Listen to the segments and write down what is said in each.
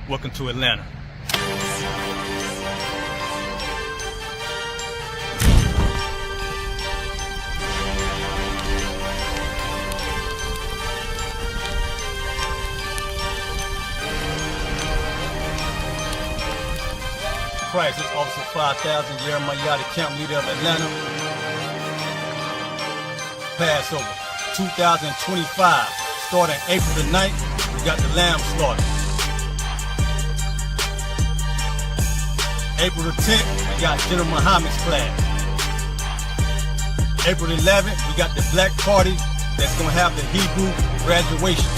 Welcome to Atlanta. Christ, this Officer 5000, Yahanna, camp leader of Atlanta. Passover 2025, starting April the 9th, we got the lamb slaughter. April the 10th, we got General Muhammad's class. April the 11th, we got the black party that's gonna have the Hebrew graduation.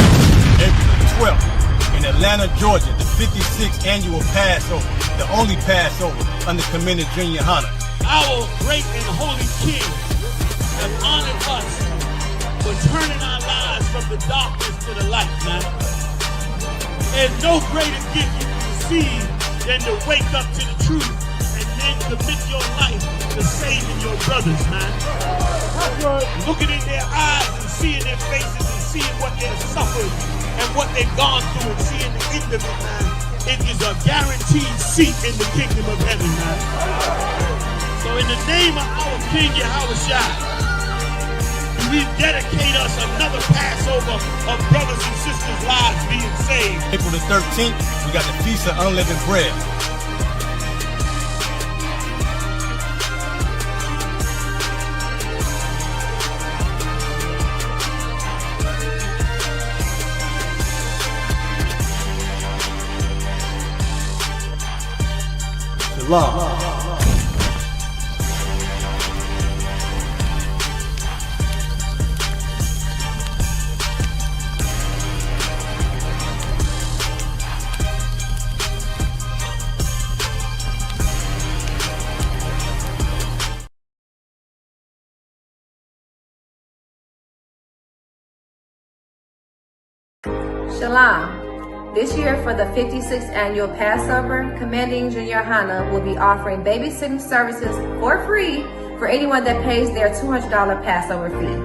April the 12th, in Atlanta, Georgia, the 56th annual Passover, the only Passover under Commander General Yahanna. Our great and holy King have honored us for turning our lives from the darkness to the light, man. There's no greater gift you can receive than to wake up to the truth and then commit your life to saving your brothers, man. Looking in their eyes and seeing their faces and seeing what they've suffered and what they've gone through and seeing the end of it, man. It is a guaranteed seat in the kingdom of heaven, man. So in the name of our King Yahushua, we dedicate us another Passover of brothers and sisters' lives being saved. April the 13th, we got the Feast of Unleavened Bread. Shalom. Shalom. This year for the 56th annual Passover, Commanding General Yahanna will be offering babysitting services for free for anyone that pays their $200 Passover fee.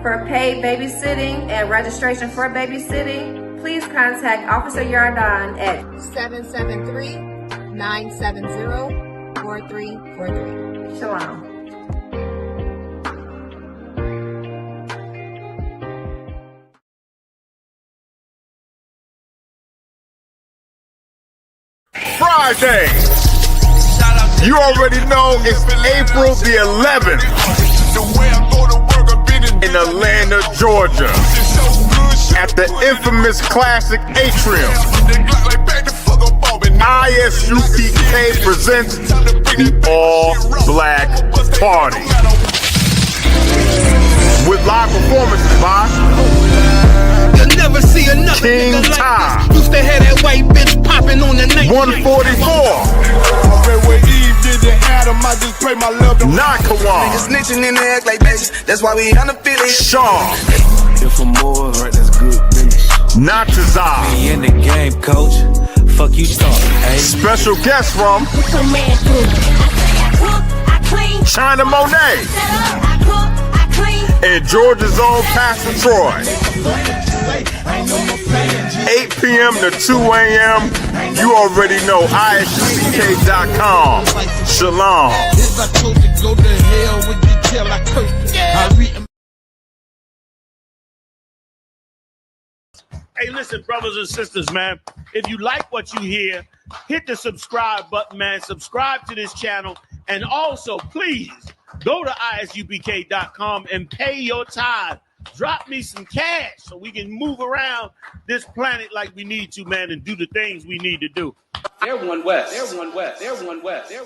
For paid babysitting and registration for babysitting, please contact Officer Yardan at 773-970-4343. Shalom. Friday. You already know it's April the 11th in Atlanta, Georgia, at the infamous Classic Atrium. ISUPK presents the All Black Party with live performances by Never see another King nigga like Ty. this. Used to have that white bitch popping on the night. 144. Nakawan. Snitching in the act like bitches. That's why we unaffiliated. Sean. If I'm more right, that's good business. Natazar. We in the game, coach. Fuck you talking, hey? Special guest from China Monet and Georgia's own Pastor Troy. 8 p.m. to 2 a.m. You already know ISUPK.com. Shalom. Hey, listen, brothers and sisters, man. If you like what you hear, hit the subscribe button, man. Subscribe to this channel. And also, please, go to ISUPK.com and pay your tithe. Drop me some cash so we can move around this planet like we need to, man, and do the things we need to do. They're one west. They're one west. They're one west. They're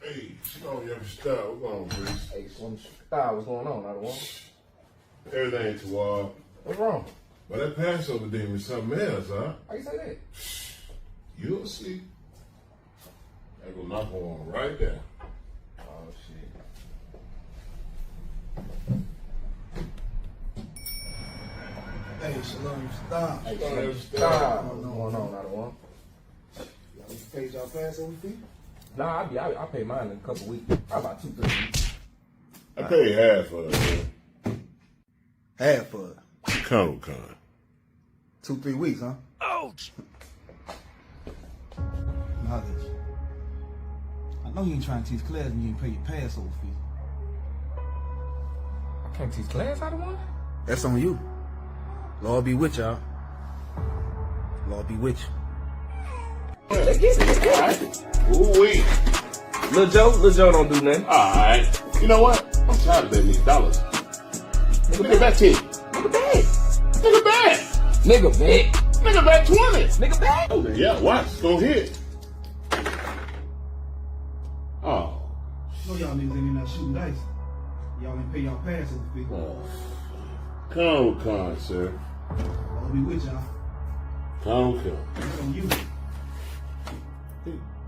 Hey, Sean, you ever stop? What's going on, Chris? Hey, stop. What's going on? I don't want. Everything ain't too wild. What's wrong? But that Passover demon is something else, huh? How you say that? You'll see. I go knock on right there. Oh shit. Hey, Shalom, stop. Hey, Shalom, stop. What's going on? I don't want. Y'all paid y'all Passover fee? Nah, I pay mine in a couple weeks. Probably about 2-3 weeks. I paid half of it, man. Half of it. Con. 2-3 weeks, huh? Ouch! Knowledge. I know you ain't trying to teach class and you ain't pay your Passover fee. I can't teach class out of one? That's on you. Lord be with y'all. Lord be with you. Let's get it. All right. Ooh-wee. Lil Joe don't do nothing. All right. You know what? I'm tired of betting these dollars. Nigga, bet 10. Nigga bad. Nigga, bet. Nigga bad. Nigga, bet 20. Nigga bad. Oh, yeah, watch. It's gonna hit. Oh. No, y'all niggas ain't not shooting dice. Y'all ain't pay y'all Passover fee. Con, sir. Lord be with y'all. Con. That's on you.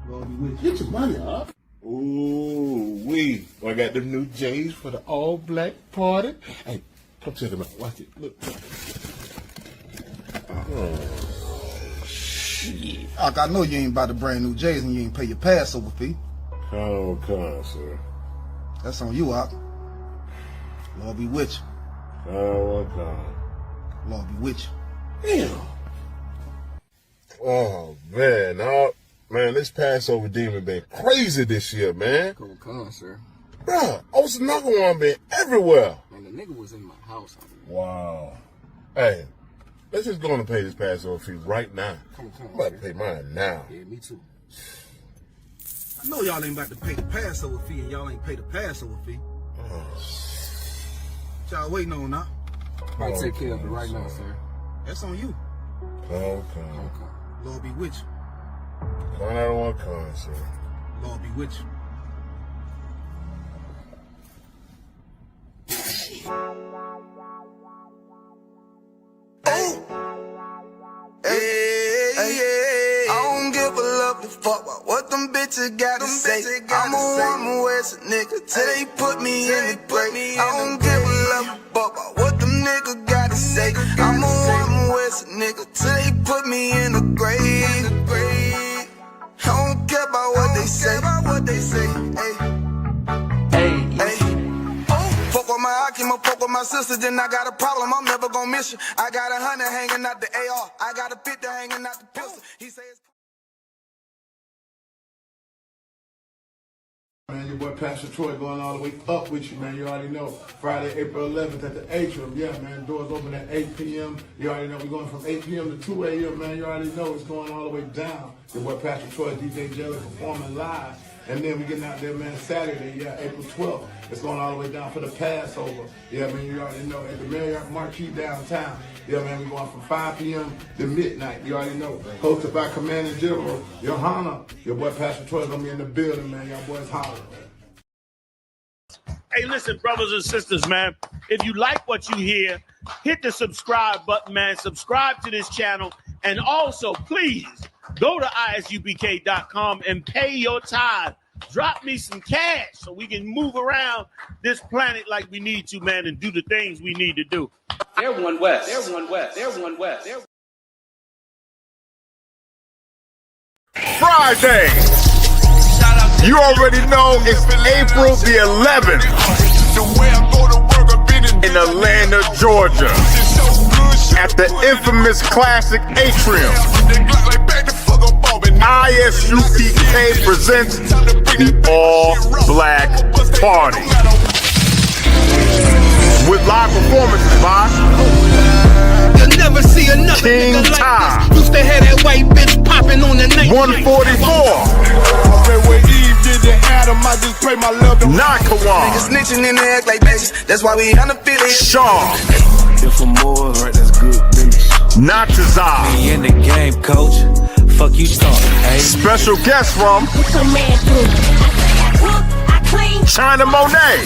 Lord be with you. Get your money up. Ooh-wee. I got them new J's for the all-black party. Hey, come check them out. Watch it. Look. Oh, shit. I know you ain't about to brand new J's and you ain't pay your Passover fee. Con, sir. That's on you, Op. Lord be with you. Con. Lord be with you. Damn. Oh, man. Man, this Passover demon been crazy this year, man. Con, sir. Bruh, I was knocking on been everywhere. Man, the nigga was in my house. Wow. Hey, let's just go on and pay this Passover fee right now. Come I'm about to pay mine now. Yeah, me too. I know y'all ain't about to pay the Passover fee and y'all ain't pay the Passover fee. What y'all waiting on now? I'll take care of it right now, sir. That's on you. Okay. Lord be with you. Con out of one con, sir. Lord be with you. Hey, I don't give a lovely fuck about what them bitches gotta say. I'm a woman with a nigga till they put me in the grave. I don't give a lovely fuck about what them niggas gotta say. I'm a woman with a nigga till they put me in the grave. I don't care about what they say. Hey. Fuck with my eye, came up, fuck with my sister, then I got a problem, I'm never gonna miss you. I got 100 hanging out the AR, I got a 50 hanging out the pistol. He says. Man, your boy Pastor Troy going all the way up with you, man. You already know. Friday, April 11th at the Atrium. Yeah, man. Doors open at 8 p.m. You already know. We're going from 8 p.m. to 2 a.m., man. You already know it's going all the way down. Your boy Pastor Troy, DJ Jelly performing live. And then we getting out there, man, Saturday, April 12th. It's going all the way down for the Passover. Yeah, man, you already know. At the Marriott Marquis downtown. Yeah, man, we're going from 5 p.m. to midnight. You already know. Hosted by Commander General Yahanna. Your boy Pastor Troy going to be in the building, man. Y'all boys holler. Hey, listen, brothers and sisters, man. If you like what you hear, hit the subscribe button, man. Subscribe to this channel. And also, please, go to isupk.com and pay your tithe. Drop me some cash so we can move around this planet like we need to, man, and do the things we need to do. They're one West. Friday. You already know it's April the 11th in Atlanta, Georgia, at the infamous Classic Atrium. ISUPK presents the All Black Party with live performances by You'll never see another King nigga like Ty, this. Used to have that white bitch popping on the night. 144, Nakawan, Niggas snitching and they act like bitches. That's why we unaffiliated. Sean, If I'm more right, that's good business. Natazar, Me in the game, coach. Fuck you talking, hey. special guest from China Monet,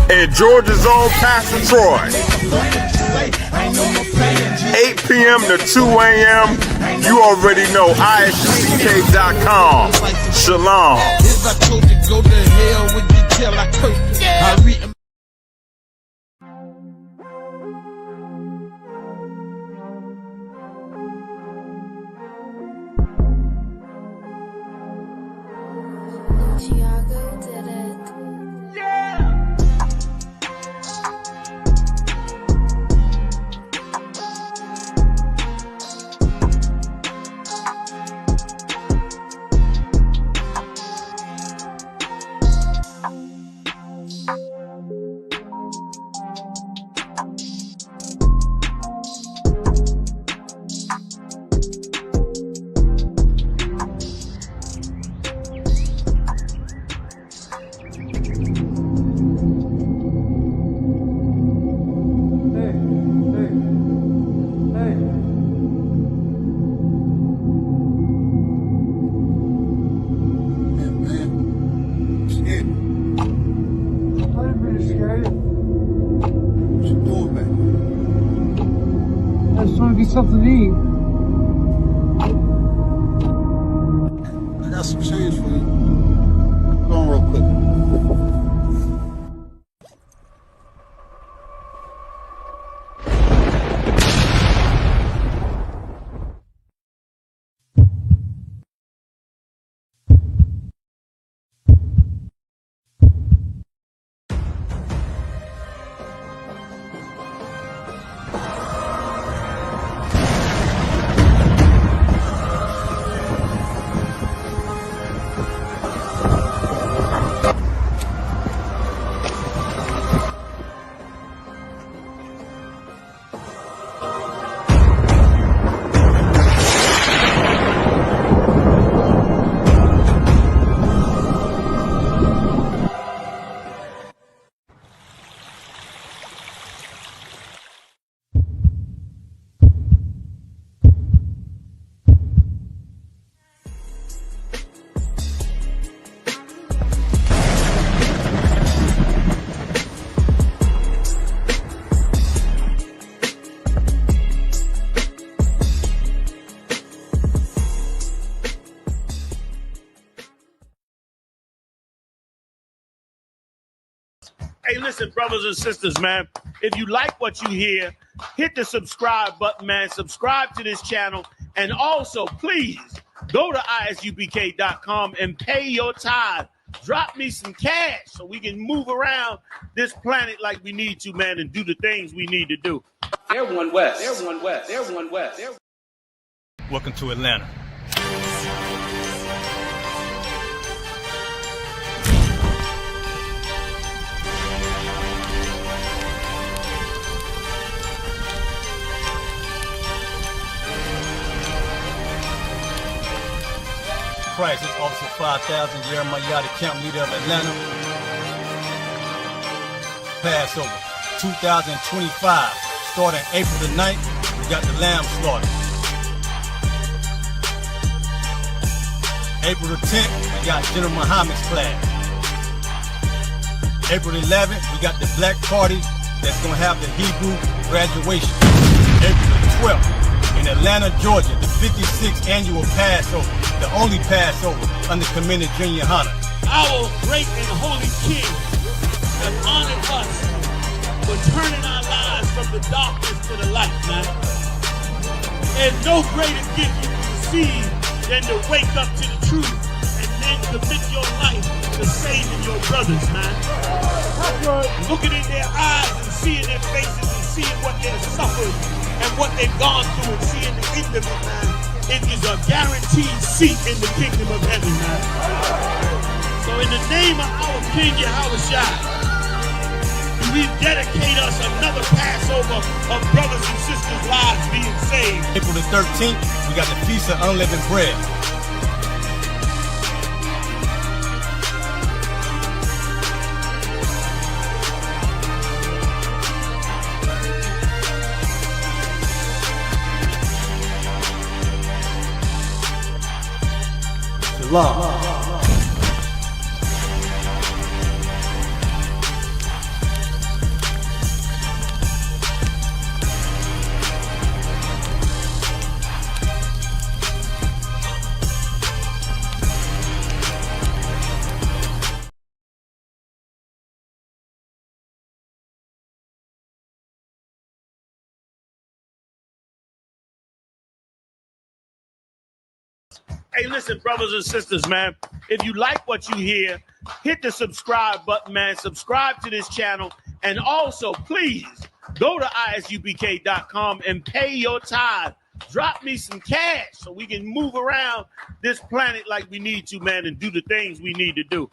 and Georgia's own Pastor Troy. 8 p.m. to 2 a.m. You already know ISUPK.com. Shalom. If I told you go to hell, would you tell I could? I read be something to eat. I got some change for you. Go on real quick. Hey, listen, brothers and sisters, man. If you like what you hear, hit the subscribe button, man. Subscribe to this channel. And also, please, go to isubk.com and pay your tithe. Drop me some cash so we can move around this planet like we need to, man, and do the things we need to do. Everyone west. Everyone west. Everyone west. Welcome to Atlanta. Price is Officer 5000, Jeremiah, the camp leader of Atlanta. Passover 2025, starting April the 9th, we got the lamb slaughter. April the 10th, we got General Muhammad's class. April the 11th, we got the black party that's gonna have the Hebrew graduation. April the 12th, in Atlanta, Georgia, the 56th annual Passover, the only Passover under Commander Junior Yahanna. Our great and holy King has honored us for turning our lives from the darkness to the light, man. There's no greater gift you can receive than to wake up to the truth and then commit your life to saving your brothers, man. Looking in their eyes and seeing their faces and seeing what they've suffered and what they've gone through and seeing the end of it, man. It is a guaranteed seat in the kingdom of heaven, man. So in the name of our King Yahushua, we dedicate us another Passover of brothers and sisters' lives being saved. April the 13th, we got the Feast of Unleavened Bread. Shalom. Hey, listen, brothers and sisters, man. If you like what you hear, hit the subscribe button, man. Subscribe to this channel. And also, please, go to isubk.com and pay your tithe. Drop me some cash so we can move around this planet like we need to, man, and do the things we need to do.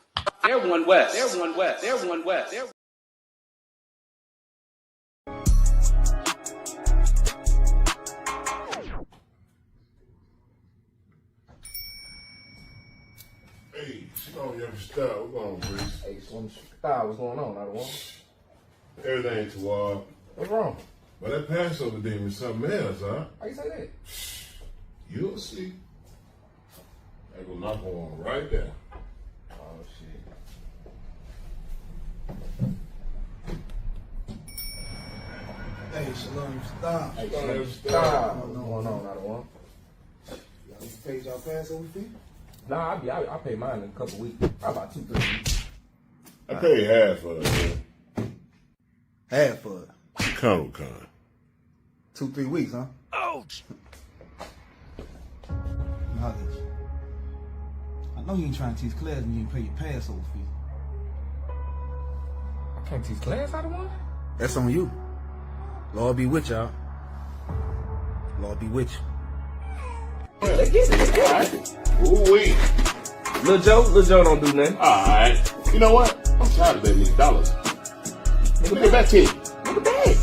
Everyone west. Everyone west. Everyone west. Hey, Snow, you ever style? What's going on, Breeze? Hey, Slim Style, what's going on? I don't want. Everything toward. What's wrong? Well, that Passover demon is something else, huh? How you say that? You'll see. They gonna knock on right there. Oh, shit. Hey, Shalom, stop. Hey, stop. What's going on, out of one? Y'all paid y'all Passover fee? Nah, I pay mine in a couple weeks. Probably about 2-3 weeks. I paid half for it, man. Half for it? Con. 2-3 weeks, huh? Ouch! Knowledge. I know you ain't trying to teach class and you ain't pay your Passover fee. I can't teach class out of one? That's on you. Lord be with y'all. Lord be with you. Let's get it. Ooh-wee. Lil Joe don't do nothing. Alright. You know what? I'm tired of betting these dollars. Nigga, back 10. Nigga, back.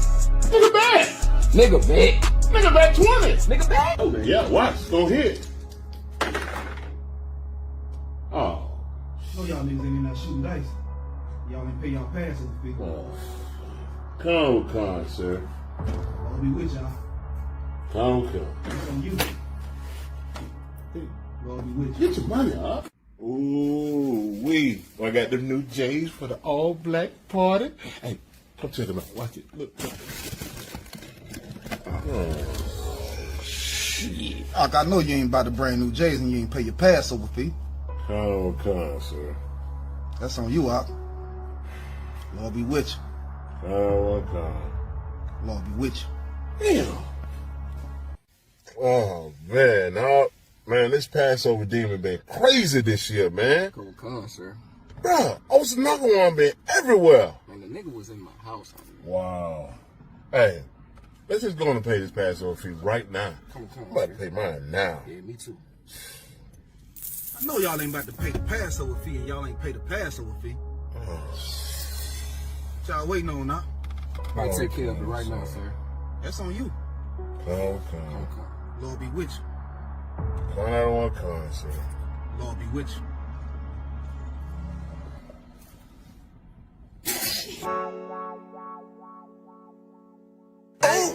Nigga, back. Nigga, bet. Nigga, back 20. Nigga, bet. Oh, yeah, watch. It's gonna hit. Oh. No, y'all niggas ain't in there shooting dice. Y'all ain't pay y'all Passover fee. Con, sir. I'll be with y'all. Con. It's on you. I'll be with you. Get your money up. Ooh-wee. I got them new J's for the all-black party. Hey, come check them out. Watch it. Look. Oh, shit. I know you ain't about to bring new J's and you ain't pay your Passover fee. Con, sir. That's on you, Op. Lord be with you. Lord be with you. Damn. Oh, man. Man, this Passover demon been crazy this year, man. Come, sir. Bruh, Osanaga one been everywhere. Man, the nigga was in my house. Wow. Hey, let's just go on and pay this Passover fee right now. Come. I'm about to pay mine now. Yeah, me too. I know y'all ain't about to pay the Passover fee and y'all ain't pay the Passover fee. What y'all waiting on now? I'll take care of it right now, sir. That's on you. Come. Lord be with you. I don't want to come, sir. Lord be with you. Hey,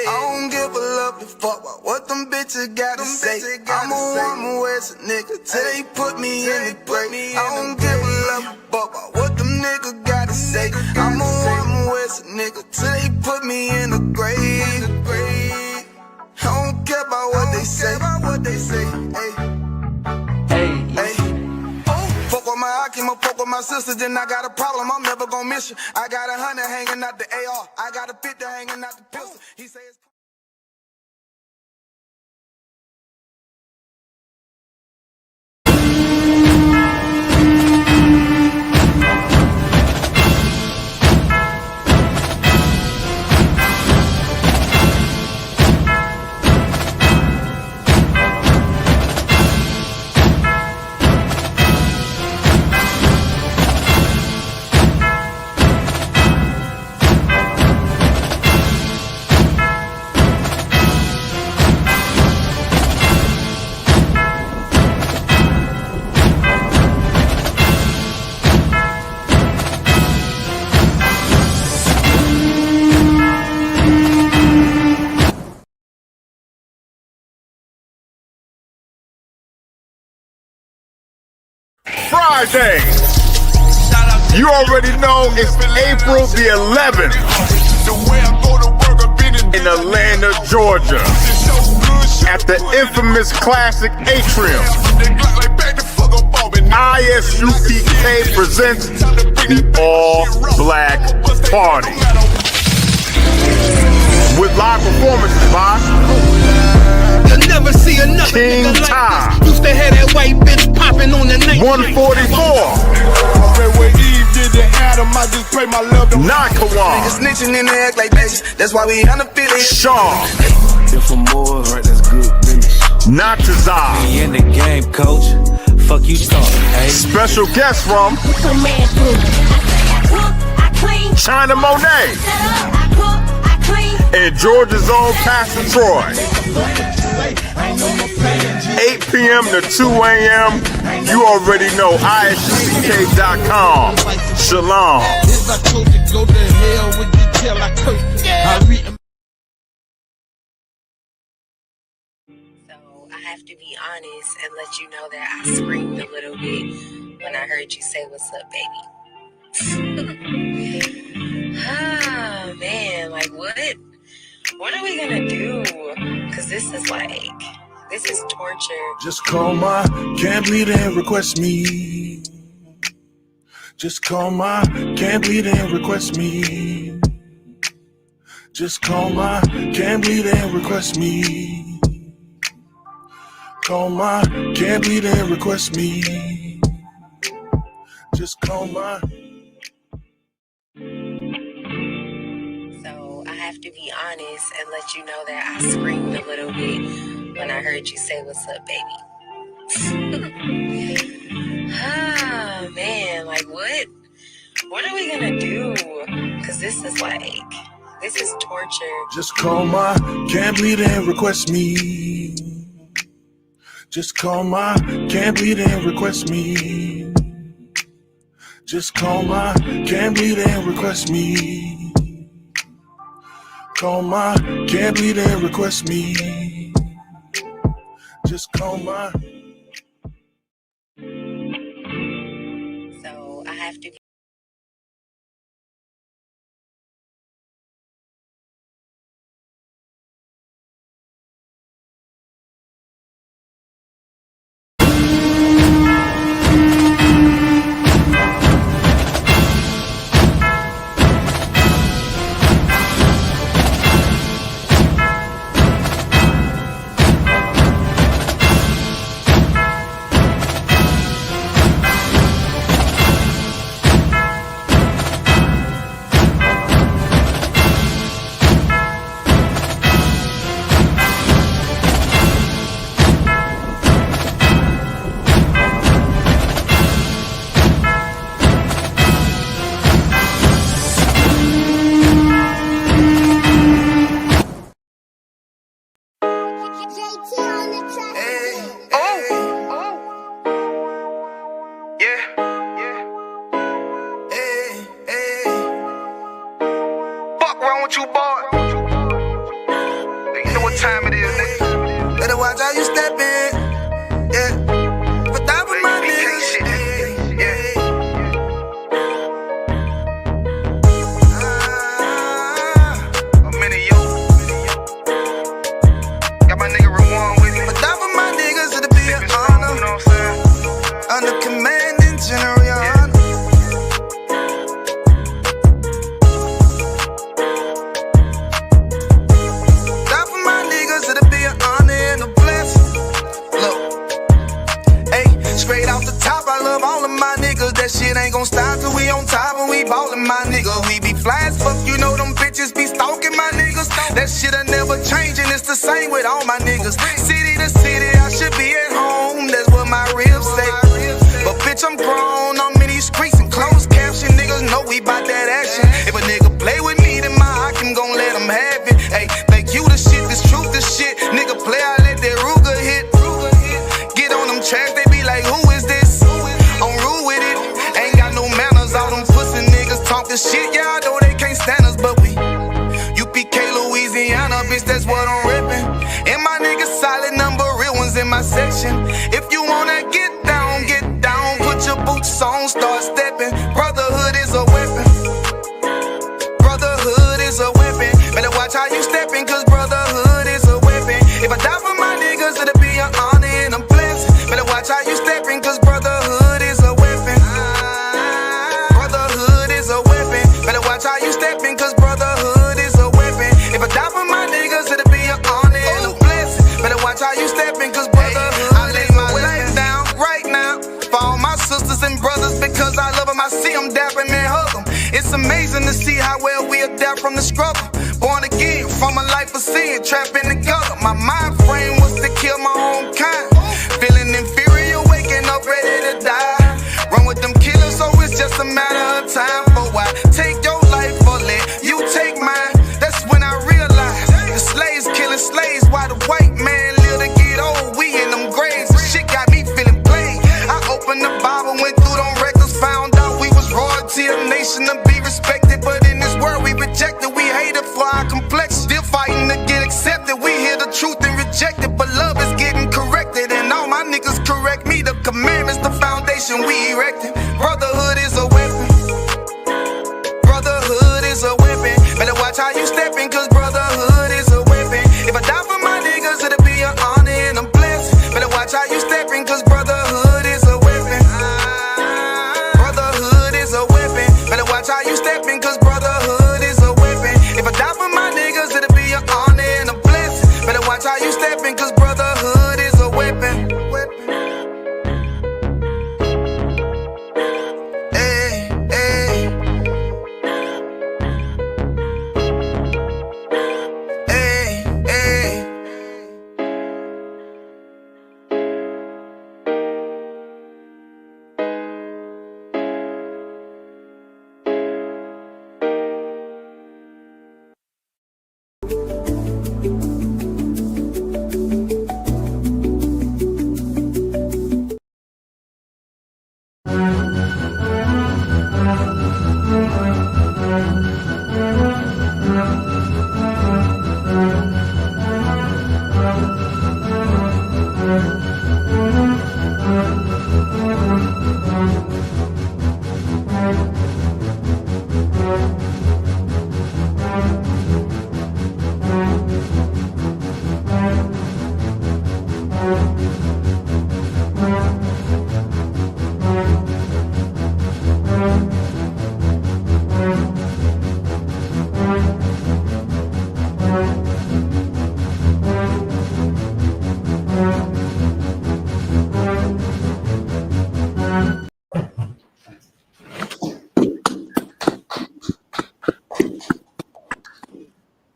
I don't give a lovely fuck about what them bitches gotta say. I'm a woman with a nigga till they put me in the grave. I don't give a lovely fuck about what them niggas gotta say. I'm a woman with a nigga till they put me in the grave. I don't care about what they say. Hey. Fuck with my Akima, fuck with my sister, then I got a problem, I'm never gonna miss you. I got 100 hanging out the AR, I got a 50 hanging out the pistol. He say it's Friday. You already know it's April the 11th in Atlanta, Georgia, at the infamous Classic Atrium. ISUPK presents the All Black Party with live performances by Never see another King nigga like Time. this. Used to have that white bitch popping on the night. 144. Nakawan. niggas snitching in the act like bitches. That's why we unaffiliated. Sean. If I'm more right, that's good business. Natazar. We in the game, coach. Fuck you talking, hey. Special guest from China Monet and Georgia's own Pastor Troy. 8 p.m. to 2 a.m. You already know ISUPK.com. Shalom. If I told you go to hell, would you tell I curse? So I have to be honest and let you know that I screamed a little bit when I heard you say, "What's up, baby?" Ah, man, like what? What are we gonna do? Cause this is torture. Just call my can't bleed and request me. Just call my can't bleed and request me. Just call my can't bleed and request me. Call my can't bleed and request me. Just call my. So I have to be honest and let you know that I screamed a little bit when I heard you say what's up, baby. Ah, man, like what? What are we gonna do? Cause this is torture. Just call my can't bleed and request me. Just call my can't bleed and request me. Just call my can't bleed and request me. Call my can't bleed and request me. Just call my. So I have to be. weapon, cause brotherhood is a weapon. Hey, hey. Hey, hey.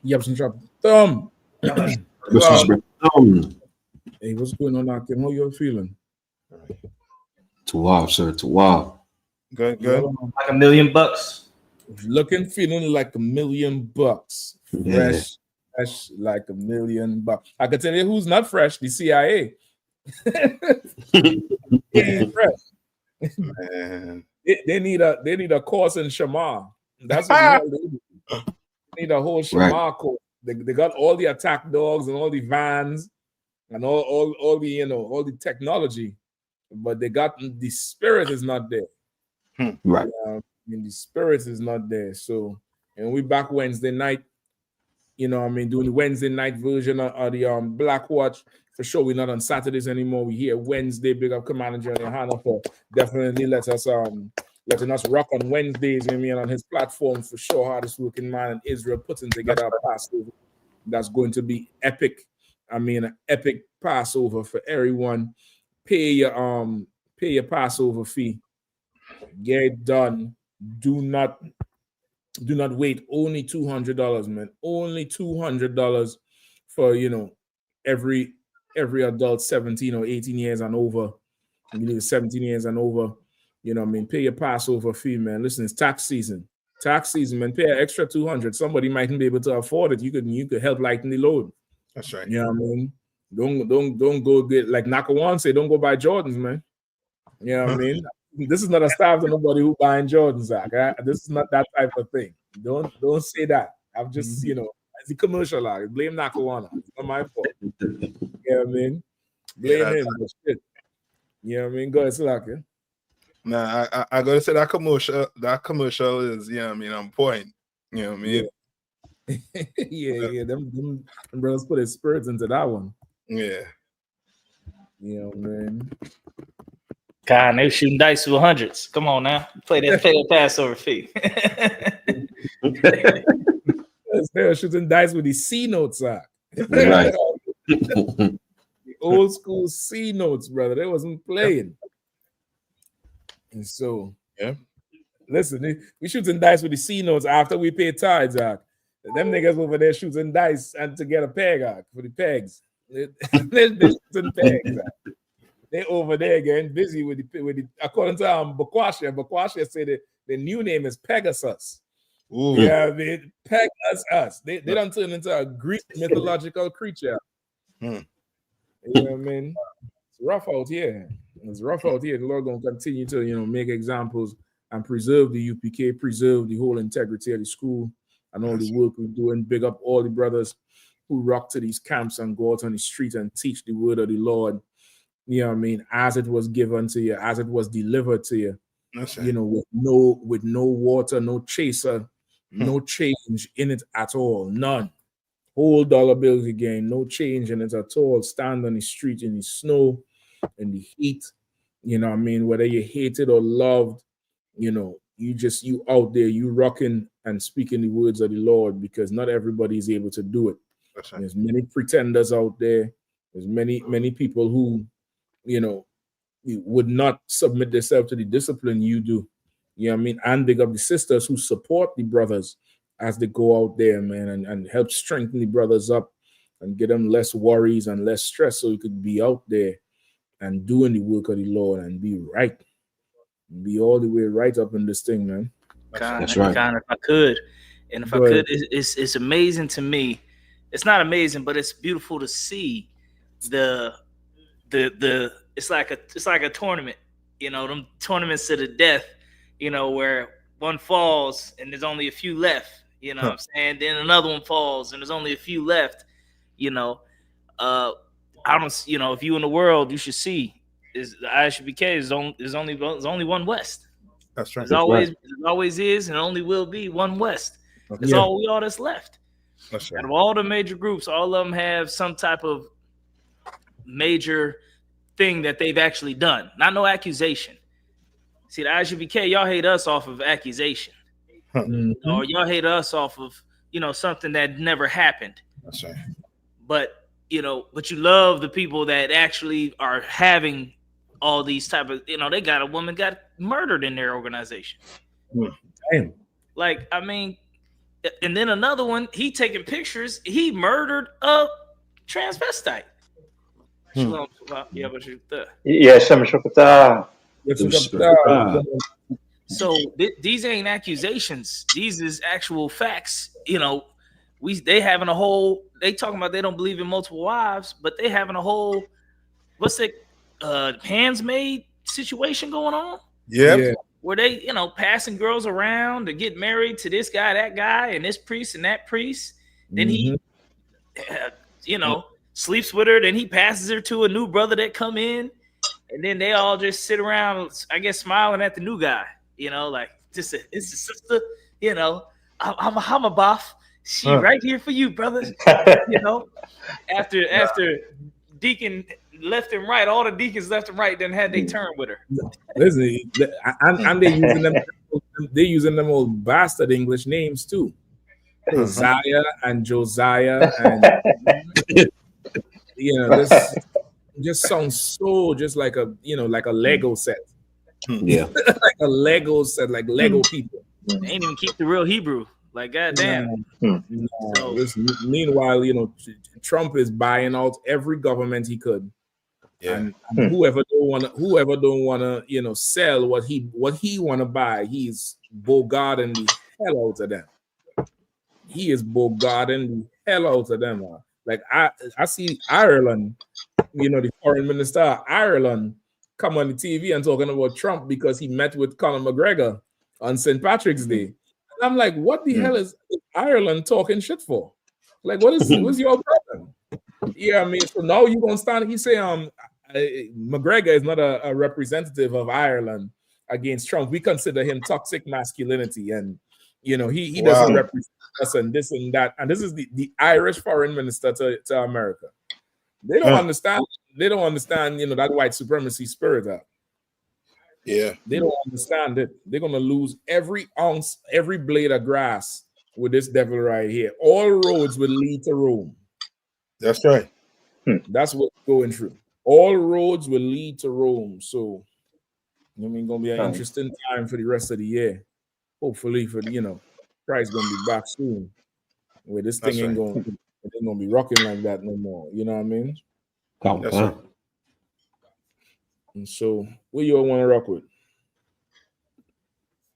Yaps and drop thumb. Wow. Hey, what's going on, Akim? How you feeling? Too wild, sir. Too wild. Good, good. Like $1 million. Looking, feeling like $1 million. Fresh, fresh like $1 million. I can tell you who's not fresh, the CIA. They ain't fresh. Man. They need a course in Shema. That's what the hell they need. They need a whole Shema course. They got all the attack dogs and all the vans and all the all the technology, but they got the spirit is not there. Right. The spirit is not there. So, and we back Wednesday night. Doing the Wednesday night version of the Black Watch. For sure, we're not on Saturdays anymore. We here Wednesday. Big up Commander General Yahanna for definitely letting us rock on Wednesdays. On his platform for sure. Hardest working man in Israel putting together a Passover that's going to be epic. An epic Passover for everyone. Pay your Passover fee. Get it done. Do not wait. Only $200, man. Only $200 for every adult 17 or 18 years and over. 17 years and over. Pay your Passover fee, man. Listen, it's tax season. Tax season, man. Pay an extra $200. Somebody mightn't be able to afford it. You could help lighten the load. That's right. You know what I mean? Don't go get, like Nakawan say, don't go buy Jordans, man. You know what I mean? This is not a staff to nobody who buying Jordans, Zach. This is not that type of thing. Don't say that. I'm just, it's a commercial. Blame Nakawana. It's not my fault. You know what I mean? Blame him. But shit. You know what I mean? Go ahead, Slack. Nah, I gotta say that commercial is, on point. You know what I mean? Yeah. Them brothers put his spirits into that one. Yeah. Man. God, they were shooting dice with hundreds. Come on now. Pay the Passover fee. They were shooting dice with the C notes, Zach. Right. The old school C notes, brother. They wasn't playing. And so, listen, we shooting dice with the C notes after we pay tithes, Zach. Them niggas over there shooting dice and to get a peg, Zach, for the pegs. They're shooting pegs, Zach. They over there getting busy with the according to Bakwasha. Bakwasha said that the new name is Pegasus. Ooh. Yeah, man, Pegasus. They don't turn into a Greek mythological creature. You know what I mean? It's rough out here. It's rough out here. The Lord gonna continue to make examples and preserve the UPK, preserve the whole integrity of the school and all the work we're doing. Big up all the brothers who rock to these camps and go out on the street and teach the word of the Lord. You know what I mean? As it was given to you, as it was delivered to you. That's right. With no water, no chaser, no change in it at all. None. Whole dollar bills again, no change in it at all. Stand on the street in the snow, in the heat. You know what I mean? Whether you hated or loved, you out there, you rocking and speaking the words of the Lord, because not everybody is able to do it. That's right. There's many pretenders out there. There's many people who, would not submit themselves to the discipline you do. You know what I mean? And big up the sisters who support the brothers as they go out there, man, and help strengthen the brothers up and get them less worries and less stress so you could be out there and doing the work of the Lord and be right. Be all the way right up in this thing, man. That's right. If I could, it's amazing to me. It's not amazing, but it's beautiful to see the it's like a tournament, them tournaments to the death, where one falls and there's only a few left, what I'm saying? Then another one falls and there's only a few left, I don't, if you in the world, you should see is the ISUBK there's only one West. That's right. It always is and only will be one West. That's all that's left. That's right. Out of all the major groups, all of them have some type of major thing that they've actually done, not no accusation. See, the ISUBK, y'all hate us off of accusation, or y'all hate us off of something that never happened. That's right. But you love the people that actually are having all these type of they got a woman got murdered in their organization. Damn. Like, I mean, and then another one, he taking pictures. He murdered a transvestite. So these ain't accusations. These is actual facts. They having a whole. They talking about they don't believe in multiple wives, but they having a whole. What's it? Handsmaid situation going on. Yeah. Where they passing girls around to get married to this guy, that guy, and this priest and that priest. Then he, sleeps with her, then he passes her to a new brother that come in, and then they all just sit around, I guess, smiling at the new guy, like it's a sister, I'm a boff, she right here for you, brother. After deacon left and right, all the deacons left and right then had they turn with her. Listen, and they're using them old bastard English names too. Uzziah and Josiah and this just sounds so just like a like a Lego set. Yeah. Like a Lego set, like Lego people. They ain't even keep the real Hebrew. Like, goddamn. No. Meanwhile, Trump is buying out every government he could. Yeah. And whoever don't wanna, sell what he wanna buy, he's bogarting the hell out of them. He is bogarting the hell out of them. Like I see Ireland, the foreign minister of Ireland come on the TV and talking about Trump because he met with Conor McGregor on St. Patrick's Day. And I'm like, what the hell is Ireland talking shit for? Like, what's your problem? Yeah, I mean, so now you gonna stand? He say, McGregor is not a representative of Ireland against Trump. We consider him toxic masculinity, and he doesn't represent us and this and that. And this is the Irish foreign minister to America. They don't understand. They don't understand, that white supremacy spirit. Yeah, they don't understand it. They're gonna lose every ounce, every blade of grass with this devil right here. All roads will lead to Rome. That's right. That's what we're going through. All roads will lead to Rome. So, gonna be an interesting time for the rest of the year. Hopefully, Christ gonna be back soon. Where this thing ain't gonna be rocking like that no more. You know what I mean? That's right. And so, what you all want to rock with?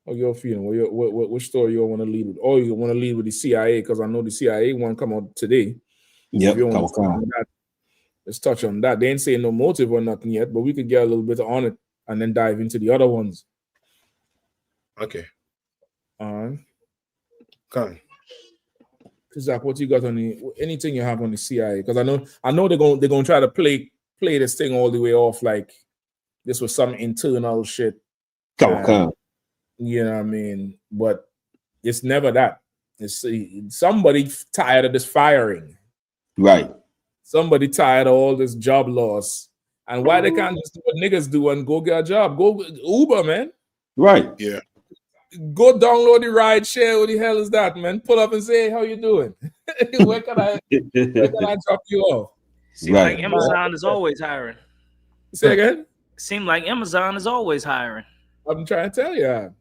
How you all feeling? Which story you all want to lead with? Or you want to lead with the CIA? Because I know the CIA one come out today. Yep. Let's touch on that. They ain't saying no motive or nothing yet, but we could get a little bit on it and then dive into the other ones. Okay. Come. Zach, what you got on anything you have on the CIA? Because I know they're gonna try to play this thing all the way off like this was some internal shit. Come. You know what I mean? But it's never that. It's somebody tired of this firing. Right. Somebody tired of all this job loss. And why they can't just do what niggas do and go get a job? Go Uber, man. Right. Yeah. Go download the ride share. What the hell is that, man? Pull up and say, hey, how you doing? Where can I drop you off? Seems like Amazon is always hiring. Say again? Seems like Amazon is always hiring. I'm trying to tell you.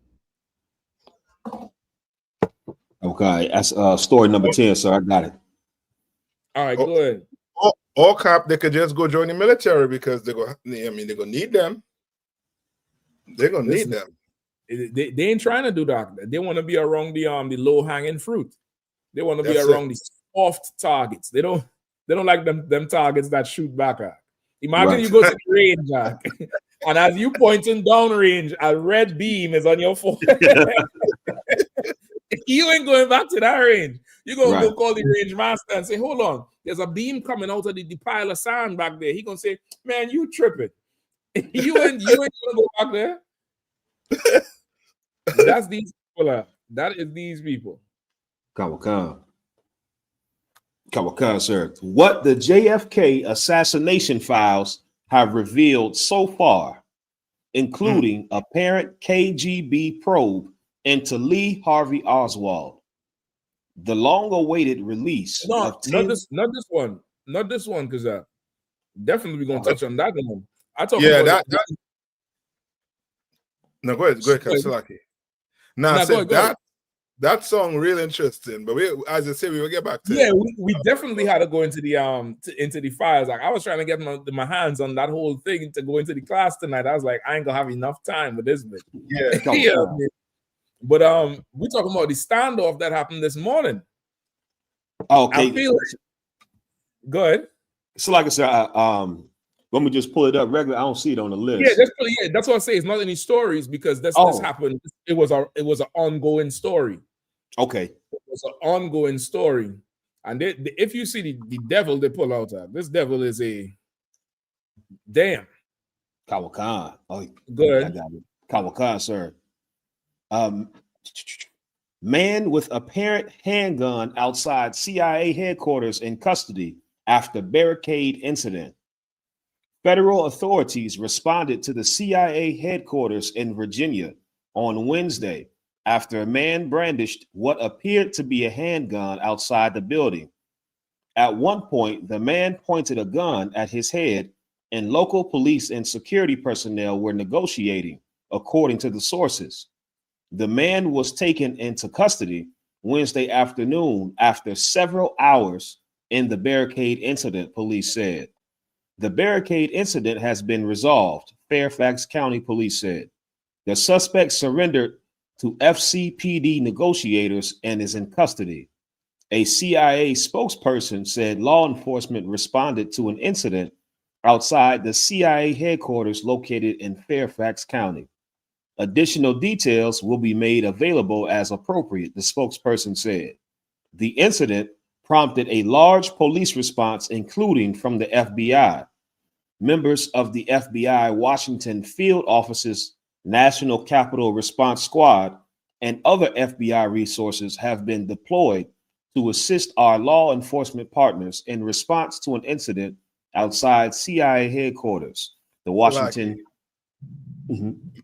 Okay, that's story number 10, sir. I got it. All right, go ahead. All cop, they could just go join the military because they're gonna need them. They're gonna need them. They ain't trying to do that. They want to be around the low hanging fruit. They want to be around the soft targets. They don't like them targets that shoot back at. Imagine you go to the range, Jack, and as you pointing down range, a red beam is on your forehead. You ain't going back to that range. You're gonna go call the range master and say, hold on, there's a beam coming out of the pile of sand back there. He gonna say, man, you tripping. you ain't gonna go back there. That's these people. That is these people. Kawakan, sir. What the JFK assassination files have revealed so far, including apparent KGB probe into Lee Harvey Oswald, the long-awaited release of 10... not this one, because definitely we're gonna touch on that one. I talk about No, go ahead, Kasalaki. I said that song really interesting, but as I say, we will get back to it. Yeah, we definitely had to go into the into the files. Like I was trying to get my hands on that whole thing to go into the class tonight. I was like, I ain't gonna have enough time with this bit. Yeah. But we're talking about the standoff that happened this morning. Okay. Go ahead. So like I said, let me just pull it up regular. I don't see it on the list. Yeah, that's what I say. It's not any stories because this happened. It was an ongoing story. Okay. It was an ongoing story. And if you see the devil they pull out of, this devil is a damn. Kawakan. Oh, good. I got it. Kawakan, sir. Man with apparent handgun outside CIA headquarters in custody after Barricade incident. Federal authorities responded to the CIA headquarters in Virginia on Wednesday after a man brandished what appeared to be a handgun outside the building. At one point, the man pointed a gun at his head, and local police and security personnel were negotiating, according to the sources. The man was taken into custody Wednesday afternoon after several hours in the Barricade incident, police said. The Barricade incident has been resolved, Fairfax County Police said. The suspect surrendered to FCPD negotiators and is in custody. A CIA spokesperson said law enforcement responded to an incident outside the CIA headquarters located in Fairfax County. Additional details will be made available as appropriate, the spokesperson said. The incident prompted a large police response, including from the FBI. Members of the FBI Washington Field Office's National Capital Response Squad and other FBI resources have been deployed to assist our law enforcement partners in response to an incident outside CIA headquarters. The Washington...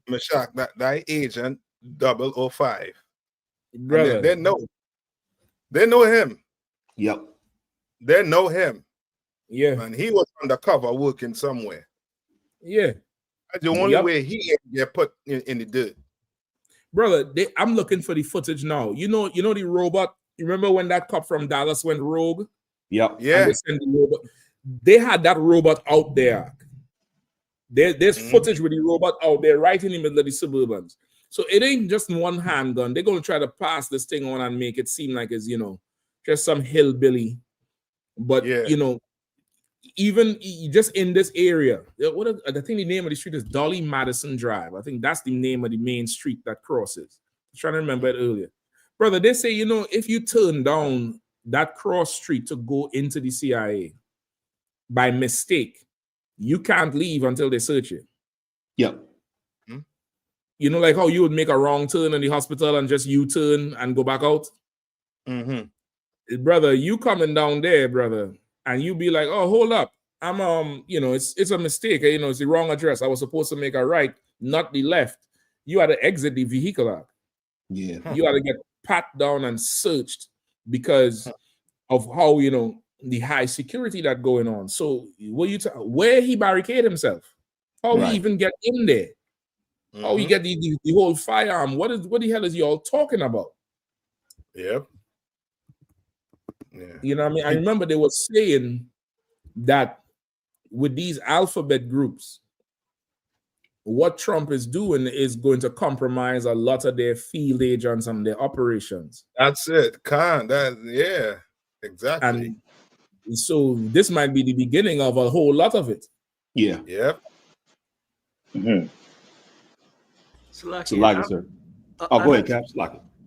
Mashak, that agent 005. Brother. They know him. Yep. They know him. Yeah. And he was undercover working somewhere. Yeah. That's the only way he get put in the dirt. Brother, I'm looking for the footage now. You know the robot. You remember when that cop from Dallas went rogue? Yep. Yeah. They had that robot out there. There's footage with the robot out there right in the middle of the Suburbans. So it ain't just one handgun. They're going to try to pass this thing on and make it seem like it's, just some hillbilly. But, even just in this area, I think the name of the street is Dolly Madison Drive. I think that's the name of the main street that crosses. I'm trying to remember it earlier. Brother, they say, if you turn down that cross street to go into the CIA by mistake, you can't leave until they search you. Yep. Like how you would make a wrong turn in the hospital and just U-turn and go back out? Mm-hmm. Brother, you coming down there, brother, and you be like, oh, hold up. I'm, it's a mistake. It's the wrong address. I was supposed to make a right, not the left. You had to exit the vehicle out. Yeah. You had to get pat down and searched because of how, the high security that going on. So where he barricade himself? How he even get in there? How he get the whole firearm? What the hell is y'all talking about? Yep. Yeah. You know what I mean? I remember they were saying that with these alphabet groups, what Trump is doing is going to compromise a lot of their field agents and their operations. That's it. Yeah, exactly. And so this might be the beginning of a whole lot of it. Yeah. Yep. Sir. Go ahead, Cap.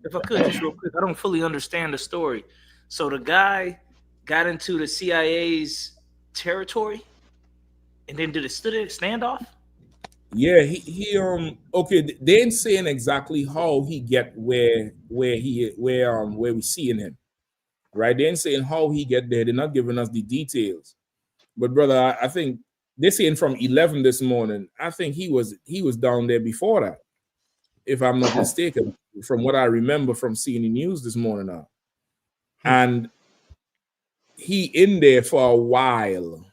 If I could, just real quick, I don't fully understand the story. So the guy got into the CIA's territory and then did a standoff? Yeah, he okay, they ain't saying exactly how he get where we seeing him. Right? They ain't saying how he get there. They're not giving us the details. But brother, I think they're saying from 11 this morning. I think he was down there before that, if I'm not mistaken, from what I remember from seeing the news this morning now. And he in there for a while.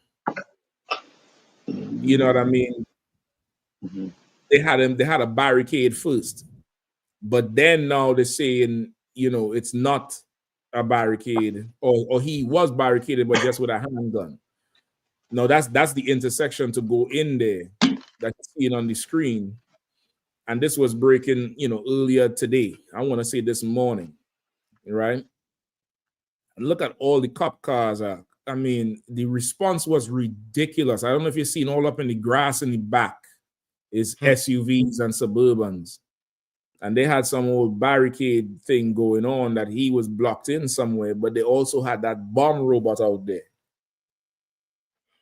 You know what I mean? They had a barricade first. But then now they're saying, it's not a barricade, or he was barricaded, but just with a handgun. No, that's the intersection to go in there that you're seeing on the screen. And this was breaking, earlier today. I want to say this morning, right? And look at all the cop cars. I mean, the response was ridiculous. I don't know if you've seen all up in the grass in the back is SUVs and Suburbans. And they had some old barricade thing going on that he was blocked in somewhere, but they also had that bomb robot out there.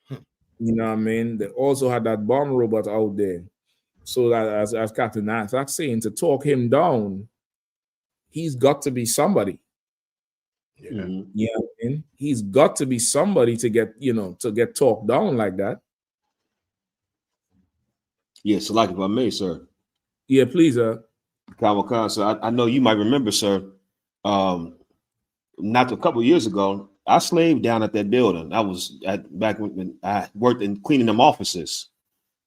You know what I mean? They also had that bomb robot out there. So that as Captain Nathak's saying, to talk him down, he's got to be somebody. Yeah. You know what I mean? He's got to be somebody to get talked down like that. Yeah, so like if I may, sir. Yeah, please, Khan, sir, I know you might remember, sir. Not a couple of years ago, I slaved down at that building. I was back when I worked in cleaning them offices.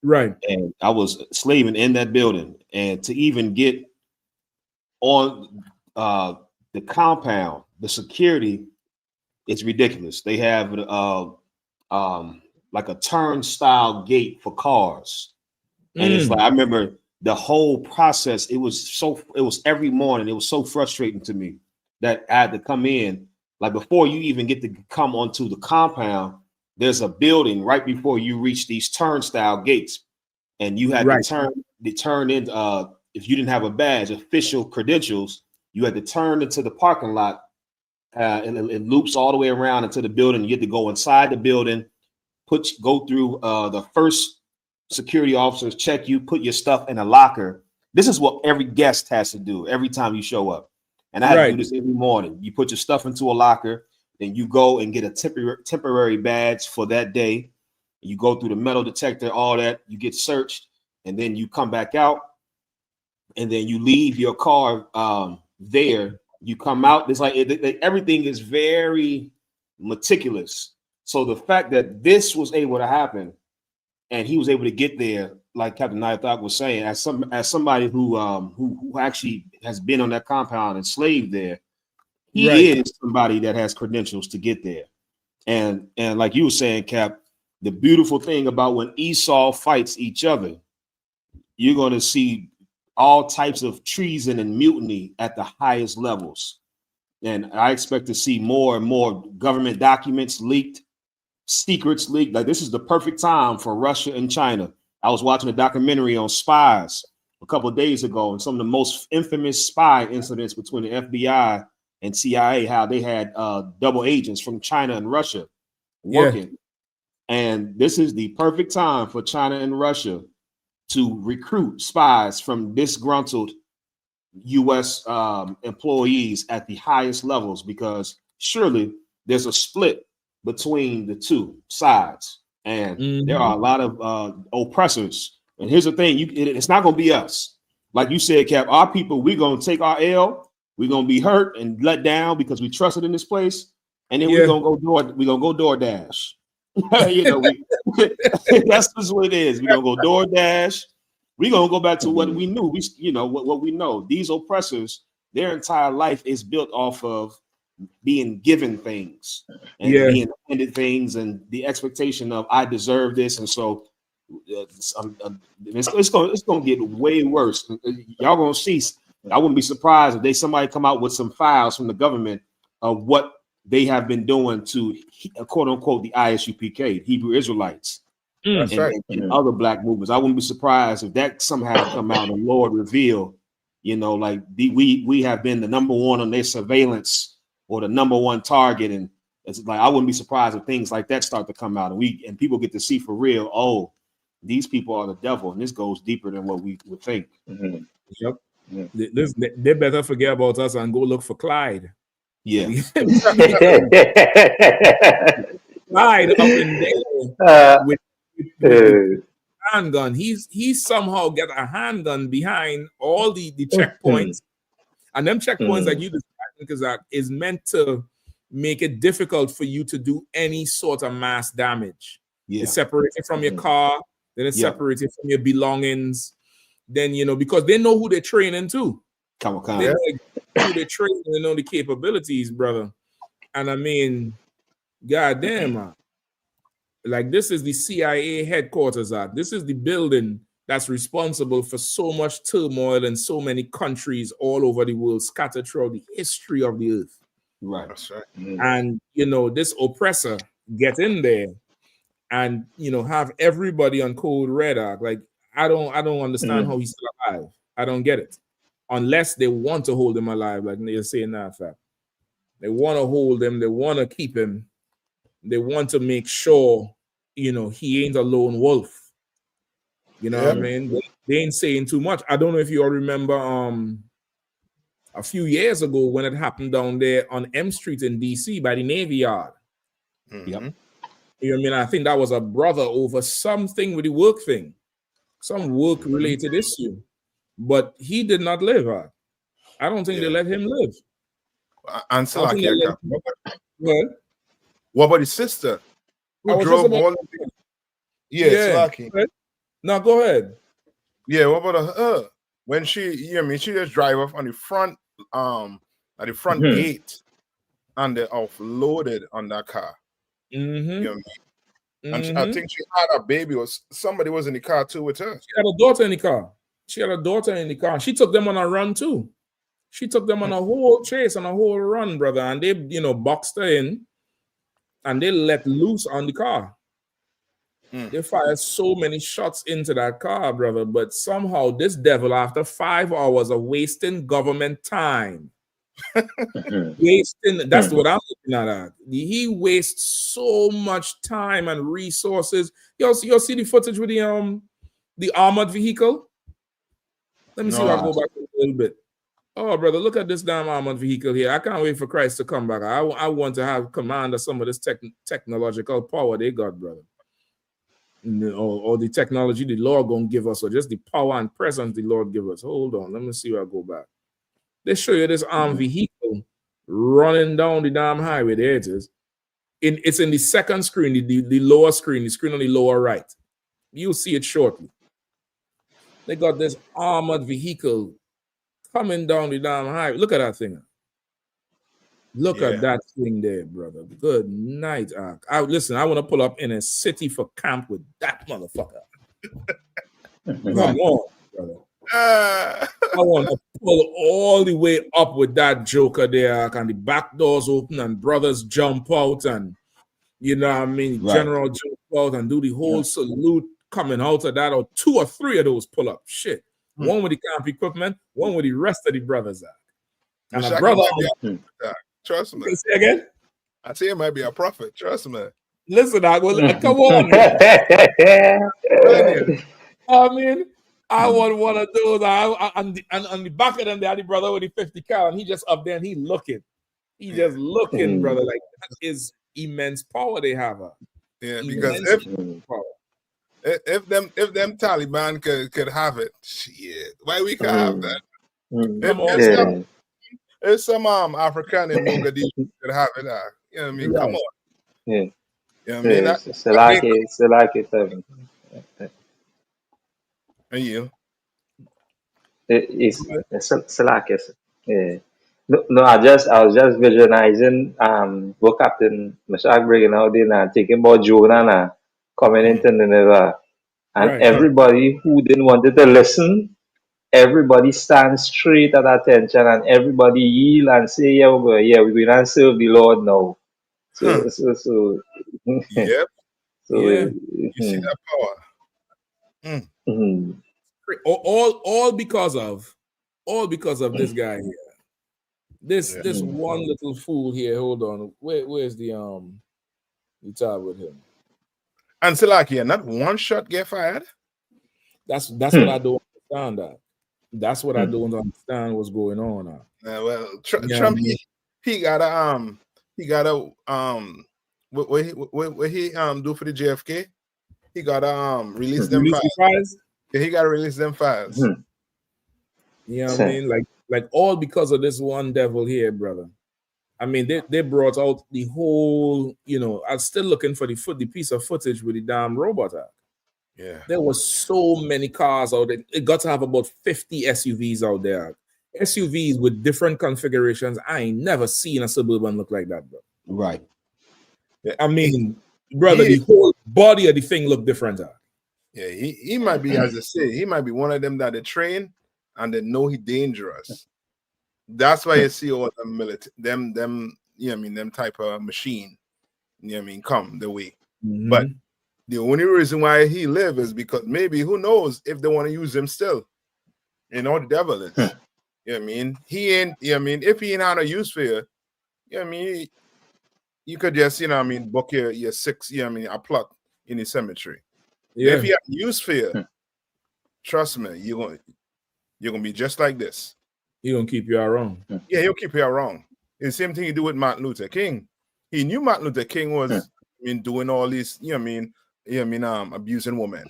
Right. And I was slaving in that building. And to even get on the compound, the security, it's ridiculous. They have like a turnstile gate for cars. And it's like, I remember the whole process. It was every morning. It was so frustrating to me that I had to come in. Like before you even get to come onto the compound, there's a building right before you reach these turnstile gates. And you had to turn in, if you didn't have a badge, official credentials, you had to turn into the parking lot. And it loops all the way around into the building. You get to go inside the building, go through the first security officers, check you, put your stuff in a locker. This is what every guest has to do every time you show up. And I had to do this every morning. You put your stuff into a locker, then you go and get a temporary badge for that day. You go through the metal detector, all that. You get searched, and then you come back out, and then you leave your car there. You come out. It's like everything is very meticulous. So the fact that this was able to happen, and he was able to get there, like Captain Nathak was saying, as somebody who actually has been on that compound and slaved there, he is somebody that has credentials to get there. And like you were saying, Cap, the beautiful thing about when Esau fights each other, you're going to see all types of treason and mutiny at the highest levels. And I expect to see more and more government documents leaked, secrets leaked. Like this is the perfect time for Russia and China. I was watching a documentary on spies a couple of days ago, and some of the most infamous spy incidents between the FBI and CIA, how they had double agents from China and Russia working. Yeah. And this is the perfect time for China and Russia to recruit spies from disgruntled U.S. Employees at the highest levels, because surely there's a split between the two sides, and there are a lot of oppressors. And here's the thing: it's not going to be us. Like you said, Cap, our people, we're going to take our L. We're going to be hurt and let down because we trusted in this place. and then we're gonna go DoorDash. You know, that's just what it is. We're gonna go DoorDash. We're gonna go back to what we knew. What we know. These oppressors, their entire life is built off of being given things and being handed things, and the expectation of I deserve this, and so it's gonna get way worse. Y'all gonna see. I wouldn't be surprised if somebody come out with some files from the government of what they have been doing to quote unquote the ISUPK, Hebrew Israelites, and other black movements. I wouldn't be surprised if that somehow come out and Lord reveal, like we have been the number one on their surveillance or the number one target, and it's like I wouldn't be surprised if things like that start to come out and people get to see for real. Oh, these people are the devil, and this goes deeper than what we would think. Yep. They better forget about us and go look for Clyde. Yeah. Clyde up in there with handgun. He's somehow get a handgun behind all the checkpoints. And them checkpoints that you described, because that is meant to make it difficult for you to do any sort of mass damage. It's separated from your car, then it's separated from your belongings. Then, because they know who they're training to. They know who they're training, they know the capabilities, brother. And I mean, goddamn, man. Like, this is the CIA headquarters act. This is the building that's responsible for so much turmoil in so many countries all over the world, scattered throughout the history of the earth. Right. That's right. And, this oppressor get in there and, have everybody on code red act. Like, I don't understand how he's still alive. I don't get it. Unless they want to hold him alive, like they're saying that fact. They want to hold him, they want to keep him, they want to make sure, he ain't a lone wolf. What I mean? They ain't saying too much. I don't know if you all remember a few years ago when it happened down there on M Street in DC by the Navy Yard. Yep. I think that was a brother over something with the work thing. Some work-related issue, but he did not live. I don't think they let him live. And what about his sister? Who drove all the way? Slaki. Now go ahead. Yeah, what about her? When she just drive off on the front, at the front gate, and they offloaded on that car. And I think she had a baby, or somebody was in the car too with her. She had a daughter in the car. She took them on a run too. She took them on a whole chase, on a whole run, brother. And they, boxed her in and they let loose on the car. They fired so many shots into that car, brother. But somehow this devil, after 5 hours of wasting government time, that's what I'm looking at. He wastes so much time and resources. You'll see the footage with the armored vehicle. Let me see if I go back a little bit. Oh, brother, look at this damn armored vehicle here. I can't wait for Christ to come back. I want to have command of some of this technological power they got, brother. Or the technology the Lord gonna give us, or just the power and presence the Lord give us. Hold on, let me see where I go back. They show you this armed vehicle running down the damn highway. There it is. It's in the second screen, the lower screen, the screen on the lower right. You'll see it shortly. They got this armored vehicle coming down the damn highway. Look at that thing. Look at that thing there, brother. Good night. Listen, I want to pull up in a city for camp with that motherfucker. Come on, brother. I want to pull all the way up with that joker there, and the back doors open and brothers jump out, and general jump out and do the whole salute coming out of that, or 2 or 3 of those pull up. Shit. One with the camp equipment, one with the rest of the brothers out. And a brother. Trust me. Say again? I say it might be a prophet. Trust me. Listen, come on. I mean, I want one of those. On the back of them, they had the brother with the 50 cal, and he just up there and he looking. He just looking, brother. Like, that is immense power they have. Yeah, because if them Taliban could have it, shit, why we can have that? If some African in Mogadishu could have it, You know what I mean? Come on. Yeah. You know what I mean? Still like it. And you? It's Salakis. Yeah. No, I was just visualizing what Captain Mashak bringing out there and thinking about Jonah coming into Nineveh. And everybody who didn't wanted to listen, everybody stand straight at attention and everybody yield and say, yeah, we're going to serve the Lord now. So Yep. So you see that power. All because of this guy here. This one little fool here. Hold on. Where's the you talk with him? And Salakia, not one shot get fired. That's what I don't understand. That's what I don't understand what's going on. Well, Trump he got a what he do for the JFK? He got to release them files. Yeah, he got to release them files. You know what I mean? Like all because of this one devil here, brother. I mean, they brought out the whole, I'm still looking for the piece of footage with the damn robot. Yeah. There was so many cars out there. It got to have about 50 SUVs out there. SUVs with different configurations. I ain't never seen a Suburban look like that, bro. Right. I mean, brother, the whole body of the thing looked different. Yeah, he might be, as I say, he might be one of them that they train and they know he's dangerous. That's why you see all the military, them, you know what I mean, them type of machine, you know what I mean, come the way. But the only reason why he live is because maybe, who knows, if they want to use him still. You know, the devil is. You know what I mean? He ain't, you know what I mean, if he ain't had a use for you, you know what I mean, you could just, you know what I mean, book your six, you know what I mean, a plot in the cemetery. Yeah. If he had use for you, trust me, you're gonna be just like this. He's gonna keep you around. Yeah, he'll keep you around. The same thing he do with Martin Luther King. He knew Martin Luther King was doing all these, you know what I mean, abusing women.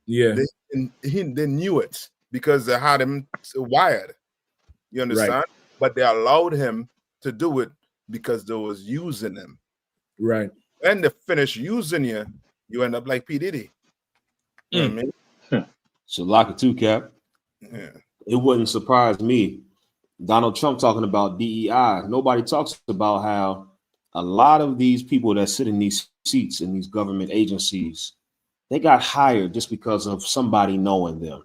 Yeah. They knew it because they had him wired. You understand? Right. But they allowed him to do it because they was using him. Right. When they finish using you, you end up like P. Diddy. You know what I mean? So lock it too, Cap. Yeah. It wouldn't surprise me. Donald Trump talking about DEI. Nobody talks about how a lot of these people that sit in these seats in these government agencies, they got hired just because of somebody knowing them.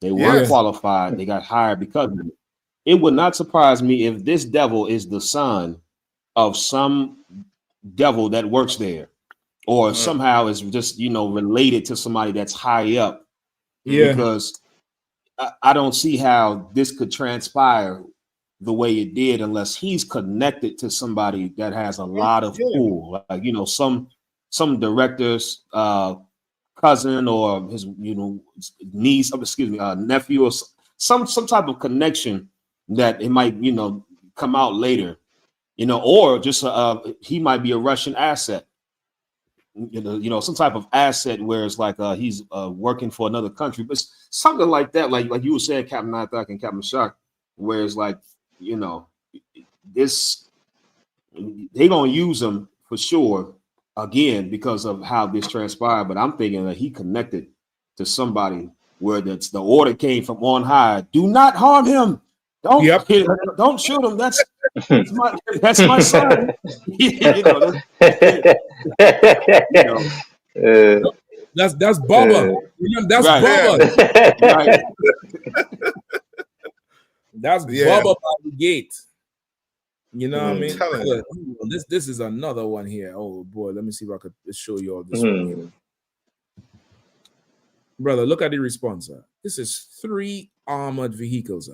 They weren't qualified. They got hired because of it. It would not surprise me if this devil is the son of some devil that works there, or somehow is just, related to somebody that's high up. Yeah. Because I don't see how this could transpire the way it did unless he's connected to somebody that has a lot of pull, like some director's cousin or his niece, nephew, or some type of connection that it might come out later, or just he might be a Russian asset. Some type of asset where it's like he's working for another country, but something like that, like you were saying, Captain Nathak and Captain Shock, where it's like, this they gonna use him for sure again because of how this transpired. But I'm thinking that he connected to somebody where the order came from on high. Do not harm him. Don't shoot him. That's my son. That's Bubba. That's Bubba. Right. That's Bubba by the gate. You know what I mean? You. This is another one here. Oh boy, let me see if I could show you all this one here. Brother, look at the response. This is 3 armored vehicles.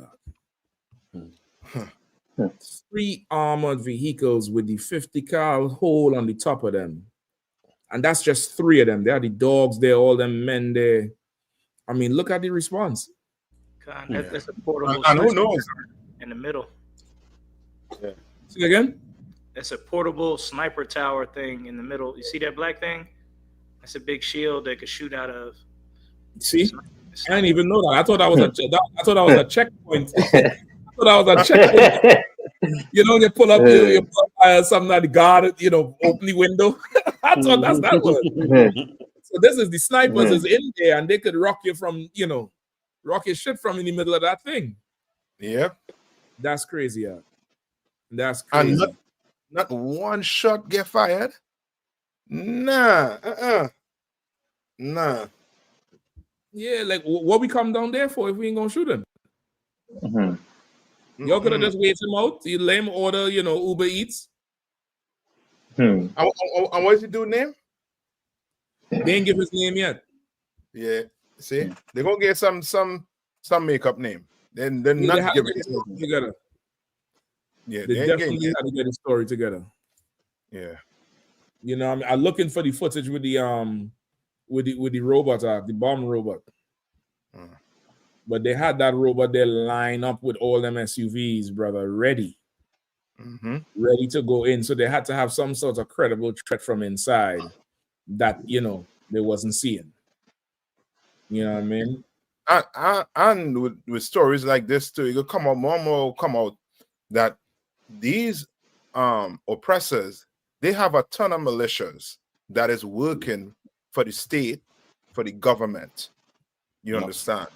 3 armored vehicles with the 50 cal hole on the top of them. And that's just 3 of them. There are the dogs there, all them men there. I mean, look at the response. God, that's a portable and who knows? In the middle. Yeah. See again? That's a portable sniper tower thing in the middle. You see that black thing? That's a big shield they could shoot out of. See? I didn't even know that. I thought that was a checkpoint. I thought that was a checkpoint. You pull up fire, something that the guard, you know, open the window. I thought that's that one. So this is the snipers is in there, and they could rock you from, you know, rock your shit from in the middle of that thing. Yep. That's crazy, yeah. That's crazy. And not one shot get fired. Nah. Nah. Yeah, like what we come down there for if we ain't gonna shoot him? Y'all could have just wait him out. You let him order, you know, Uber Eats. And what's the dude's name? They ain't give his name yet. Yeah. See, they're gonna get some makeup name. Then they're Yeah, not giving it together. Yeah, They definitely had to get a story together. Yeah. You know, I'm looking for the footage with the robot, the bomb robot. But they had that robot there line up with all them SUVs, brother, ready to go in. So they had to have some sort of credible threat from inside that, you know, they wasn't seeing. You know what I mean? And with stories like this too, it will come out more and more come out that these oppressors, they have a ton of militias that is working for the state, for the government. You understand?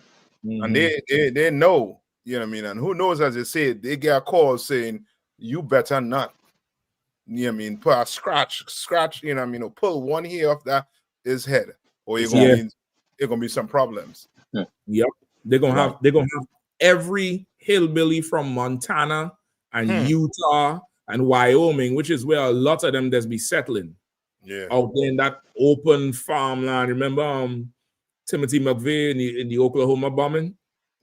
And they know, you know what I mean? And who knows, as they say, they get a call saying, you better not, you know what I mean, put a scratch, you know what I mean, or pull one hair off that his head, or it's gonna be some problems. Yep. They're gonna have every hillbilly from Montana and Utah and Wyoming, which is where a lot of them just be settling. Yeah. Out there in that open farmland. Remember Timothy McVeigh in the Oklahoma bombing?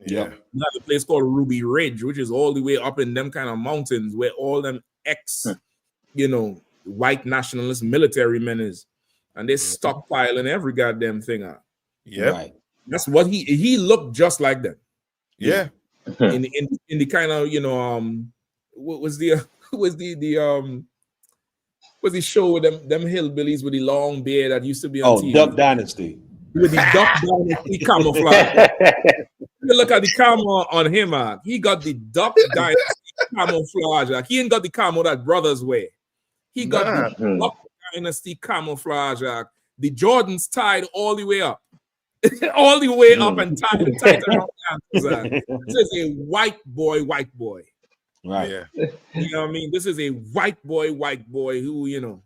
Yeah. There's a place called Ruby Ridge, which is all the way up in them kind of mountains where all them you know, white nationalist military men is. And they're stockpiling every goddamn thing out. Yeah. Right. That's what he looked just like that. Yeah. in the kind of, you know, what was the show with them hillbillies with the long beard that used to be on TV? Duck Dynasty. With the Duck Dynasty camouflage. You look at the camo on him, man. He got the Duck Dynasty camouflage. Like, he ain't got the camo that brothers wear. He got the Duck Dynasty camouflage. The Jordans tied all the way up. All the way up and tied around the ankles. This is a white boy. Right. Yeah. You know what I mean? This is a white boy who, you know.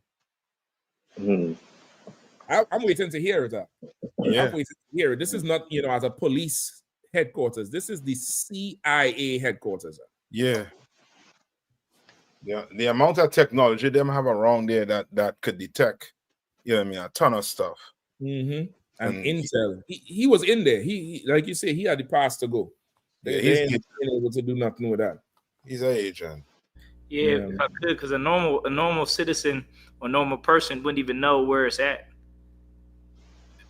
I'm waiting to hear it. Yeah. I'm waiting to hear it. This is not, you know, as a police headquarters. This is the CIA headquarters. Yeah. Yeah. The amount of technology them have around there that could detect, you know what I mean, a ton of stuff. And intel. He was in there. He like you say, he had the pass to go. They ain't able to do nothing with that. He's an agent. Yeah, if I could, because a normal citizen or normal person wouldn't even know where it's at,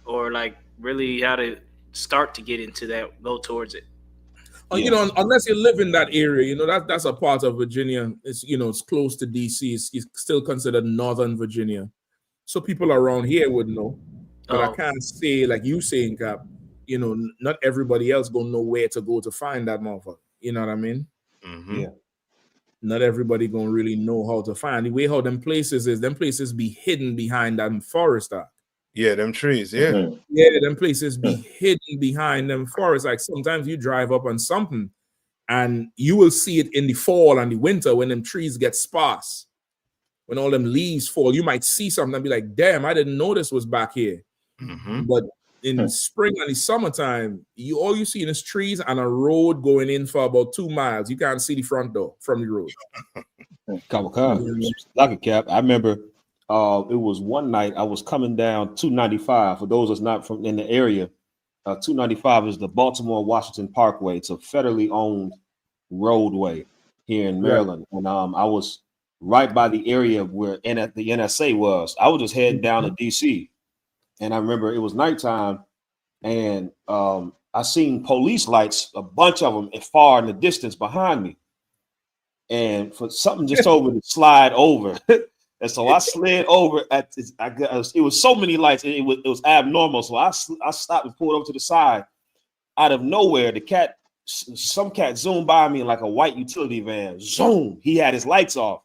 or like really how to start to get into that, go towards it. You know, unless you live in that area, you know, that's a part of Virginia. It's, you know, it's close to DC. It's still considered Northern Virginia, so people around here would know. But I can't say, like you saying, Cap, you know, not everybody else gonna know where to go to find that motherfucker. You know what I mean? Yeah. Not everybody gonna really know how to find. The way how them places be hidden behind that forest. Yeah, them trees, yeah. Yeah, them places be hidden behind them forests. Like sometimes you drive up on something and you will see it in the fall and the winter when them trees get sparse. When all them leaves fall, you might see something and be like, damn, I didn't know this was back here. But in spring and the summertime, all you see is trees and a road going in for about 2 miles. You can't see the front door from the road. Like a Cap. I remember it was one night I was coming down 295. For those that's not from in the area, 295 is the Baltimore-Washington Parkway. It's a federally owned roadway here in Maryland. And I was right by the area where the NSA was. I was just heading down to DC. And I remember it was nighttime, and I seen police lights, a bunch of them, far in the distance behind me. And for something just told me to slide over, and so I slid over. It was so many lights, it was abnormal. So I stopped and pulled over to the side. Out of nowhere, some cat zoomed by me like a white utility van. Zoom! He had his lights off.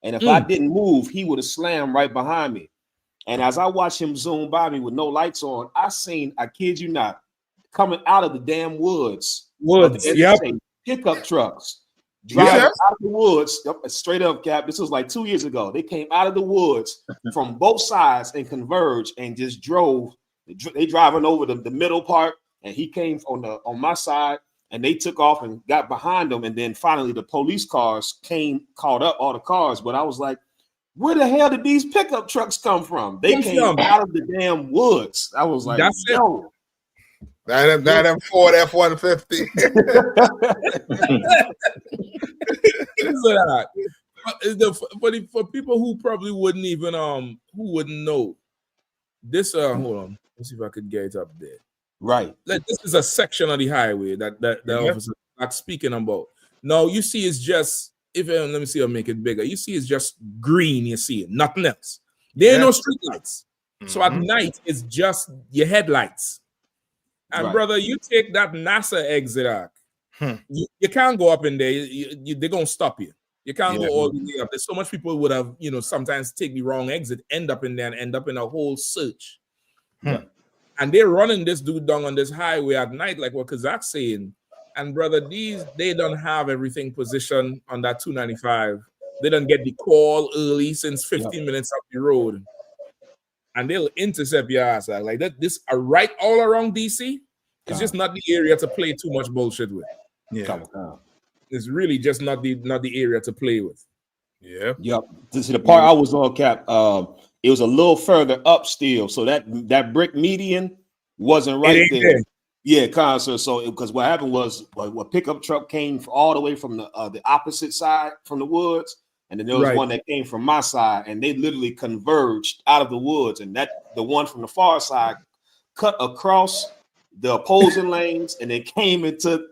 And if I didn't move, he would have slammed right behind me. And as I watched him zoom by me with no lights on, I seen, I kid you not, coming out of the damn woods of the interstate, pickup trucks driving out of the woods, straight up, Cap. This was like 2 years ago. They came out of the woods from both sides and converged and just drove. They driving over the middle part, and he came on my side, and they took off and got behind them. And then finally, the police cars caught up all the cars. But I was like, where the hell did these pickup trucks come from? They came out of the damn woods. I was like, yo. That them Ford F-150. For people who probably wouldn't even who wouldn't know this, hold on, let's see if I could get it up there. Right. This is a section of the highway that officer like speaking about. Now you see it's just let me see, I'll make it bigger. You see it's just green, you see it, nothing else. There ain't no street lights. So at night it's just your headlights. And brother, you take that NASA exit arc. You can't go up in there. They're gonna stop you. You can't go all the way up. There's so much people would have, sometimes take the wrong exit, end up in there, and end up in a whole search. And they're running this dude down on this highway at night, like what Kazak's saying. And brother, they don't have everything positioned on that 295. They don't get the call early since 15 minutes up the road. And they'll intercept your ass like that. This right all around DC. It's just not the area to play too much bullshit with. It's really just not the area to play with. Yep. See, the part I was on, Cap, it was a little further up still. So that brick median wasn't right there. Yeah, concert. So because what happened was a pickup truck came all the way from the opposite side from the woods. And then there was one that came from my side, and they literally converged out of the woods. And the one from the far side cut across the opposing lanes and then came into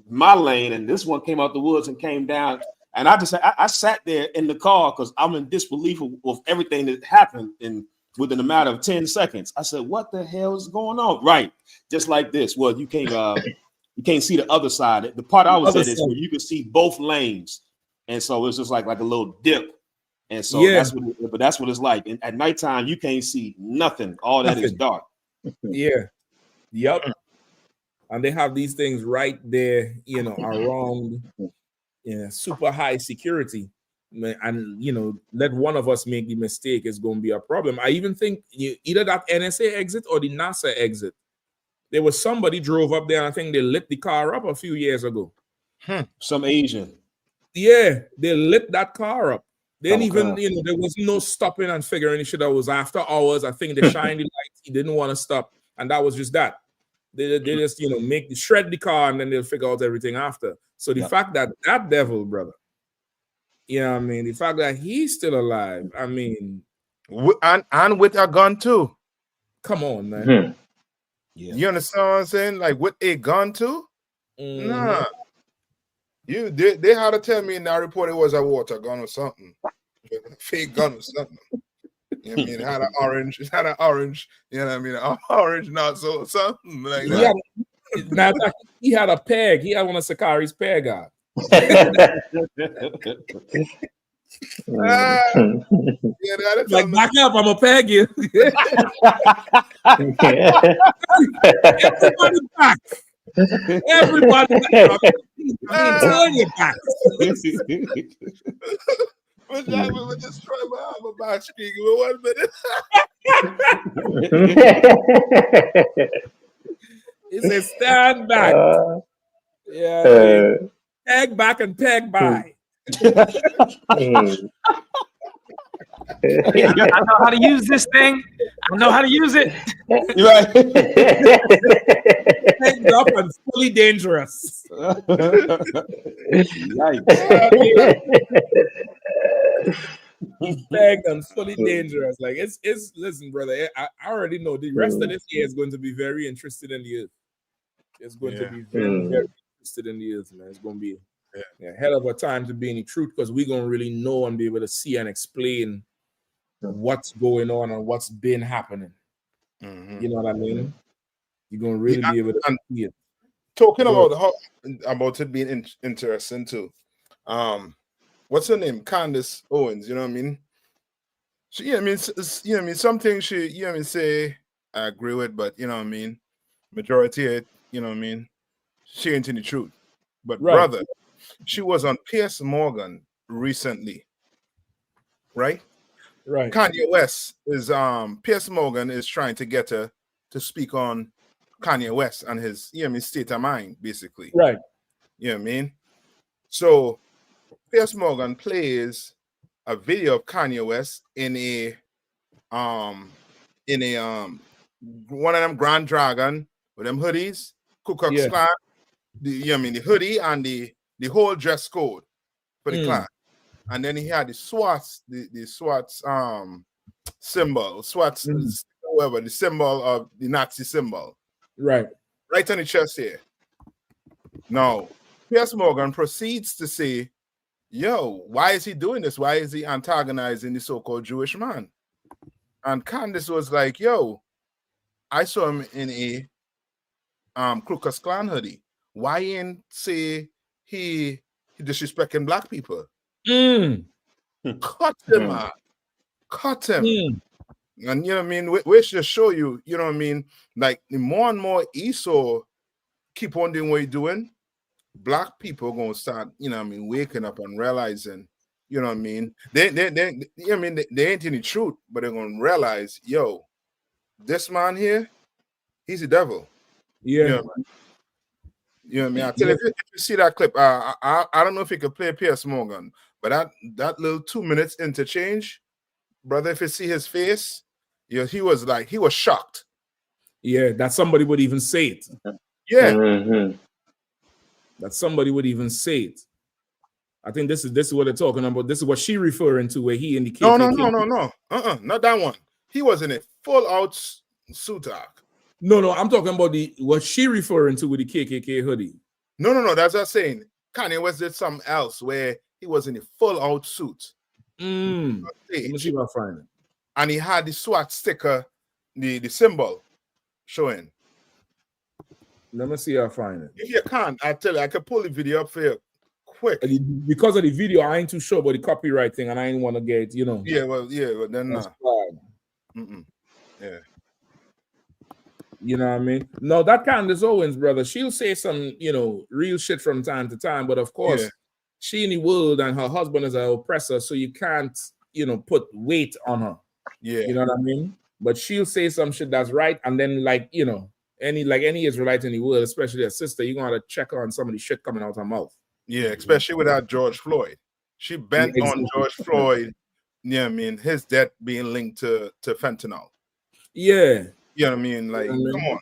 my lane. And this one came out the woods and came down. And I sat there in the car because I'm in disbelief of everything that happened within a matter of 10 seconds. I said, what the hell is going on? Right. Just like this. Well, you can't see the other side. The part I was at is where you could see both lanes. And so it's just like a little dip. And so that's what it's like. And at nighttime, you can't see nothing. All that is dark. Yep. And they have these things right there, around super high security. And let one of us make the mistake is going to be a problem. I even think either that NSA exit or the NASA exit. There was somebody drove up there, and I think they lit the car up a few years ago. Some Asian. Yeah, they lit that car up. They didn't even, there was no stopping and figuring shit out. It was after hours. I think they shined the lights. He didn't want to stop. And that was just that. They just, shred the car and then they'll figure out everything after. So the fact that devil, brother, the fact that he's still alive, and with a gun too. Come on, man. You understand what I'm saying? Like with a gun too? Nah. They had to tell me in that report it was a water gun or something. A fake gun or something. It had an orange, an orange nozzle or something like that. He had a peg. He had one of Sakari's peg out. Like, back up, I'm gonna peg you. Everybody back. Everybody back. I'm telling you back. But I will just try my arm about speaking for 1 minute. He said, stand back. Peg back and peg by. I know how to use this thing. I know how to use it. Right. Pegged up and fully dangerous. Pegged and fully dangerous. Like it's listen, brother. I already know the rest of this year is going to be very interested in the earth. It's going to be very, very interested in the earth, man. It's going to be a hell of a time to be in the truth because we're going to really know and be able to see and explain what's going on and what's been happening. You know what I mean? You're going to really be able to see it. Talking about it being interesting too. what's her name? Candace Owens, you know what I mean? She, I mean, you know what I mean, something she, you know what I mean, say I agree with, but you know what I mean, majority of it, you know what I mean, she ain't in the truth. But brother, she was on Piers Morgan recently, right? Right. Kanye West is Piers Morgan is trying to get her to speak on Kanye West and his, you know what I mean, state of mind, basically. Right. You know what I mean? So Piers Morgan plays a video of Kanye West in a one of them Grand Dragon with them hoodies, Ku Klux Klan, you know what I mean, the hoodie and the whole dress code for the class. And then he had the SWATs, the SWATs symbol, SWATs, whatever, the symbol of the Nazi symbol. Right. Right on the chest here. Now, Piers Morgan proceeds to say, yo, why is he doing this? Why is he antagonizing the so-called Jewish man? And Candace was like, yo, I saw him in a Ku Klux Klan hoodie. Why ain't say he disrespecting black people? Cut him out. Cut him. And you know what I mean? We should show you, you know what I mean? Like the more and more Esau keep on doing what he's doing, black people gonna start, you know what I mean, waking up and realizing, you know what I mean? They ain't in the truth, but they're gonna realize, yo, this man here, he's the devil. Yeah. You know what I mean? I tell you, if you see that clip, I don't know if you could play Piers Morgan, but that little 2 minutes interchange, brother, if you see his face, he was shocked. Yeah, that somebody would even say it. Yeah. That somebody would even say it. I think this is what they're talking about. This is what she referring to, where he indicated. No. Not that one. He was in a full out suit. No. I'm talking about what she referring to with the KKK hoodie. No. That's what I'm saying. Kanye West did something else where he was in a full out suit. Let me see if I find it. And he had the SWAT sticker, the symbol showing. Let me see if I find it. If you can't, I tell you, I can pull the video up for you quick. Because of the video, I ain't too sure about the copyright thing, and I ain't want to get, you know. Yeah, well, then yeah. You know what I mean? No, that Candace Owens, brother, she'll say some, you know, real shit from time to time, but of course, she in the world and her husband is an oppressor, so you can't, you know, put weight on her. Yeah. You know what I mean? But she'll say some shit that's right, and then, like, you know, any Israelite in the world, especially a sister, you're gonna have to check on some of the shit coming out her mouth. Yeah, especially without George Floyd. She bent on George Floyd, you know what I mean, his death being linked to fentanyl. Yeah. You know what I mean? Like, come on.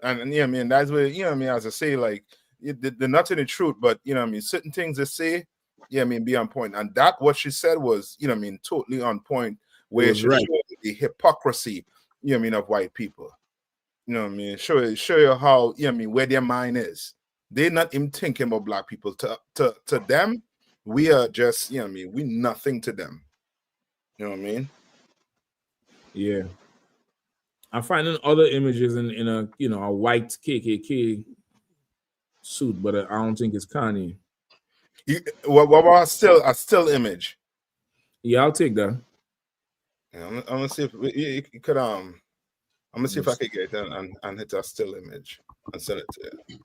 And you know what I mean? That's what, you know what I mean? As I say, like, they're not in the truth, but, you know what I mean? Certain things they say, yeah, I mean, be on point. And that, what she said was, you know what I mean, totally on point, where she showed the hypocrisy, you know what I mean, of white people. You know what I mean? Show you how, you know what I mean, where their mind is. They're not even thinking about black people. To them, we are just, you know what I mean, we nothing to them. You know what I mean? Yeah. I'm finding other images in a, you know, a white KKK suit, but I don't think it's Kanye. What about a still image? Yeah, I'll take that. Yeah, I'm gonna see if you could I'm gonna see if I could get that and hit a still image and send it to you.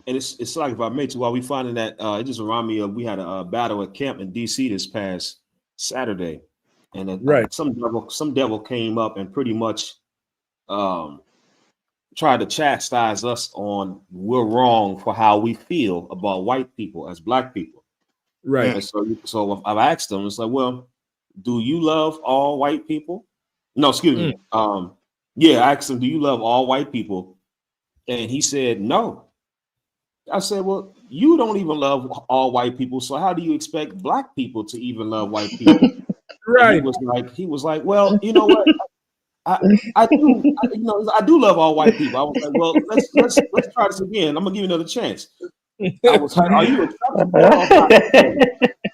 And it's like, if I may too, while we finding that, it just reminded me of, we had a battle at camp in DC this past Saturday, and some devil came up and pretty much tried to chastise us on we're wrong for how we feel about white people as black people. Right. And so I've asked him, it's like, well, do you love all white people? No, excuse me. Yeah, I asked him, do you love all white people? And he said, no. I said, well, you don't even love all white people, so how do you expect black people to even love white people? Right. He was like, well, you know what? I do love all white people. I was like, well, let's try this again. I'm gonna give you another chance. I was like, are you a Trump supporter?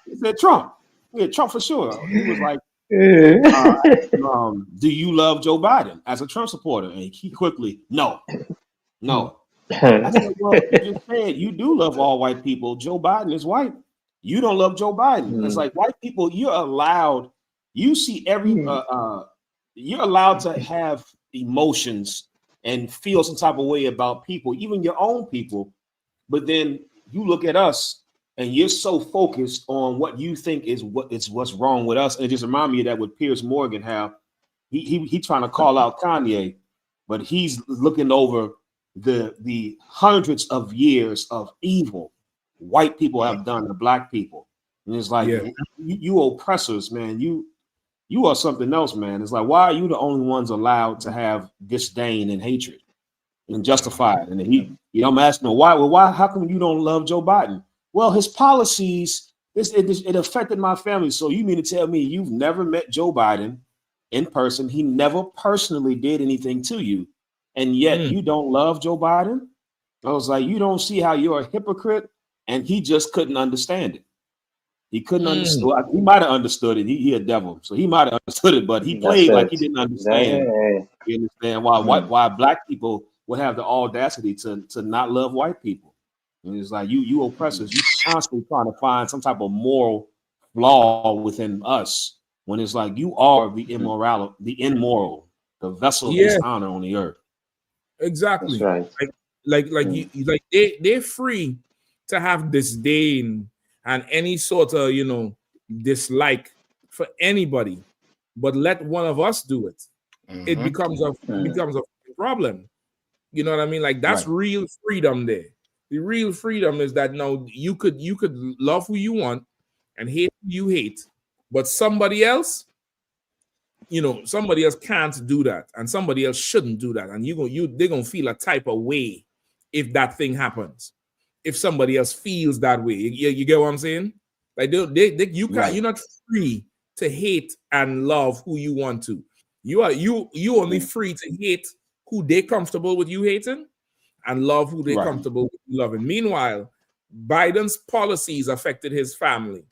He said Trump. Yeah, Trump for sure. He was like, do you love Joe Biden as a Trump supporter? And he quickly, no. I said, well, you just said you do love all white people. Joe Biden is white. you don't love Joe Biden. It's like white people, you're allowed, you see you're allowed to have emotions and feel some type of way about people, even your own people. But then you look at us and you're so focused on what you think is what's wrong with us. And it just reminds me of that with Piers Morgan, how he trying to call out Kanye, but he's looking over the hundreds of years of evil white people have done to black people. And it's like, you oppressors, man, you are something else, man. It's like, why are you the only ones allowed to have disdain and hatred and justify it? And I'm asking him, why? Well, why? How come you don't love Joe Biden? Well, his policies, it affected my family. So you mean to tell me you've never met Joe Biden in person? He never personally did anything to you, and yet you don't love Joe Biden? I was like, you don't see how you're a hypocrite? And he just couldn't understand it. He couldn't understand. He might have understood it. He a devil, so he might have understood it, but he played like he didn't understand. You understand why black people would have the audacity to not love white people? And it's like you oppressors. You constantly trying to find some type of moral flaw within us when it's like you are the immoral, the vessel of dishonor on the earth. Exactly. That's right. Like they're free to have disdain and any sort of dislike for anybody, but let one of us do it. It becomes a problem. You know what I mean? Like that's real freedom there. The real freedom is that now you could love who you want and hate who you hate, but somebody else can't do that, and somebody else shouldn't do that, and they're gonna feel a type of way if that thing happens. If somebody else feels that way, you get what I'm saying? Like you're not free to hate and love who you want to. You only free to hate who they're comfortable with you hating, and love who they're comfortable with you loving. Meanwhile, Biden's policies affected his family.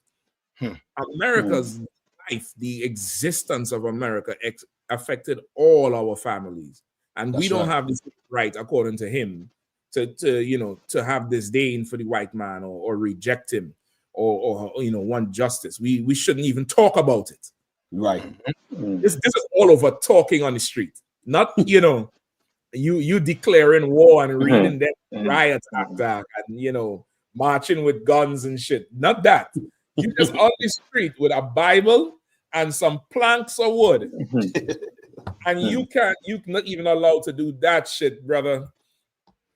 America's life, the existence of America affected all our families, and we don't have this right, according to him, to have disdain for the white man or reject him or want justice. We shouldn't even talk about it. Right. This is all over talking on the street, not you declaring war and reading them riot act and marching with guns and shit. Not that. You just on the street with a Bible and some planks of wood, and you're not even allowed to do that shit, brother.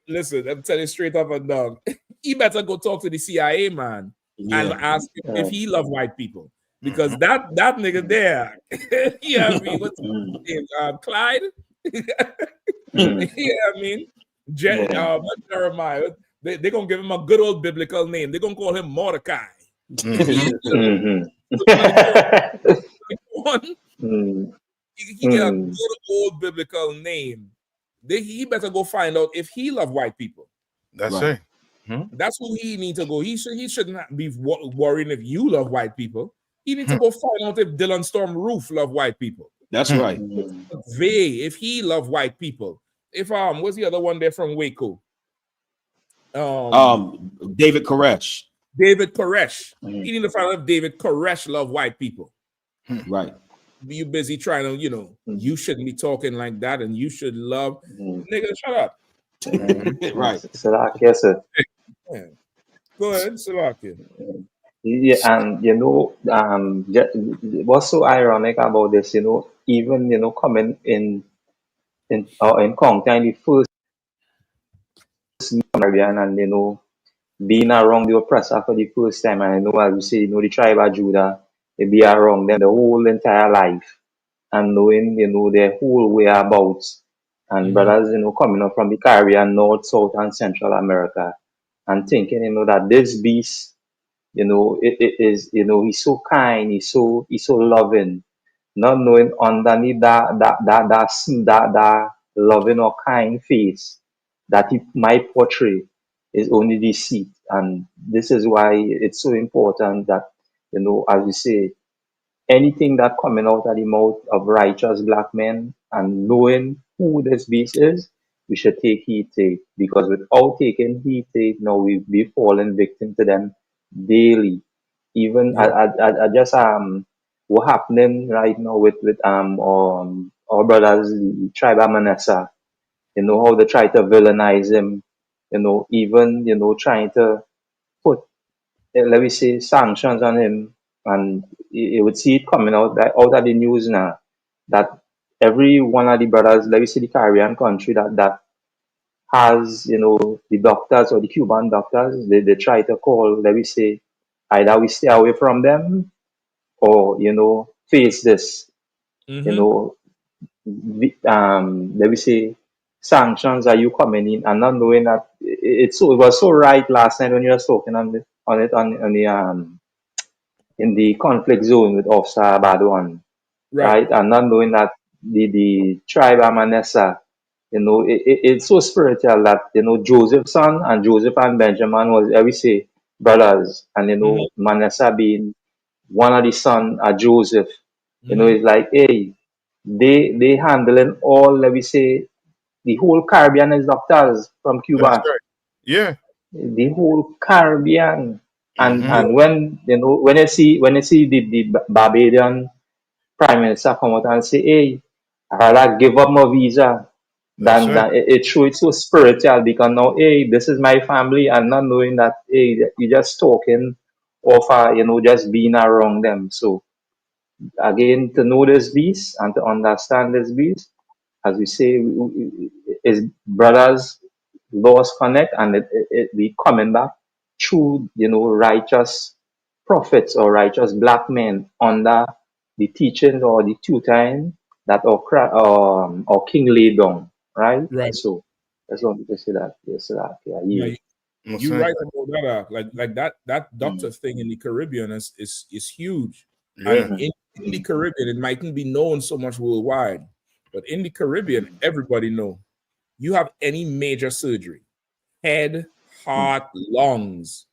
Listen, I'm telling you straight up and down. He better go talk to the CIA man and ask him if he love white people, because that nigga there, what's his name? Clyde. Jeremiah. They're gonna give him a good old biblical name. They're gonna call him Mordecai. He got a good old biblical name. He better go find out if he love white people. That's right. That's who he need to go. He shouldn't be worrying if you love white people. He needs to go find out if Dylan Storm Roof love white people. That's right. If he love white people. If what's the other one there from Waco? David Koresh. David Koresh. He need to find out if David Koresh love white people. Right. You busy trying to, you shouldn't be talking like that, and you should love nigga. Shut up. Right. Salakia, sir. Go ahead, Salakia. Yeah, and what's so ironic about this, even coming in Kongtan the first Caribbean, and being around the oppressor for the first time, and as you say, the tribe of Judah, they be around them the whole entire life, and knowing their whole whereabouts, and brothers coming up from the Caribbean, North, South, and Central America, and thinking that this beast, it is, he's so kind, he's so loving, not knowing underneath that loving or kind face that he might portray is only deceit. And this is why it's so important that, as we say, anything that coming out of the mouth of righteous black men, and knowing who this beast is, we should take heed to it, because without taking heed to it, now we be falling victim to them daily. Even I just what happening right now with our brothers, the tribe of Manasseh. You know how they try to villainize him. You know, even trying to put let me say sanctions on him, and you would see it coming out of the news now that every one of the brothers, let me say the Caribbean country that has the doctors or the Cuban doctors, they try to call, let me say, either we stay away from them or face this, you know let me say sanctions. Are you coming in and not knowing that it was so right last night when you were talking on the in the conflict zone with Officer Badwan, right? And not knowing that the tribe of Manasseh, it's so spiritual that Joseph's son and Joseph and Benjamin was, I will say, brothers, and Manasseh being one of the son of Joseph, it's like, hey, they handling all, let me say, the whole Caribbean is doctors from That's Cuba, right. Yeah. the whole Caribbean. Mhm. And when when you see the Barbadian Prime Minister come out and say, hey, I rather give up my visa That's than right. it shows it's so spiritual, because now, hey, this is my family, and not knowing that, hey, you're just talking of just being around them. So again, to know this beast and to understand this beast, as we say, is brothers lost connect, and it be coming back through righteous prophets or righteous black men under the teaching or the tutoring that our king laid down, right? Right. So that's what to say that. Yes, that. Yeah, Yeah, you. you're right about that. Like that doctor thing in the Caribbean is huge. Yeah. And in the Caribbean, it mightn't be known so much worldwide, but in the Caribbean, everybody know. You have any major surgery, head, heart, lungs,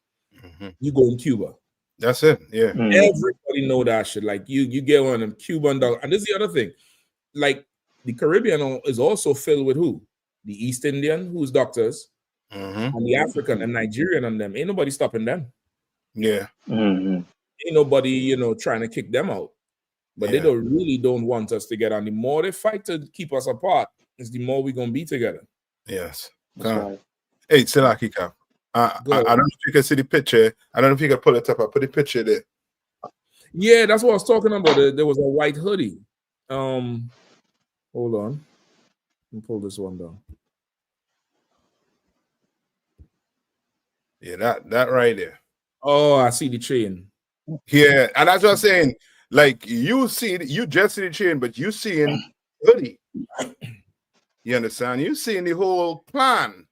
you go in Cuba. That's it. Yeah. Everybody know that shit. Like you get one of them Cuban dog. And this is the other thing. Like the Caribbean is also filled with who? The East Indian, who's doctors, and the African and Nigerian and them. Ain't nobody stopping them. Yeah. Ain't nobody, trying to kick them out. But they don't want us together. And the more they fight to keep us apart, is the more we're gonna be together. Yes. That's right. Hey, Silaki Cap. I don't know if you can see the picture. I don't know if you can pull it up. I put the picture there. Yeah, that's what I was talking about. There was a white hoodie. Hold on. Let me pull this one down. Yeah, that right there. Oh, I see the chain. Yeah, and that's what I'm saying. Like you just see the chain, but you seeing hoodie. You understand? You seeing the whole plan.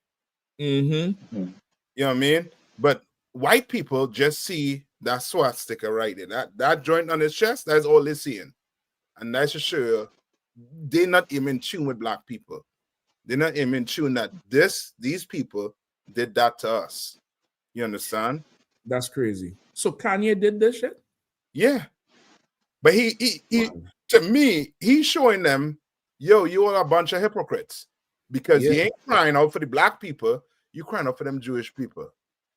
You know what I mean? But white people just see that swastika right there. That joint on his chest, that's all they're seeing. And that's for sure they're not even in tune with black people. They're not even in tune that these people did that to us. You understand? That's crazy. So Kanye did this shit? Yeah. But he to me, he's showing them, yo, you all a bunch of hypocrites. Because he ain't crying out for the black people, you crying out for them Jewish people.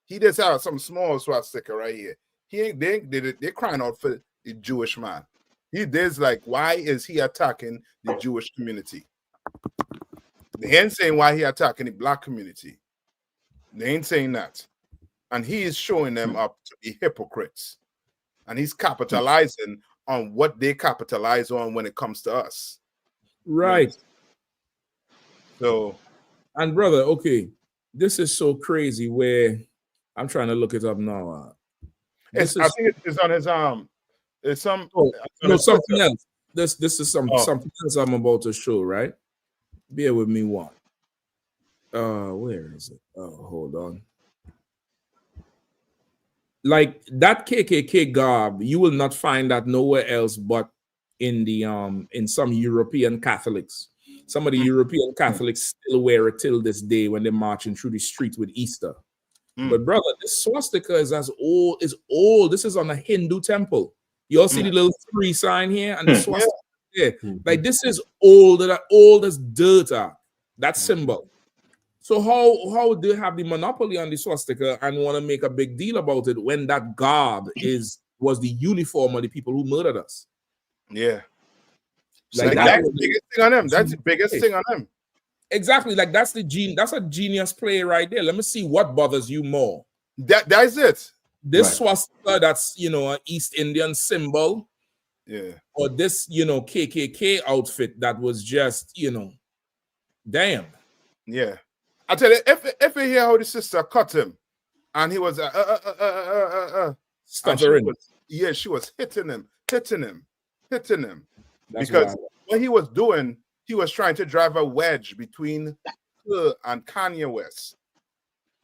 He just have some small swastika right here. They're crying out for the Jewish man. There's like, why is he attacking the Jewish community? They ain't saying why he attacking the black community. They ain't saying that. And he is showing them up to be hypocrites. And he's capitalizing on what they capitalize on when it comes to us. Right. So, and brother, okay, this is so crazy where I'm trying to look it up now. I think it's on his it's some no, something else. This is something else I'm about to show, right? Bear with me one. Where is it? Oh, hold on. Like that KKK garb, you will not find that nowhere else but in the in some European Catholics. Some of the European Catholics still wear it till this day when they're marching through the streets with Easter. But brother, this swastika is as old. Is old. This is on a Hindu temple. You all see the little 3 sign here and the swastika there. Like this is older, old as dirt. That symbol. So how would they have the monopoly on the swastika and want to make a big deal about it when that garb is was the uniform of the people who murdered us. Yeah. Like That's the biggest thing on them. That's the biggest thing on them. Exactly. Like that's a genius play right there. Let me see what bothers you more. That's it. This swastika that's an East Indian symbol. Yeah. Or this, KKK outfit that was just, damn. Yeah. I tell you, if you hear how the sister cut him and he was stuttering. She was hitting him. That's because wild. what he was doing, he was trying to drive a wedge between her and Kanye West.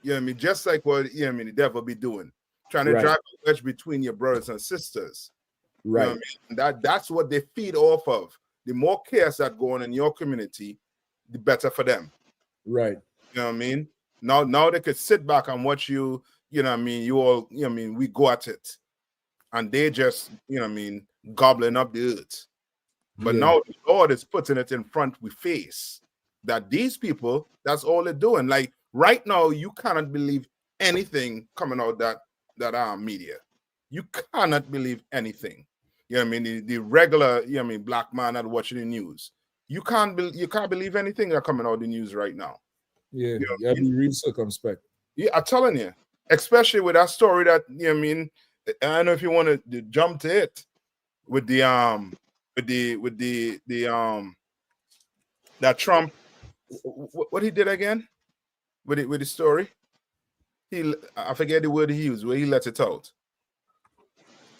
You know what I mean? Just like what the devil be doing. Trying to drive a wedge between your brothers and sisters. Right. You know what I mean? That's what they feed off of. The more chaos that go on in your community, the better for them. Right. You know what I mean? Now they could sit back and watch you, you know what I mean, you all, you know what I mean, we go at it. And they just, you know what I mean, gobbling up the earth. But now the Lord is putting it in front with face. That these people, that's all they're doing. Like right now, you cannot believe anything coming out that media. You cannot believe anything. You know what I mean? The regular, you know what I mean, black man that watching the news. You can't believe anything that's coming out of the news right now. Yeah, you gotta be real circumspect. Yeah, I'm telling you, especially with that story that, you know what I mean, I don't know if you want to jump to it with that Trump, what he did again with the story. I forget the word he used where he let it out.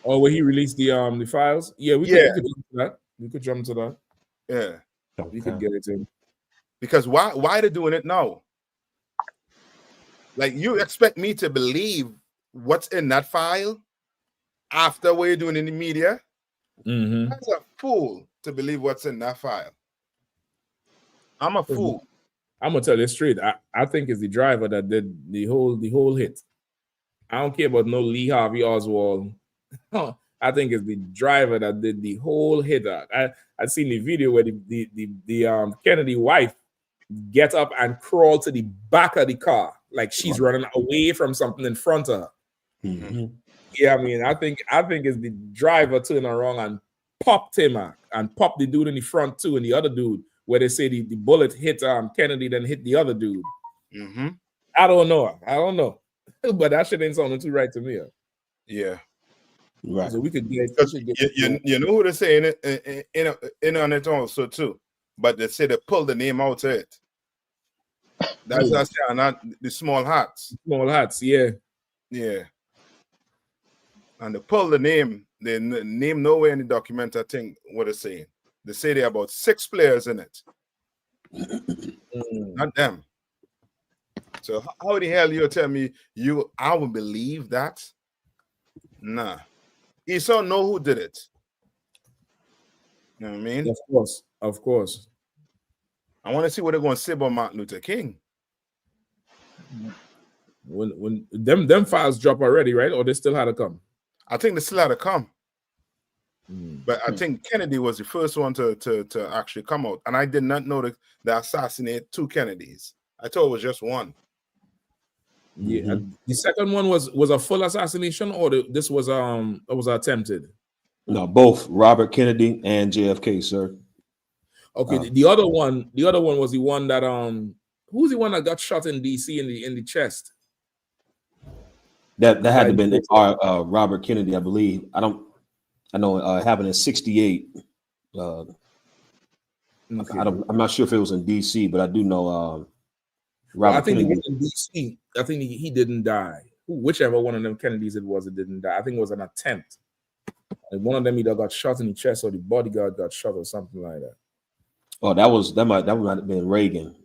Oh, where he released the files? Yeah, we could jump to that. We could jump to that. Yeah. We could get it in. Because why they doing it now? Like, you expect me to believe what's in that file after what you're doing in the media? Mm-hmm. That's a fool to believe what's in that file. I'm a fool. I'm gonna tell you straight. I think it's the driver that did the whole hit. I don't care about no Lee Harvey Oswald. I think it's the driver that did the whole hit. I seen the video where the Kennedy wife get up and crawl to the back of the car like she's running away from something in front of her. Mm-hmm. Yeah, I mean, I think it's the driver turning around and popped him and popped the dude in the front too, and the other dude where they say the bullet hit Kennedy, then hit the other dude. Mm-hmm. I don't know, but that shit ain't sounding too right to me. Yeah. Right. So we could get you know who they're saying it in on it also too, but they say they pulled the name out of it. That's not the small hats. Small hats, yeah. Yeah. And they pull the name. They name nowhere in the document. I think what they're saying. They say there are about 6 players in it. Not them. So how the hell you tell me I would believe that? Nah. Esau know who did it. You know what I mean? Of course. I want to see what they're going to say about Martin Luther King. When them files drop already, right? Or they still had to come? I think they still had to come. But I think Kennedy was the first one to actually come out. And I did not know that they assassinated 2 Kennedys. I thought it was just one. Yeah. The second one was a full assassination, or this was attempted? No, both Robert Kennedy and JFK, sir. Okay, the other one was the one that who's the one that got shot in DC in the chest? That had to have been Robert Kennedy, I believe. I know it happened in 68. I'm not sure if it was in DC, but I do know Robert I think Kennedy. it was in DC. I think he didn't die. Whichever one of them Kennedys it didn't die. I think it was an attempt. Like one of them either got shot in the chest or the bodyguard got shot or something like that. Oh, that might have been Reagan.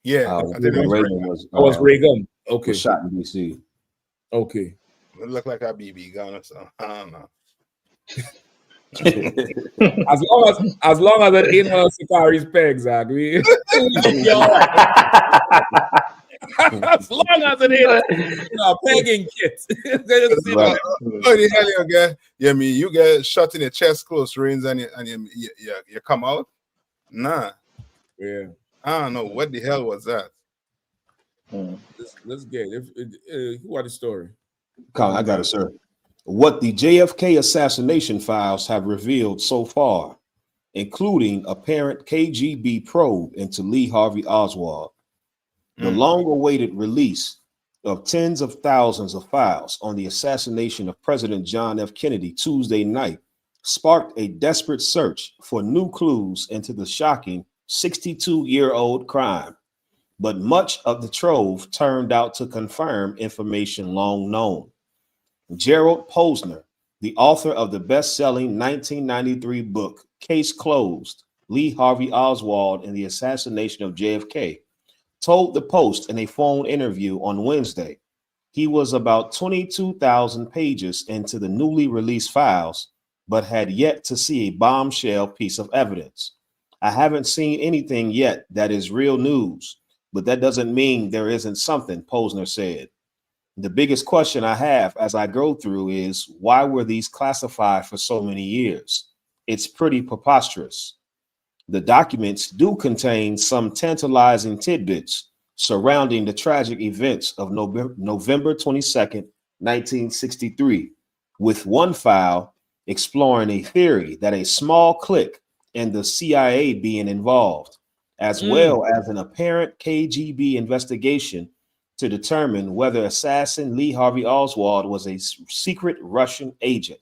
Yeah, I think Reagan was Reagan. Okay, was shot in DC. Okay, it looked like a BB gun or something. I don't know. as long as it ain't one of Sakari's pegs, Zach. As long as it ain't a pegging kit. Oh, the hell you get? Yeah, I mean, you get shot in the chest, close range, and you come out. Nah. Yeah. I don't know what the hell was that. Let's get it. Who are the story? Colin, I got it, sir. What the JFK assassination files have revealed so far, including apparent KGB probe into Lee Harvey Oswald, the long-awaited release of tens of thousands of files on the assassination of President John F. Kennedy Tuesday night sparked a desperate search for new clues into the shocking 62-year-old crime. But much of the trove turned out to confirm information long known. Gerald Posner, the author of the best-selling 1993 book, Case Closed, Lee Harvey Oswald and the Assassination of JFK, told the Post in a phone interview on Wednesday he was about 22,000 pages into the newly released files, but had yet to see a bombshell piece of evidence. I haven't seen anything yet that is real news, but that doesn't mean there isn't something, Posner said. The biggest question I have as I go through is, why were these classified for so many years? It's pretty preposterous. The documents do contain some tantalizing tidbits surrounding the tragic events of November 22nd, 1963, with one file exploring a theory that a small clique in the CIA being involved, as well as an apparent KGB investigation to determine whether assassin Lee Harvey Oswald was a secret Russian agent.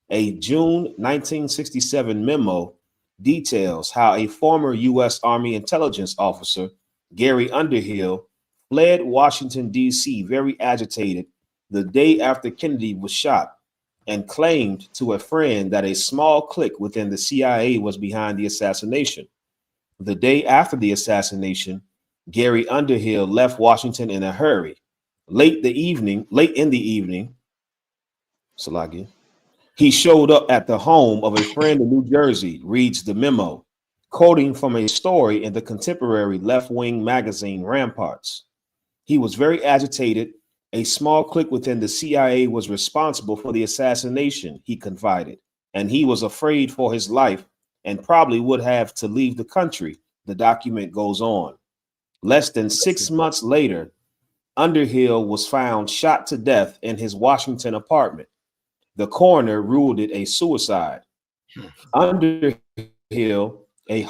A June 1967 memo details how a former U.S. Army intelligence officer, Gary Underhill, fled Washington, D.C. very agitated the day after Kennedy was shot and claimed to a friend that a small clique within the CIA was behind the assassination. The day after the assassination, Gary Underhill left Washington in a hurry. Late in the evening, Salagi, he showed up at the home of a friend in New Jersey, reads the memo, quoting from a story in the contemporary left-wing magazine Ramparts. He was very agitated. A small clique within the CIA was responsible for the assassination, he confided, and he was afraid for his life and probably would have to leave the country, the document goes on. Less than 6 months later, Underhill was found shot to death in his Washington apartment. The coroner ruled it a suicide. Underhill, a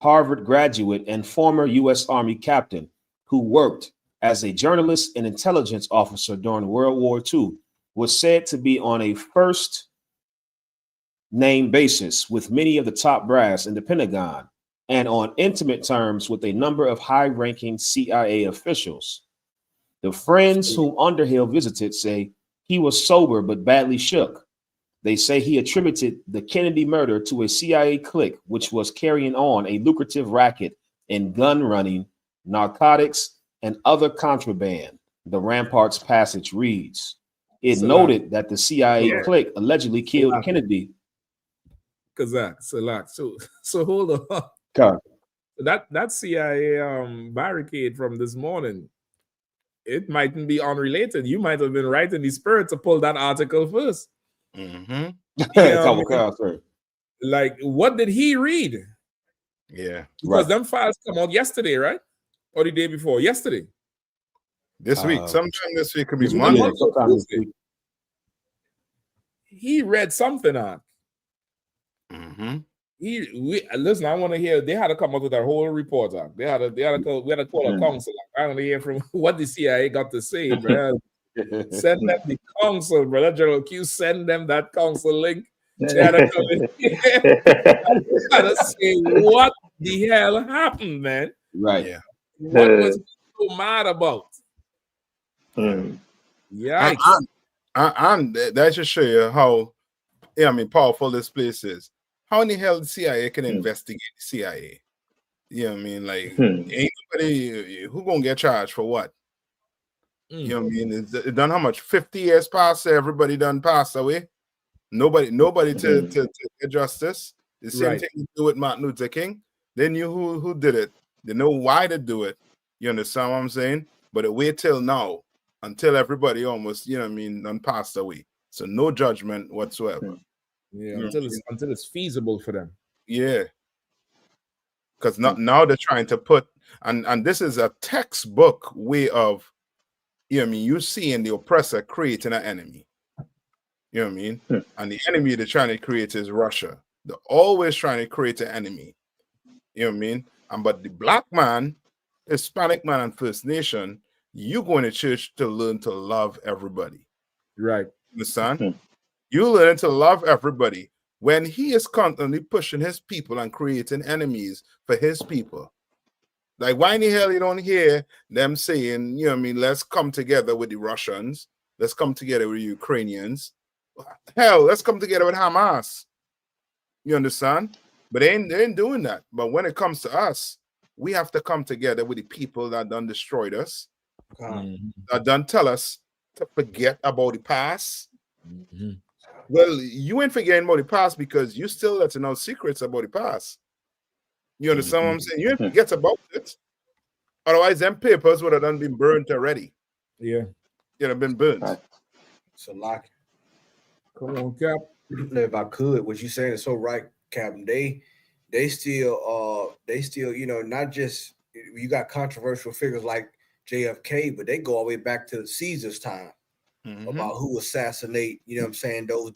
Harvard graduate and former U.S. Army captain who worked as a journalist and intelligence officer during World War II, was said to be on a first name basis with many of the top brass in the Pentagon and on intimate terms with a number of high-ranking CIA officials. The friends whom Underhill visited say he was sober but badly shook. They say he attributed the Kennedy murder to a CIA clique which was carrying on a lucrative racket in gun running, narcotics, and other contraband, the Ramparts passage reads. It noted that the CIA clique allegedly killed Kennedy. Kazak, so hold on. God. That CIA barricade from this morning, it mightn't be unrelated. You might have been right in the spirit to pull that article first. Like, what did he read? Yeah. Because them files come out yesterday, right? Or the day before? Yesterday. This week. Sometime this week could be Monday. Monday. He read something on. Listen, I want to hear. They had to come up with a whole report. We had to call a council. I want to hear from what the CIA got to say, bro. Send them the council, brother. General Q, send them that council link. They had to come in here. Had to say what the hell happened, man. Right. Yeah. What was he so mad about? Yikes. And that should show you how, powerful this place is. How in the hell the CIA can investigate the CIA? You know what I mean? Like, ain't nobody who gonna get charged for what? You know what I mean? It's done how much? 50 years passed, everybody done passed away. Nobody to get justice. The same thing you do with Martin Luther King. They knew who did it. They know why to do it. You understand what I'm saying? But it wait till now, until everybody almost, done passed away. So no judgment whatsoever. Yeah, until it's feasible for them. Yeah. Because now they're trying to put, and this is a textbook way of, you see in the oppressor creating an enemy. You know what I mean? And the enemy they're trying to create is Russia. They're always trying to create an enemy. You know what I mean? But the black man, Hispanic man, and First Nation, you going to church to learn to love everybody. Right. Understand? You learn to love everybody. When he is constantly pushing his people and creating enemies for his people. Like, why in the hell you don't hear them saying, you know what I mean, let's come together with the Russians. Let's come together with the Ukrainians. Hell, let's come together with Hamas. You understand? But they ain't doing that. But when it comes to us, we have to come together with the people that done destroyed us, that done tell us to forget about the past. Well, you ain't forgetting about the past because you still letting out secrets about the past. You understand what I'm saying? You ain't forget about it. Otherwise, them papers would have done been burnt already. Yeah. It have been burnt. So like, come on, Cap. If I could, what you saying is so right, Captain. They still, you know, not just you got controversial figures like JFK, but they go all the way back to Caesar's time about who assassinate. You know what I'm saying? The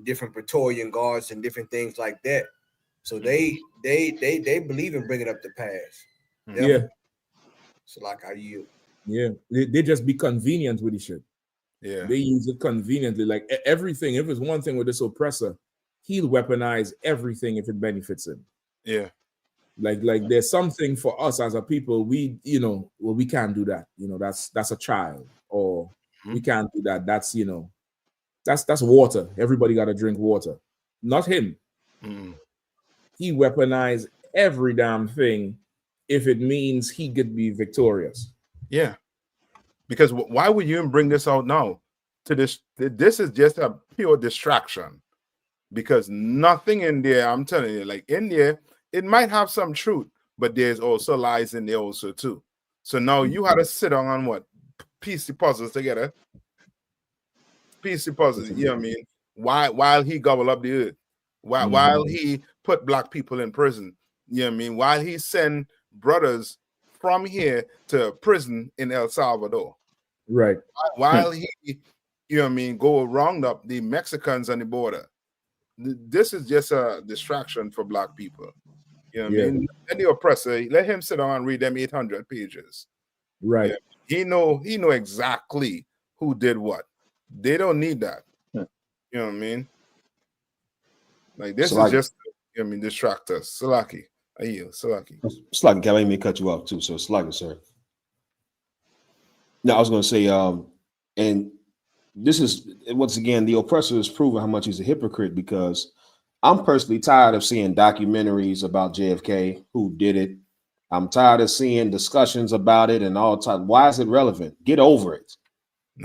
different Praetorian guards and different things like that. So they believe in bringing up the past. Yeah. So like I yield. Yeah, they just be convenient with the shit. Yeah, they use it conveniently. Like everything, if it's one thing with this oppressor, he'll weaponize everything if it benefits him. Yeah, like there's something for us as a people. We, you know, well, we can't do that. You know, that's a child, or we can't do that. That's, you know, that's water. Everybody got to drink water. Not him. He weaponized every damn thing if it means he could be victorious. Yeah, because why would you even bring this out now? To this is just a pure distraction, because nothing in there, I'm telling you, like in there, it might have some truth, but there's also lies in there also too. So now you had to sit down and what? Piece the puzzles together. Piece the puzzles, you know what I mean? While he gobbled up the earth, while he put black people in prison, you know what I mean? While he sent brothers from here to prison in El Salvador. Right. While he, you know what I mean, go round up the Mexicans on the border. This is just a distraction for black people. You know what I mean? Let the oppressor, let him sit down and read them 800 pages. Right. Yeah. He know exactly who did what. They don't need that. You know what I mean? Like this is just, you know what I mean, distract us. Salaki. I yield. Salaki. Sluggy, can I let me cut you off too? So Sluggy, sir. No, I was going to say, and this is once again the oppressor is proving how much he's a hypocrite, because I'm personally tired of seeing documentaries about JFK, who did it. I'm tired of seeing discussions about it and all time. Why is it relevant? Get over it.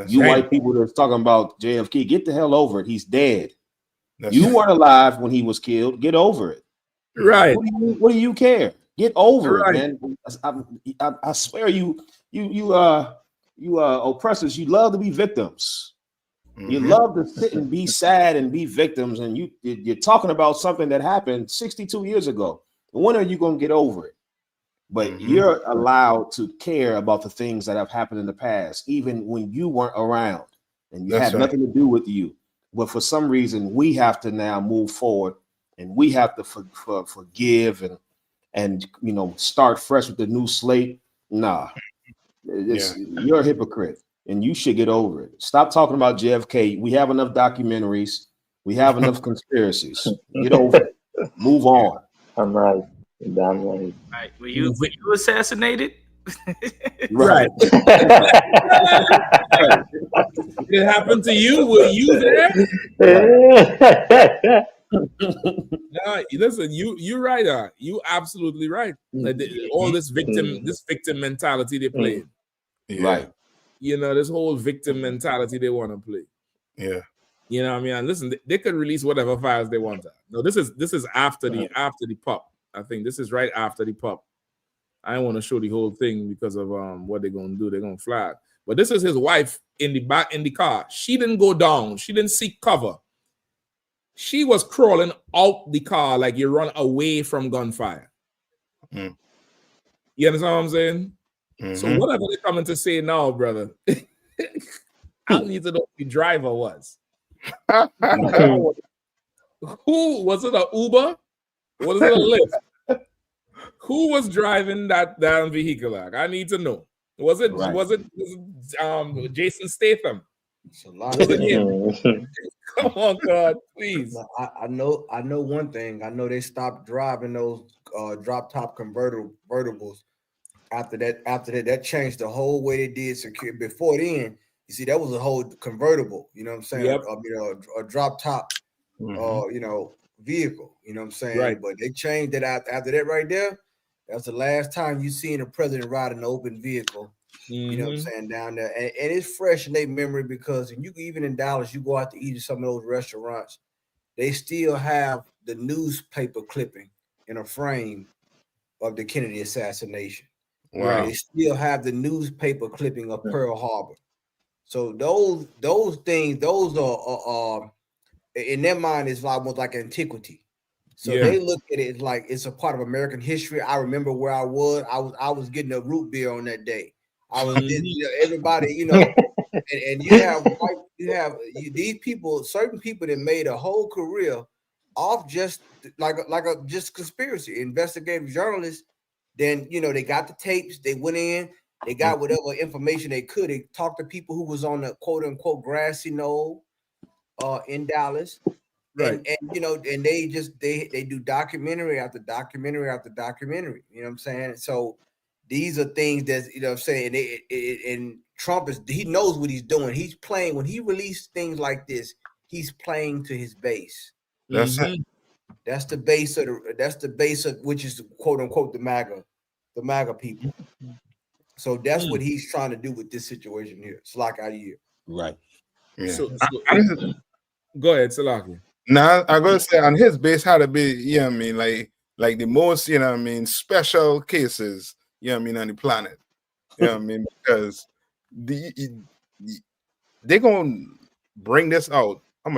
You white people that's talking about JFK, get the hell over it. He's dead. You weren't alive when he was killed. Get over it. Right. What do you care? Get over it, man. I swear you oppressors, you love to be victims. You love to sit and be sad and be victims, and you're talking about something that happened 62 years ago. When are you going to get over it? But you're allowed to care about the things that have happened in the past, even when you weren't around and you had nothing to do with you. But for some reason, we have to now move forward, and we have to forgive and you know, start fresh with the new slate. Nah, you're a hypocrite, and you should get over it. Stop talking about JFK. We have enough documentaries. We have enough conspiracies. Get over it. Move on. I'm right. Damn right. Right. Were you assassinated? Right. Did it happen to you? Were you there? No, listen, you're right. You absolutely right. All this victim mentality they play. Right. You know, this whole victim mentality they want to play. Yeah. You know what I mean? And listen, they could release whatever files they want. No, this is after the pop. I think this is right after the pop. I don't want to show the whole thing because of what they're gonna do. They're gonna flag. But this is his wife in the back in the car. She didn't go down. She didn't seek cover. She was crawling out the car like you run away from gunfire. You understand what I'm saying? So whatever they're coming to say now, brother, I need to know who the driver was. Who was it? A Uber? Was it a Lyft? Who was driving that damn vehicle? Like, I need to know. Was it Jason Statham? It's a lot Was of it him? Come on, God, please. I know one thing. I know they stopped driving those drop top convertibles after that changed the whole way they did security. Before then, you see, that was a whole convertible, you know what I'm saying? Yep. A drop top vehicle, you know what I'm saying? Right. But they changed it after that right there. That's the last time you seen a president ride an open vehicle. You know what I'm saying, down there. And it's fresh in their memory because you even in Dallas, you go out to eat at some of those restaurants, they still have the newspaper clipping in a frame of the Kennedy assassination. Wow. They still have the newspaper clipping of Pearl Harbor. So those things, those are in their mind is almost like antiquity. So they look at it like it's a part of American history. I remember where I was getting a root beer on that day. I was everybody, and you have these people, certain people that made a whole career off just like a just conspiracy, investigative journalists. Then they got the tapes, they went in, they got whatever information they could. They talked to people who was on the quote unquote grassy knoll in Dallas. Right. And they do documentary after documentary after documentary. You know what I'm saying? So these are things that I'm saying. And Trump he knows what he's doing. He's playing when he released things like this. He's playing to his base. That's it. That's the base of which is quote unquote the MAGA people. So that's what he's trying to do with this situation here. It's like out of here. Right. Yeah. So go ahead, Salaki. Now I gotta say on his base had to be, like the most, special cases, on the planet. Because they're gonna bring this out. How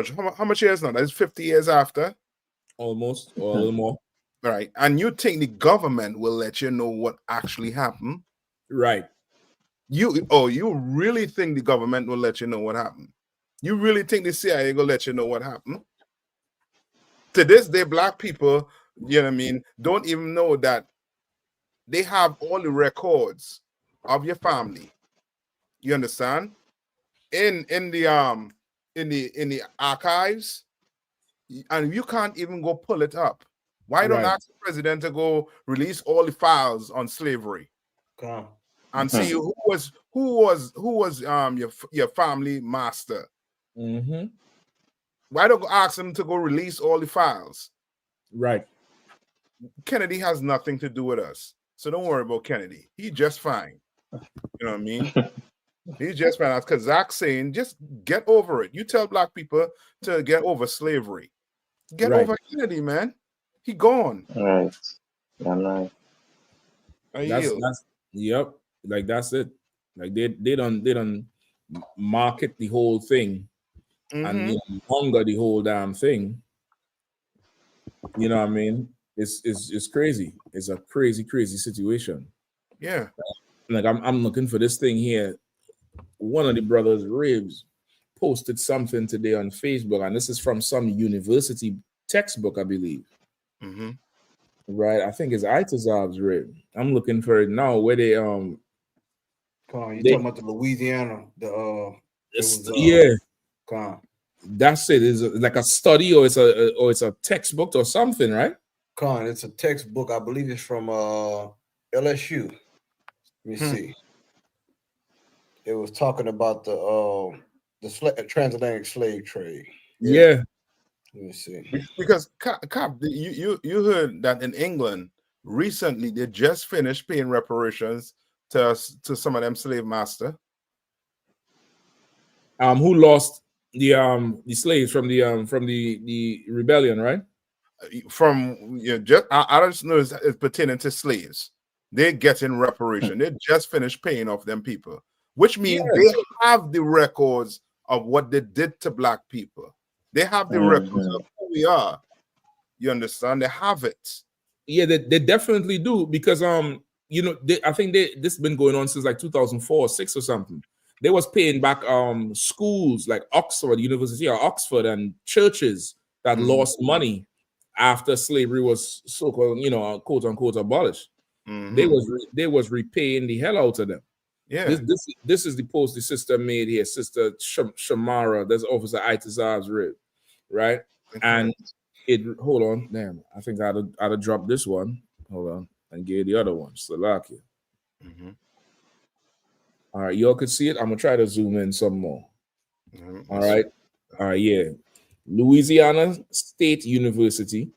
much years now? That's 50 years after. Almost, or a little more. Right. And you think the government will let you know what actually happened? Right. You really think the government will let you know what happened? You really think the CIA will let you know what happened? To this day, black people, don't even know that they have all the records of your family. You understand? In the archives, and you can't even go pull it up. Why don't ask the president to go release all the files on slavery? And see who was your family master? Why don't ask him to go release all the files? Right. Kennedy has nothing to do with us, so don't worry about Kennedy. He's just fine. You know what I mean? He's just fine. Because Zach's saying, just get over it. You tell black people to get over slavery. Get over Kennedy, man. He gone. Right. I'm That's yep. Like that's it. Like they don't market the whole thing and hunger the whole damn thing. You know what I mean? It's crazy. It's a crazy situation. Yeah. Like I'm looking for this thing here. One of the brothers, Ribs, posted something today on Facebook, and this is from some university textbook, I believe. Right, I think it's Itazov's Rib. I'm looking for it now. Where they you talking about the Louisiana? That's it. Is it like a study, or it's a textbook or something, right? It's a textbook. I believe it's from LSU. Let me see. It was talking about the transatlantic slave trade. Yeah. Let me see. Because Cap, you heard that in England recently they just finished paying reparations to some of them slave master. Who lost the slaves from the rebellion, right? From I don't know it's pertaining to slaves. They're getting reparation. They just finished paying off them people, which means they have the records of what they did to black people. They have the records of who we are. You understand? They have it. Yeah, they definitely do, because I think this has been going on since like 2004 or 6 or something. they was paying back schools like Oxford, University of Oxford, and churches that lost money after slavery was so-called, quote unquote, abolished. They was repaying the hell out of them. Yeah. This is the post the sister made here, Sister Shamara. That's Officer Itazar's rib, right? And it, hold on, damn, I think I'd have dropped this one. Hold on, and gave the other one. Slovakia. All right, y'all could see it. I'm gonna try to zoom in some more. All right, yeah. Louisiana State University,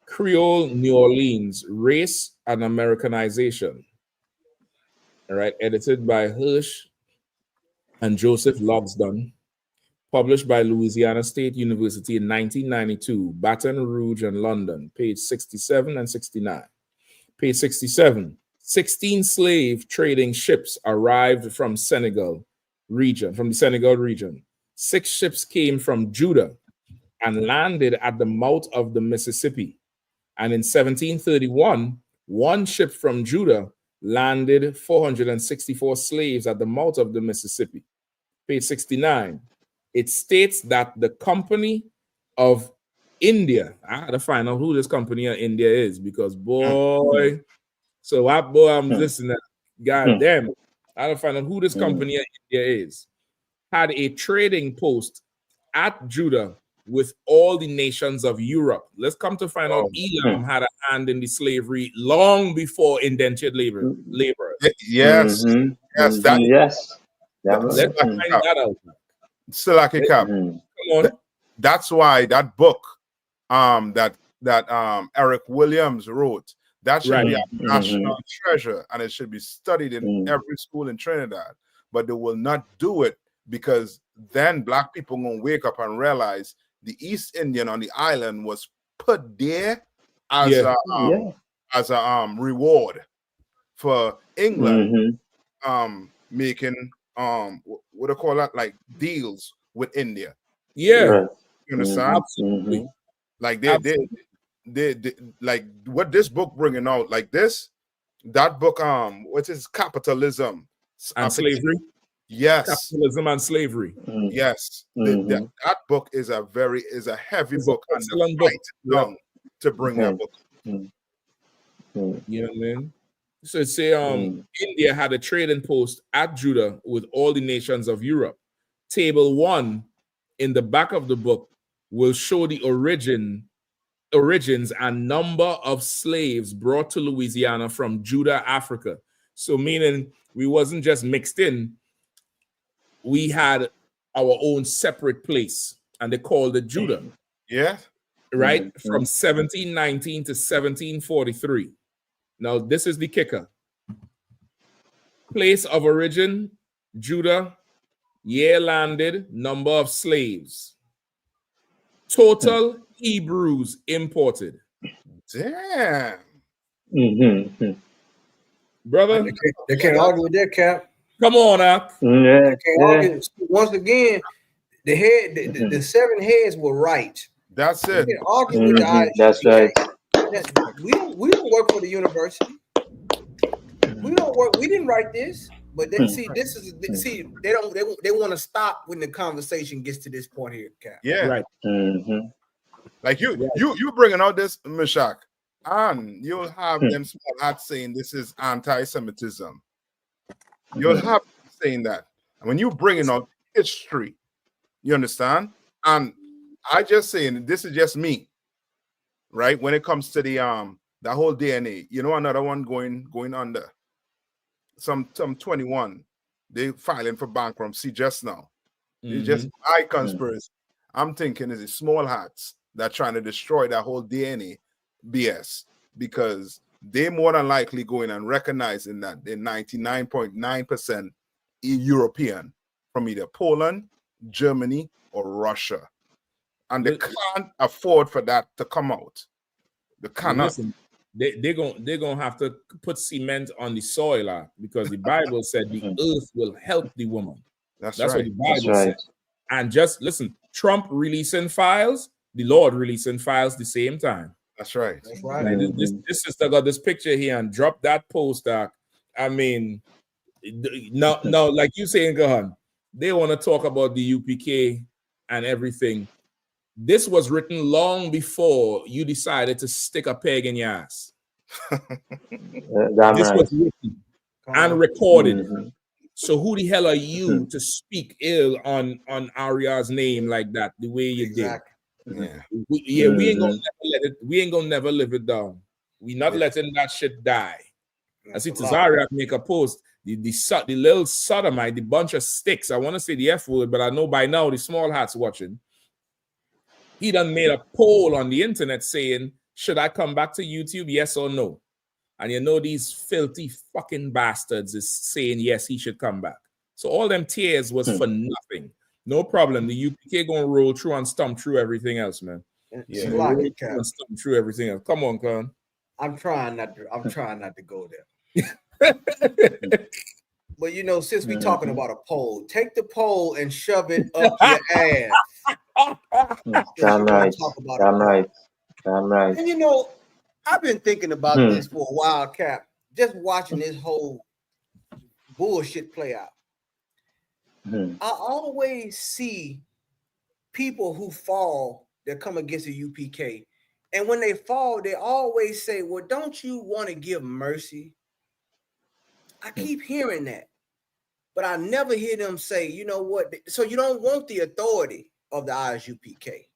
Creole New Orleans, Race and Americanization. All right, edited by Hirsch and Joseph Logsdon, published by Louisiana State University in 1992, Baton Rouge and London, page 67 and 69. Page 67, 16 slave trading ships arrived from the Senegal region. 6 ships came from Judah and landed at the mouth of the Mississippi. And in 1731, 1 ship from Judah landed 464 slaves at the mouth of the Mississippi. Page 69. It states that the Company of India, I had to find out who this Company of India is, because boy, I'm listening. God damn it. I had to find out who this Company of India is. Had a trading post at Judah with all the nations of Europe. Let's come to find out Elam had a hand in the slavery long before indentured labor. Yes. Yes. Let's find that out. Silaki Cap. Come on. That's why that book that Eric Williams wrote, that should be a national treasure, and it should be studied in every school in Trinidad. But they will not do it, because then Black people gonna wake up and realize the East Indian on the island was put there as a reward for England making what do you call that, like deals with India. Yeah, you understand? Absolutely. Like they like what this book bringing out, like that book what is Capitalism and Slavery. Yes, Capitalism and Slavery. Yes, that book is a heavy book, and the fight done to bring that book. You know what I mean? So say India had a trading post at Judah with all the nations of Europe. Table 1 in the back of the book will show the origins and number of slaves brought to Louisiana from Judah, Africa. So meaning we wasn't just mixed in, we had our own separate place, and they called it Judah. Yeah. Right? From 1719 to 1743. Now, this is the kicker. Place of origin, Judah. Year landed, number of slaves. Total Hebrews imported. Damn. Brother. They can't argue with that, Cap. Come on, Cap. They can't argue. Once again, the 7 heads were right. That's it. You can't argue with the That's right. We don't work for the university. We don't work. We didn't write this, but they see this is they want to stop when the conversation gets to this point here, Cap. Yeah, right. Like you bringing out this Meshach, and you'll have them small hats saying this is anti-Semitism. You'll have them saying that, and when you bringing out history, you understand. And I just saying this is just me. Right, when it comes to the whole DNA, you know, another one going under. Some 21, they filing for bankruptcy just now. It's just high conspiracy. I'm thinking it's small hats that trying to destroy that whole DNA BS, because they more than likely going and recognizing that they're 99.9% European from either Poland, Germany, or Russia. And they can't afford for that to come out. They cannot. Listen, they're gonna have to put cement on the soil, because the Bible said the earth will help the woman. That's right. what the Bible said. And just listen, Trump releasing files, the Lord releasing files the same time. That's right. That's right. Like this sister got this picture here and dropped that post. I mean, No, like you saying, Gahan, they want to talk about the UPK and everything. This was written long before you decided to stick a peg in your ass. This was written and recorded. Mm-hmm. So who the hell are you to speak ill on Arya's name like that? The way you did. Yeah. We ain't gonna never let it. We ain't gonna never live it down. We not letting that shit die. I see Tazaria make a post. The little sodomite, the bunch of sticks. I want to say the F word, but I know by now the small hats watching. He done made a poll on the internet saying, should I come back to YouTube? Yes or no? And you know these filthy fucking bastards is saying yes, he should come back. So all them tears was for nothing. No problem. The UPK gonna roll through and stomp through everything else, man. Yeah, stomp through everything else. Come on, Con. I'm trying not to go there. But you know, since we're talking about a poll, take the poll and shove it up your ass. Damn right. And you know, I've been thinking about this for a while, Cap. Just watching this whole bullshit play out. I always see people who fall that come against the UPK. And when they fall, they always say, well, don't you want to give mercy? I keep hearing that. But I never hear them say, you know what? So you don't want the authority of the ISUPK.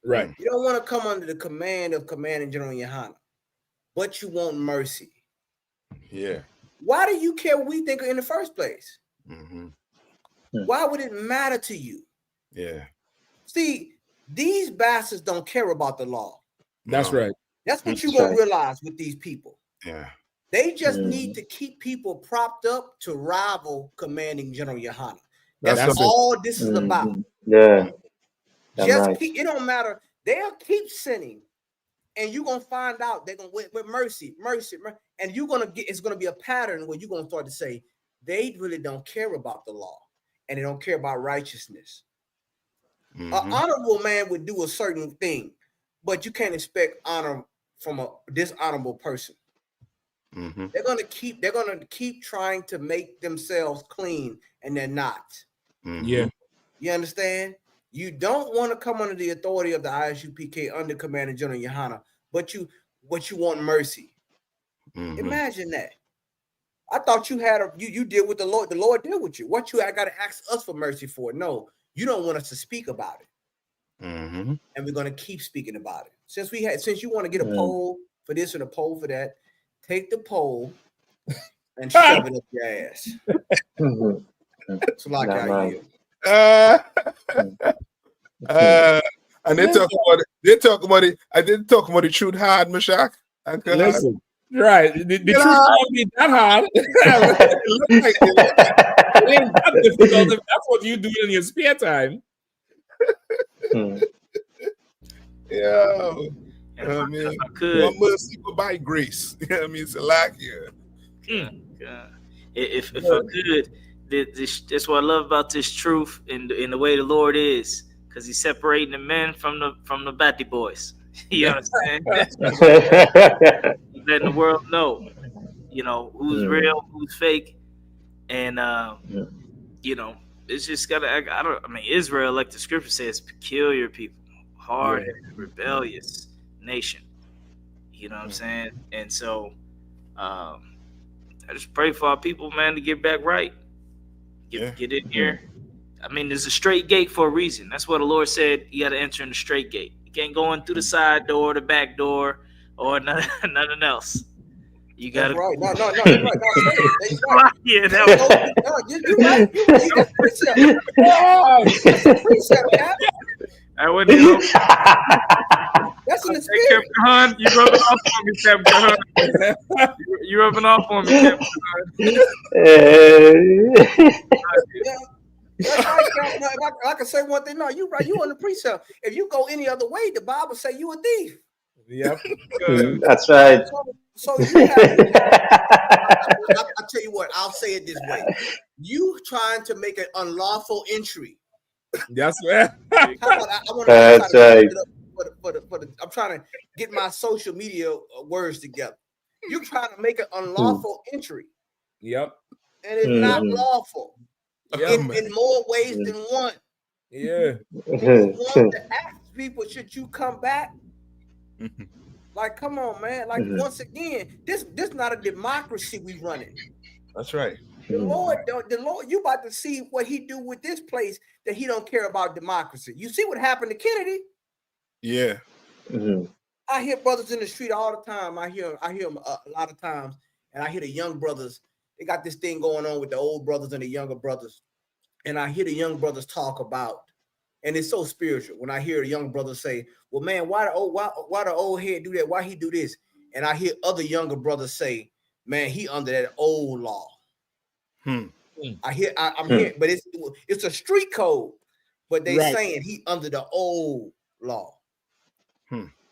Right. You don't want to come under the command of Commanding General Yahanna, but you want mercy. Yeah. Why do you care what we think in the first place? Why would it matter to you? Yeah. See, these bastards don't care about the law. That's right. That's what you're going to realize with these people. Yeah. They just need to keep people propped up to rival Commanding General Yahanna. That's all this is about. Yeah. Just keep, it don't matter. They'll keep sinning, and you're gonna find out they're gonna with mercy, and you're gonna get. It's gonna be a pattern where you're gonna start to say they really don't care about the law, and they don't care about righteousness. An honorable man would do a certain thing, but you can't expect honor from a dishonorable person. They're gonna keep trying to make themselves clean, and they're not. Yeah. You understand? You don't want to come under the authority of the ISUPK under Commander General Yahanna, but you want mercy. Imagine that. I thought you had you did with the Lord. The Lord did with you. What you got to ask us for mercy for? No, you don't want us to speak about it. And we're going to keep speaking about it. Since you want to get a poll for this and a poll for that, take the poll and shove it up your ass. It's like I yield. And they talk about it. I didn't talk about the truth hard, Mashak. Listen, right? The truth can't be that hard. It ain't that difficult if that's what you do in your spare time. Yeah. I mean, if I could, mercy by grace. You know what I mean? It's a lack here. If I could, that's what I love about this truth in the way the Lord is, because He's separating the men from the batty boys. You understand? Letting the world know, who's real, who's fake, and it's just gotta. Israel, like the scripture says, peculiar people, hard-headed, rebellious nation. You know what I'm saying? And so, I just pray for our people, man, to get back right. Get in here. I mean, there's a straight gate for a reason. That's what the Lord said. You got to enter in the straight gate. You can't go in through the side door, the back door, or nothing else. You got to. Right. No, you're right. That's right. Yeah, that was. You're right. That's precept. I wouldn't. That's in the spirit. Captain, you rubbing off on me, Captain. You rubbing off on me, Captain. I can say one thing. No, you're right. You on the precept. If you go any other way, the Bible say you a thief. Yep. That's right. So you have. I'll tell you what. I'll say it this way. You trying to make an unlawful entry. That's right. That's right. I'm trying to get my social media words together. You're trying to make an unlawful entry. Yep. and it's not Mhm. lawful in more ways than one. Yeah. And you want to ask people, should you come back? Like, come on, man. Like, Mhm. once again, this not a democracy we running. That's right. The Lord, you about to see what he do with this place that he don't care about democracy. You see what happened to Kennedy? Yeah. Mhm. I hear brothers in the street all the time. I hear them a lot of times, and I hear the young brothers. They got this thing going on with the old brothers and the younger brothers, and I hear the young brothers talk about, and it's so spiritual. When I hear a young brother say, "Well, man, why the old head do that? Why he do this?" And I hear other younger brothers say, "Man, he under that old law." I'm hearing, but it's a street code, but they saying he under the old law.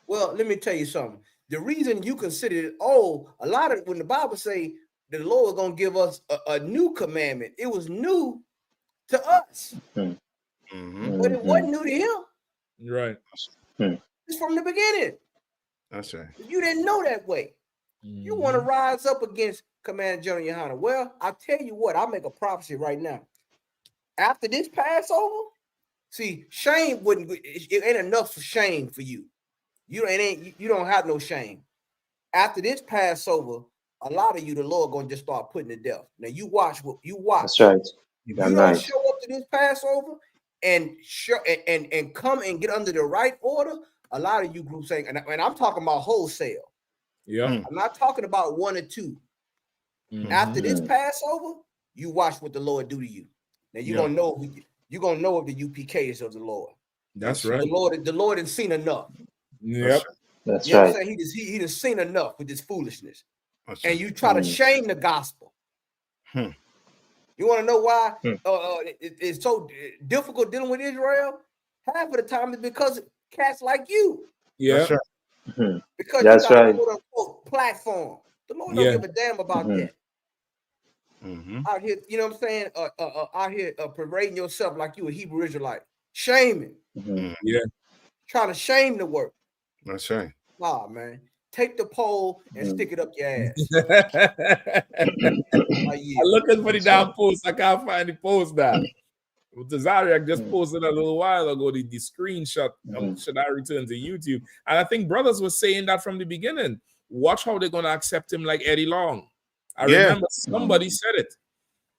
Well, let me tell you something. The reason you consider it old, a lot of when the Bible say the Lord is gonna give us a new commandment, it was new to us, but it wasn't new to him. Right. It's from the beginning. That's right. You didn't know that way. You want to rise up against Commander General Yahanna. Well, I'll tell you what, I'll make a prophecy right now. After this Passover, see, shame it ain't enough for shame for you. You don't have no shame. After this Passover, a lot of you, the Lord gonna just start putting to death. Now you watch. That's right. If you don't show up to this Passover and come and get under the right order, a lot of you groups saying, and I'm talking about wholesale. Yeah. I'm not talking about one or two. After this Passover, you watch what the Lord do to you. Now you're gonna know if the UPK is of the Lord. That's right. The Lord has seen enough. Yep. That's you know right. what I'm saying? He has seen enough with this foolishness. And you try to shame the gospel. You want to know why it's so difficult dealing with Israel? Half of the time it's because of cats like you. Yeah. That's right. Because That's you got right. a quote unquote platform. The Lord don't give a damn about that. Out here, you know what I'm saying? Out here parading yourself like you a Hebrew Israelite. Shaming. Yeah. Trying to shame the work. That's right. Nah, man. Take the pole and stick it up your ass. I'm looking for the damn post. I can't find the post now. Tazariak just posted a little while ago the screenshot. Should I return to YouTube? And I think brothers were saying that from the beginning. Watch how they're going to accept him like Eddie Long. I remember somebody said it.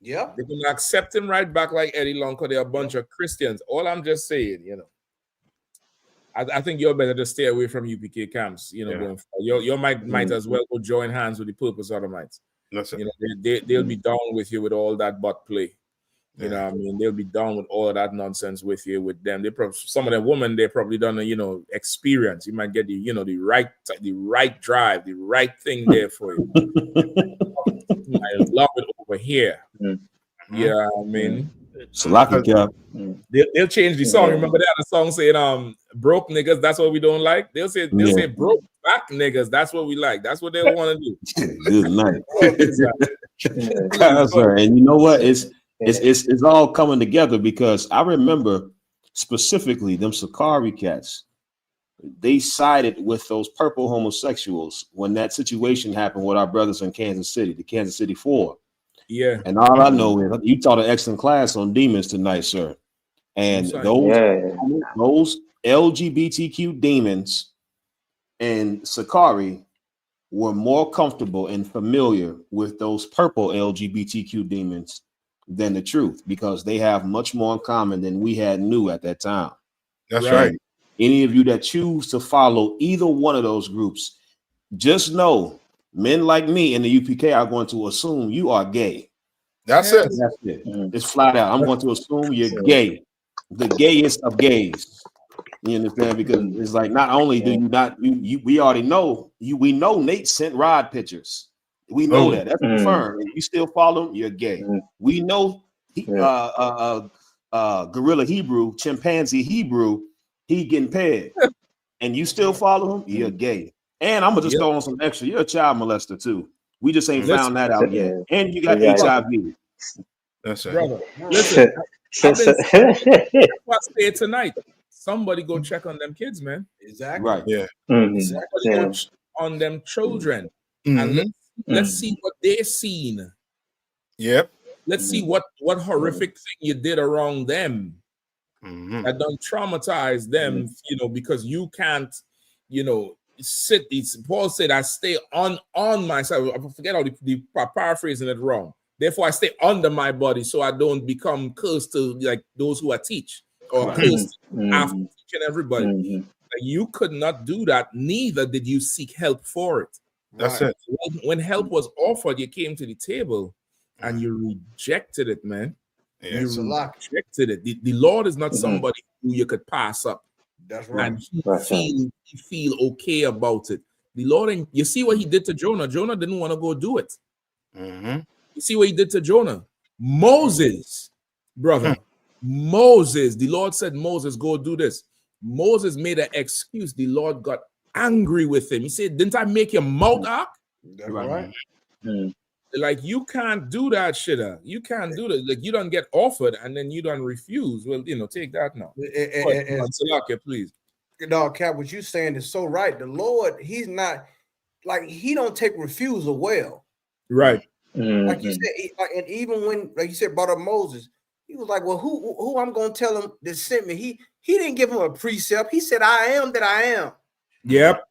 Yeah. They're going to accept him right back like Eddie Long because they're a bunch of Christians. All I'm just saying, you know. I think you're better to stay away from UPK camps, you know, going forward. You might as well go join hands with the purpose Sodomites. You know, they'll be down with you with all that butt play. You know what I mean? They'll be down with all that nonsense with you, with them. Some of the women, they probably done experience. You might get the right drive, the right thing there for you. I love it over here. Yeah, I mean, they'll change the song. Remember they had a song saying broke niggas, that's what we don't like. They'll say broke back niggas, that's what we like. That's what they'll want to do. Good night. And you know what? It's all coming together because I remember specifically them Sakari cats. They sided with those purple homosexuals when that situation happened with our brothers in Kansas City, the Kansas City 4. Yeah. And all I know is you taught an excellent class on demons tonight, sir. And those LGBTQ demons and Sakari were more comfortable and familiar with those purple LGBTQ demons than the truth because they have much more in common than we knew at that time. That's right. Any of you that choose to follow either one of those groups, just know men like me in the UPK are going to assume you are gay. That's it. That's it. It's flat out. I'm going to assume you're gay, the gayest of gays. You understand? Because it's like not only do you not we already know we know Nate sent Rod pictures. We know that. That's confirmed. And you still follow him, you're gay. We know Gorilla Hebrew, Chimpanzee Hebrew, he getting pegged. And you still follow him, you're gay. And I'm gonna just throw on some extra. You're a child molester too. We just ain't found that out yet. And you got HIV. That's right. Brother, listen, I say tonight. Somebody go check on them kids, man. Exactly. Right. Yeah. Somebody go check on them children. And let's see what they're seeing. Yep. let's see what horrific thing you did around them that don't traumatize them, because you can't, sit. Paul said, I stay on myself. I forget how the paraphrasing it wrong. Therefore, I stay under my body so I don't become cursed to like those who I teach or cursed after teaching everybody. Like, you could not do that. Neither did you seek help for it. That's it. When help was offered, you came to the table and you rejected it, man. You rejected it. The Lord is not somebody who you could pass up. That's right. And he feel okay about it. The Lord, and you see what he did to Jonah. Jonah didn't want to go do it. You see what he did to Jonah. Moses, brother. Moses. The Lord said, Moses, go do this. Moses made an excuse. The Lord got angry with him. He said, didn't I make your mouth up? That's right. Like, you can't do that, shitter. You can't do that. Like, you don't get offered and then you don't refuse. Well, take that now. Salaka, please. No, Cap, what you saying is so right. The Lord, he's not like, he don't take refusal well. Right. Like you said, and even when, like you said, brought up Moses, he was like, well, who I'm going to tell him that sent me? He didn't give him a precept. He said, I am that I am. Yep.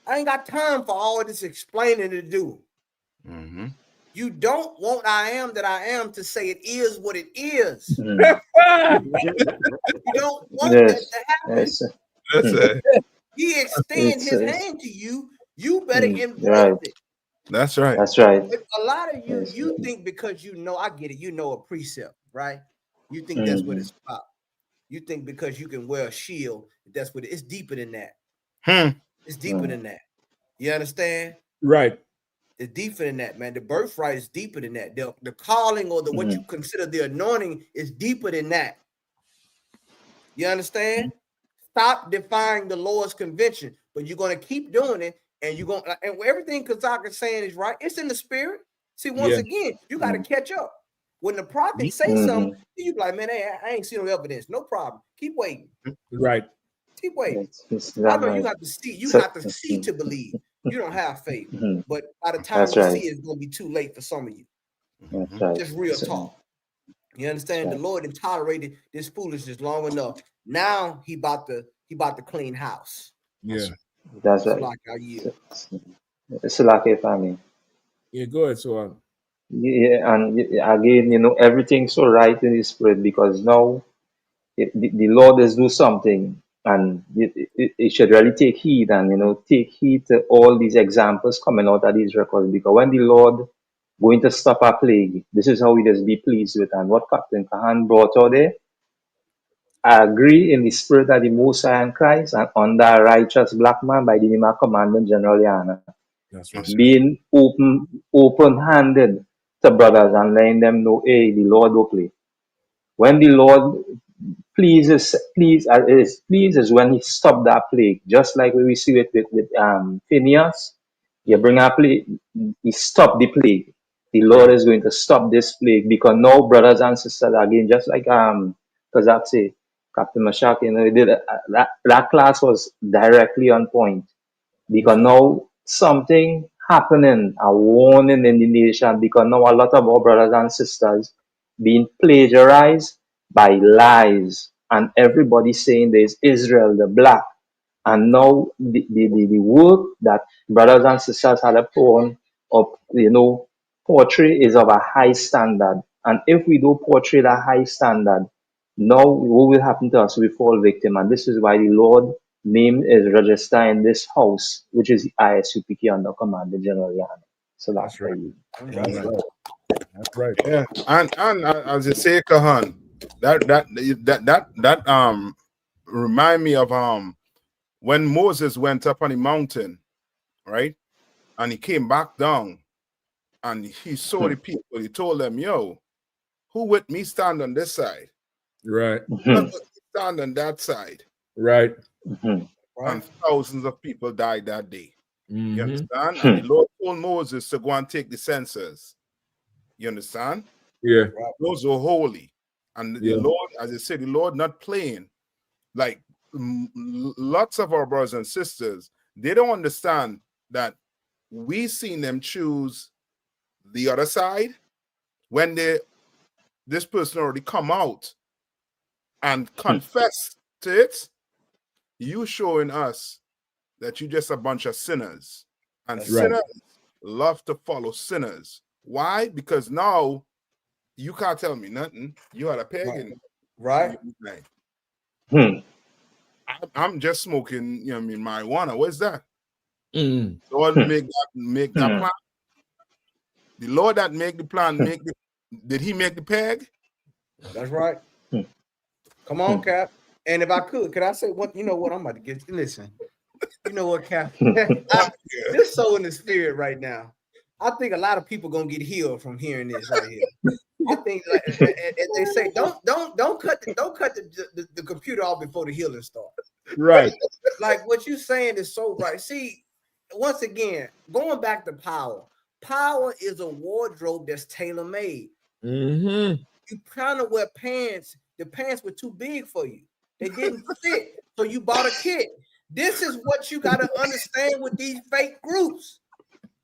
I ain't got time for all this explaining to do. You don't want I am that I am to say it is what it is. You don't want that to happen. He extends his hand to you. You better embrace it. That's right. That's right. But a lot of you think because I get it, a precept, right? You think that's what it's about. You think because you can wear a shield, that's what it's deeper than that. It's deeper than that. You understand? Right. It's deeper than that, man. The birthright is deeper than that. The calling or what you consider the anointing is deeper than that. You understand? Stop defying the Lord's convention, but you're going to keep doing it, and you're going and everything Kazak is saying is right. It's in the spirit. See, once again, you got to catch up. When the prophet say something, you be like, man, I ain't seen no evidence. No problem. Keep waiting. Right. Keep waiting. I know you have to see. You have to see to believe. You don't have faith, but by the time you see it, it's going to be too late for some of you. Just real talk. You understand? The Lord had tolerated this foolishness long enough. Now he about to clean house. Yeah, that's right. It's like a family. Yeah, go ahead, so yeah, and again, everything's so right in the spirit, because now the Lord is do something, and it should really take heed, and take heed to all these examples coming out of these records, because when the Lord going to stop a plague, this is how we just be pleased with. And what Captain Kahan brought out there, I agree in the spirit of the Most High and Christ, and under a righteous black man by the name of Commandant General Yahanna. That's right. Being open-handed to brothers and letting them know, hey, the Lord will play. When the Lord pleases when he stopped that plague, just like we see it with Phineas. You bring a plague, he stopped the plague. The Lord is going to stop this plague, because now, brothers and sisters, again, just like Kazak say, Captain Mashak, that class was directly on point, because now something happening, a warning in the nation, because now a lot of our brothers and sisters being plagiarized by lies, and everybody saying there's Israel, the black, and now the work that brothers and sisters had upon of poetry is of a high standard, and if we do portray that high standard, now what will happen to us? We fall victim, and this is why the Lord name is registered in this house, which is the ISUPK under Commander General Yahanna. So that's right. That's right. Yeah, and as you say, Kahan, that remind me of when Moses went up on the mountain, right, and he came back down, and he saw the people. He told them, "Yo, who with me stand on this side? Right. Stand on that side." Right. And thousands of people died that day. You understand? And the Lord told Moses to go and take the censers. You understand? Yeah. Those were holy. And the Lord, as I said, the Lord not playing. Like lots of our brothers and sisters, they don't understand that we seen them choose the other side, when this person already come out and confess to it, you showing us that you just a bunch of sinners. And That's sinners right. love to follow sinners. Why? Because now you can't tell me nothing. You are a pagan. Right. I'm just smoking, you know what I mean, marijuana. What's that? Mm. Lord make that plant. The Lord that make the plant, did he make the peg? That's right. Come on, Cap. And if I could I say what? You know what? I'm about to get. Listen. You know what, Cap? This so in the spirit right now. I think a lot of people gonna get healed from hearing this right here. I think, like, as they say, don't cut the computer off before the healing starts. Right. Like what you're saying is so right. See, once again, going back to power. Power is a wardrobe that's tailor-made. Mm-hmm. You trying to wear pants. The pants were too big for you. They didn't fit, so you bought a kit. This is what you got to understand with these fake groups.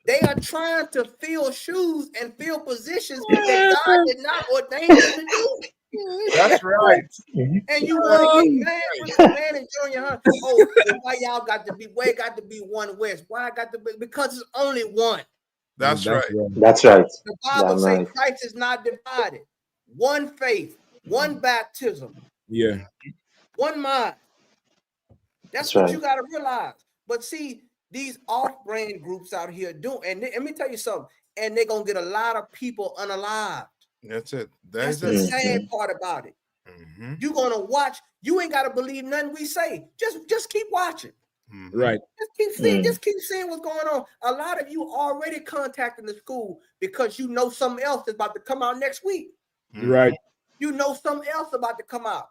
They are trying to fill shoes and fill positions that God did not ordain them to do. That's right. And you want to get mad with the man and Junior Yahanna. Oh, why y'all got to be? Where got to be one West? Why I got to be? Because it's only one. That's right. That's right. The Bible Damn says right. Christ is not divided. One faith, one baptism, Yeah. one mind. That's what you got to realize. But see, these off-brand groups out here do, and let me tell you something, and they're gonna get a lot of people unalived. That's it. That's the sad part about it. You're gonna watch, you ain't gotta believe nothing we say. Just keep watching. Right. Just keep seeing, just keep seeing what's going on. A lot of you already contacting the school because you know something else is about to come out next week. Right. You know something else about to come out.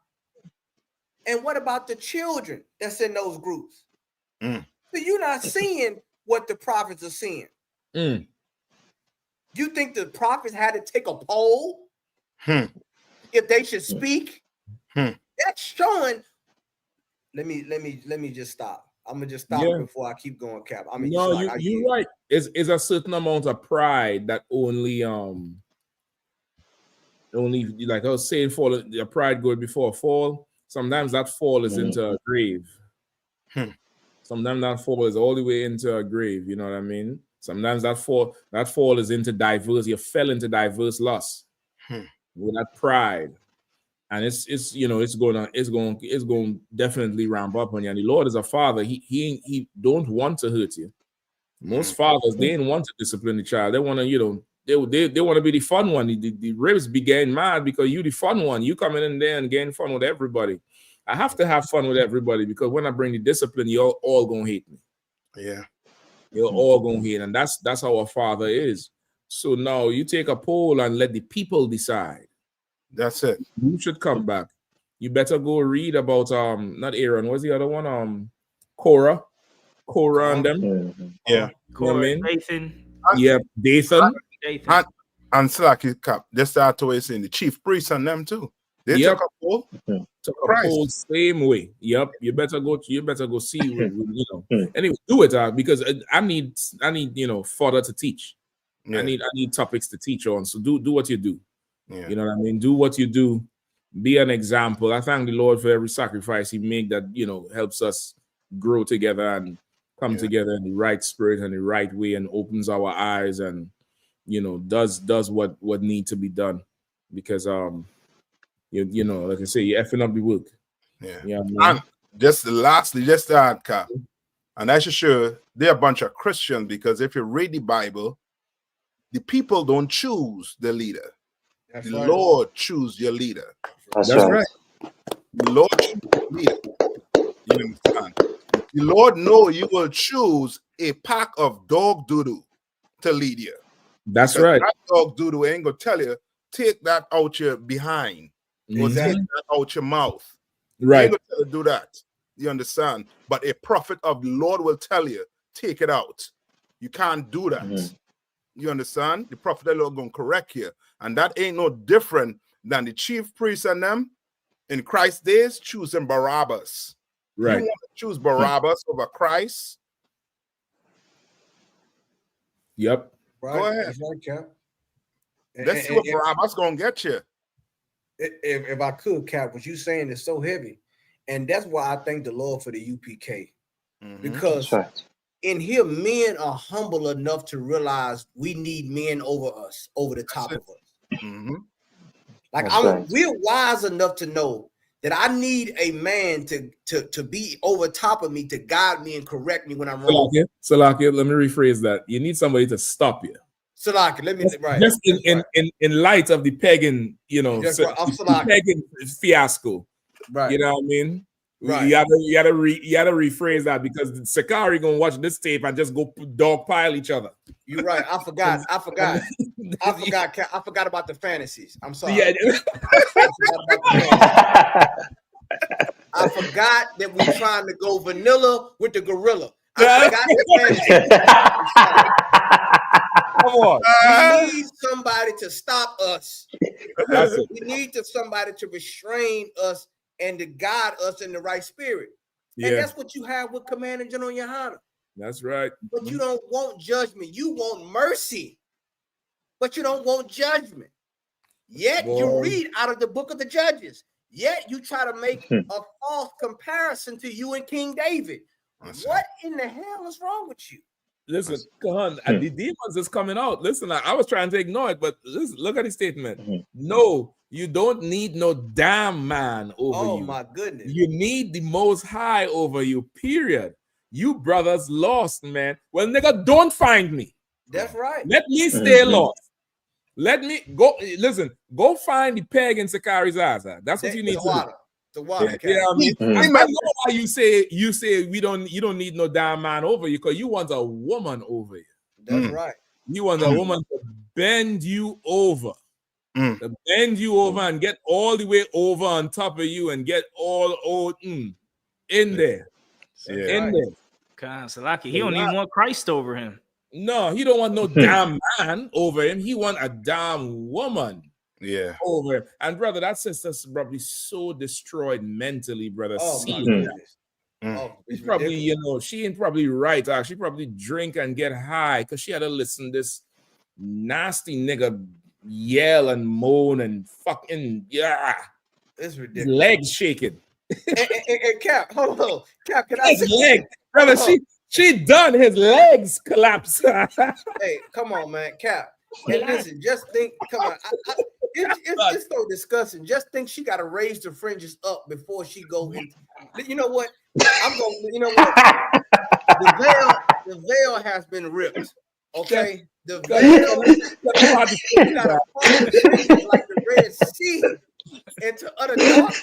And what about the children that's in those groups? So you're not seeing what the prophets are seeing. Mm. You think the prophets had to take a poll if they should speak? That's showing. Let me just stop. I'm gonna just stop before I keep going, Cap. I mean, no, you're right. It's a certain amount of pride that only like I was saying, fall the pride going before a fall. Sometimes that fall is into a grave. Sometimes that fall is all the way into a grave. You know what I mean? Sometimes that fall is into diverse. You fell into diverse lust with that pride, and it's going to definitely ramp up on you. And the Lord is a father. He don't want to hurt you. Most fathers, they didn't want to discipline the child. They want to, they want to be the fun one. The ribs be getting mad because you the fun one. You coming in there and getting fun with everybody. I have to have fun with everybody because when I bring the discipline, you're all gonna hate me. Yeah. You're all gonna hate, and that's how a father is. So now you take a poll and let the people decide. That's it. You should come back. You better go read about not Aaron. What's the other one? Korah and them. Yeah. Korah, Dathan. Yeah, Dathan. And Slacky Cap. They start always saying the chief priests and them too. They took a poll. Took a poll same way. Yep. You better go see. Anyway, do it because I need further to teach. Yeah. I need topics to teach on. So do what you do. Yeah. You know what I mean? Do what you do. Be an example. I thank the Lord for every sacrifice He made that helps us grow together and come together in the right spirit and the right way, and opens our eyes and does what need to be done. Because like I say, you're effing up the work. Yeah. Yeah. And lastly, just to add, Cap, and I should sure they're a bunch of Christians, because if you read the Bible, the people don't choose the leader. That's the right. Lord choose your leader. That's right. The Lord choose your leader. You understand? The Lord know you will choose a pack of dog doodoo to lead you. That's Because right. that dog doodoo ain't gonna tell you, take that out your behind. Or take that out your mouth. Right. He ain't gonna tell you to do that. You understand? But a prophet of the Lord will tell you, take it out. You can't do that. You understand? The prophet of the Lord gonna correct you. And that ain't no different than the chief priests and them in Christ's days choosing Barabbas. Right. You want to choose Barabbas over Christ? Yep. Right. Go ahead. That's right, Cap. Let's see what Barabbas gonna get you. If I could, Cap, what you saying is so heavy, and that's why I thank the Lord for the UPK, because in here men are humble enough to realize we need men over us, over the top of us. Like we're wise enough to know that I need a man to be over top of me, to guide me and correct me when I'm wrong. Salakia, let me rephrase that. You need somebody to stop you. Salakia, let me right. Just in light of the pagan, the pagan fiasco. Right. You know what I mean? Right. You gotta rephrase that, because Sakari gonna watch this tape and just go dog pile each other. You're right. I forgot about the fantasies. I'm sorry. Yeah. I forgot that we're trying to go vanilla with the gorilla. I forgot the fantasy. Come on. We need somebody to stop us. We need somebody to restrain us and to guide us in the right spirit. And that's what you have with Commander General Yahanna. That's right. But you don't want judgment. You want mercy, but you don't want judgment. Yet you read out of the book of the Judges. Yet you try to make a false comparison to you and King David. What in the hell is wrong with you? Listen, come on, the demons is coming out. Listen, I was trying to ignore it, but listen, look at the statement. No, you don't need no damn man over you. Oh my goodness. You need the Most High over you, period. You brothers lost, man. Well, nigga, don't find me. That's right. Let me stay lost. Let me go. Listen, go find the peg in Sakari's eyes. That's what you need to do. The water. Yeah, I mean, I know why you say you don't need no damn man over you, because you want a woman over you. That's right. You want a woman to bend you over. To bend you over and get all the way over on top of you and get all in there. In there. God, Salaki, he don't even want Christ over him. No, he don't want no damn man over him. He want a damn woman. Over him. And brother, that sister's probably so destroyed mentally, brother. Oh my goodness. She's probably, she ain't probably right. She probably drink and get high because she had to listen to this nasty nigga yell and moan and fucking It's ridiculous. His legs shaking. And Cap, hold on. Cap, can I his leg, brother? She done. His legs collapse. Hey, come on, man, Cap. And listen, just think. Come on, it's so disgusting. Just think, she got to raise the fringes up before she go in. You know what? I'm going. You know what? The veil has been ripped. Okay, the veil like the Red Sea into utter darkness.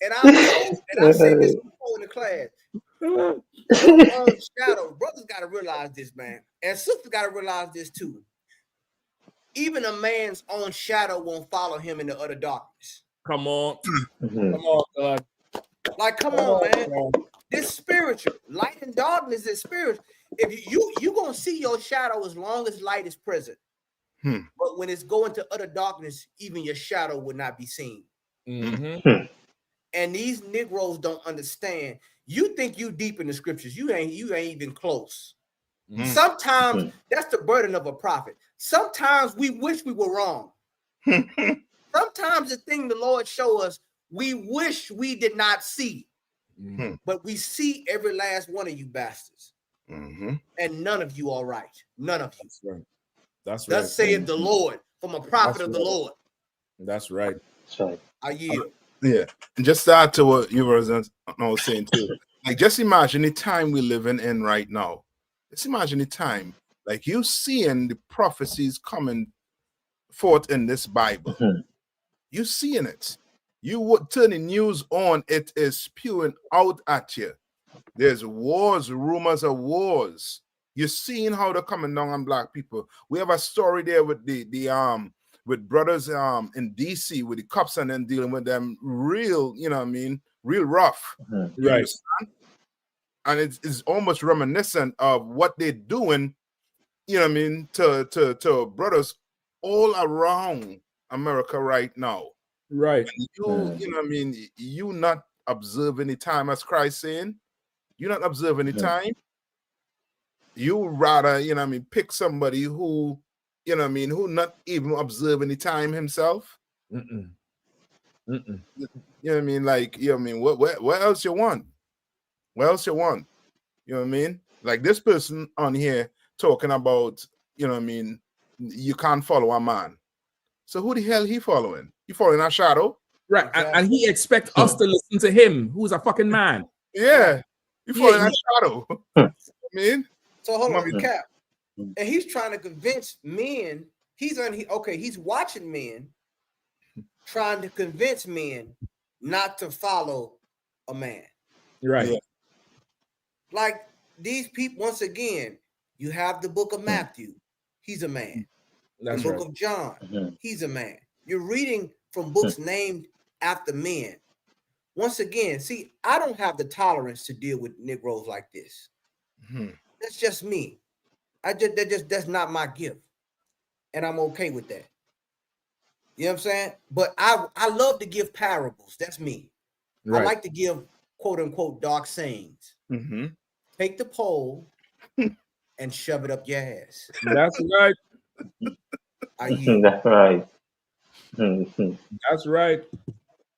And I say this before in the class. Shadow, brothers got to realize this, man, and sisters got to realize this too. Even a man's own shadow won't follow him in the utter darkness. Come on, come on, God. Like, come on, man. This spiritual light and darkness is spiritual. If you gonna see your shadow as long as light is present, but when it's going to utter darkness, even your shadow will not be seen. And these Negroes don't understand. You think you deep in the scriptures? You ain't even close. Sometimes that's the burden of a prophet. Sometimes we wish we were wrong. Sometimes the thing the Lord show us, we wish we did not see. But we see every last one of you bastards. And none of you are right. None of you. That's right. Thus saith the Lord, from a prophet of the Lord. That's right. I yield. Yeah. And just to add to what you were saying too. Like, just imagine the time we're living in right now. Just imagine the time. Like, you seeing the prophecies coming forth in this Bible. You seeing it. You would turn the news on, it is spewing out at you. There's wars, rumors of wars. You're seeing how they're coming down on black people. We have a story there with with brothers in DC with the cops and then dealing with them real, real rough. Right. And it's almost reminiscent of what they're doing, to brothers all around America right now. Right. And you not observe any time, as Christ saying. You not observe any time. You rather, pick somebody who you know what I mean, who not even observing the time himself. Mm-mm. You know what I mean? Like, you know what I mean? What else you want? What else you want? You know what I mean? Like this person on here talking about, you know what I mean, you can't follow a man. So who the hell he following? He following our shadow? Right. And he expects us to listen to him, who's a fucking man. Yeah. You following our shadow. I mean? So hold on, Cap. And he's trying to convince men. He's watching men, trying to convince men not to follow a man. Right. Yeah. Like these people, once again, you have the book of Matthew. He's a man. That's the book right. of John. He's a man. You're reading from books named after men. Once again, see, I don't have the tolerance to deal with Negroes like this. That's just me. That's not my gift. And I'm okay with that. You know what I'm saying? But I love to give parables. That's me. Right. I like to give quote unquote dark sayings. Take the pole and shove it up your ass. That's right. That's right. That's right.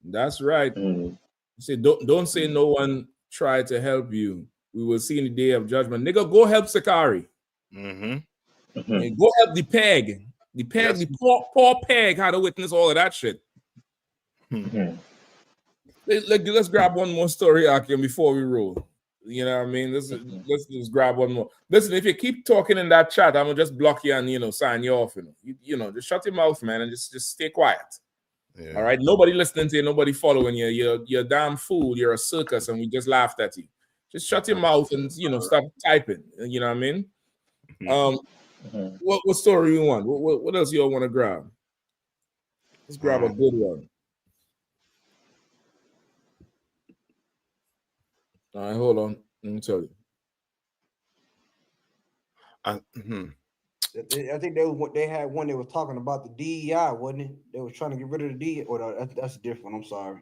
That's right. Say, don't say no one tried to help you. We will see in the day of judgment. Nigga, go help Sakari. Go help the peg. The peg, the poor peg had to witness all of that shit. Let's grab one more story, Akim, before we roll. You know what I mean? Let's just grab one more. Listen, if you keep talking in that chat, I'm gonna just block you and sign you off. You know, just shut your mouth, man, and just stay quiet. Yeah. All right. Nobody listening to you, nobody following you. You're a damn fool. You're a circus, and we just laughed at you. Just shut your mouth and stop typing. You know what I mean? What story you want? What else you all want to grab? Let's grab a good one. All right, hold on. Let me tell you. I think they had one that was talking about the DEI, wasn't it? They was trying to get rid of the DEI, or that's different. I'm sorry.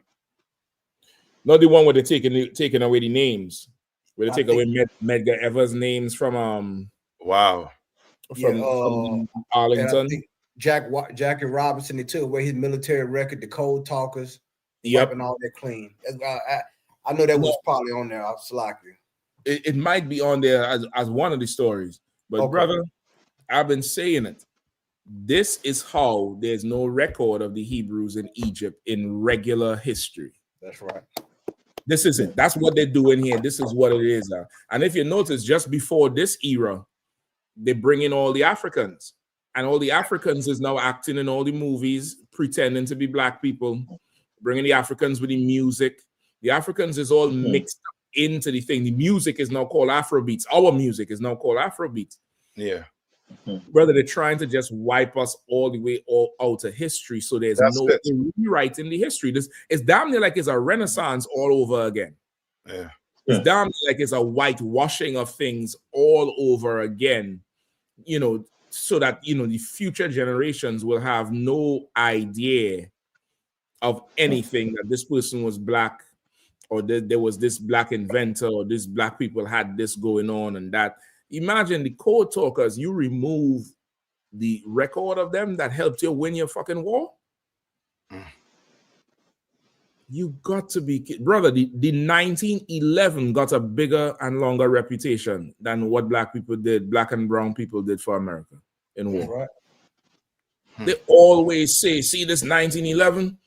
Not the one where they're taking away the names. Where they take away Medgar Evers' names from from Arlington. Jackie Robinson, they took away his military record, the code talkers, wiping all that clean. I know that was probably on there. I'll slack you. It might be on there as one of the stories. But brother, I've been saying it. This is how there's no record of the Hebrews in Egypt in regular history. That's right. This is it. That's what they're doing here. This is what it is. And if you notice, just before this era, they bring in all the Africans. And all the Africans is now acting in all the movies, pretending to be black people, bringing the Africans with the music. The Africans is all mixed up into the thing. The music is now called Afrobeats. Our music is now called Afrobeats. Yeah. Brother, they're trying to just wipe us all the way out of history. So there's no rewriting the history. This is damn near like it's a renaissance all over again. Yeah. It's damn near like it's a whitewashing of things all over again, so that, the future generations will have no idea of anything that this person was black, or there was this black inventor, or this black people had this going on and that. Imagine the code talkers, you remove the record of them that helped you win your fucking war. You got to be, brother, the 1911 got a bigger and longer reputation than what black and brown people did for America in war. Right. They always say, see this 1911?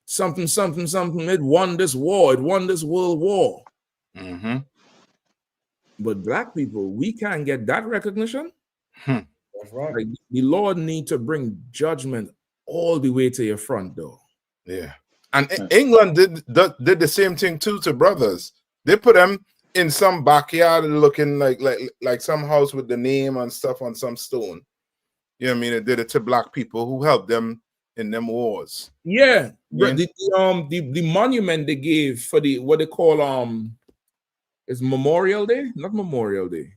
Something, it won this war, it won this world war. But black people, we can't get that recognition. That's right. Like, the Lord need to bring judgment all the way to your front door. Yeah. And England did the same thing too to brothers. They put them in some backyard looking like some house with the name and stuff on some stone. You know what I mean? They did it to black people who helped them in them wars. Yeah. The monument they gave for the what they call is Memorial Day? Not Memorial Day.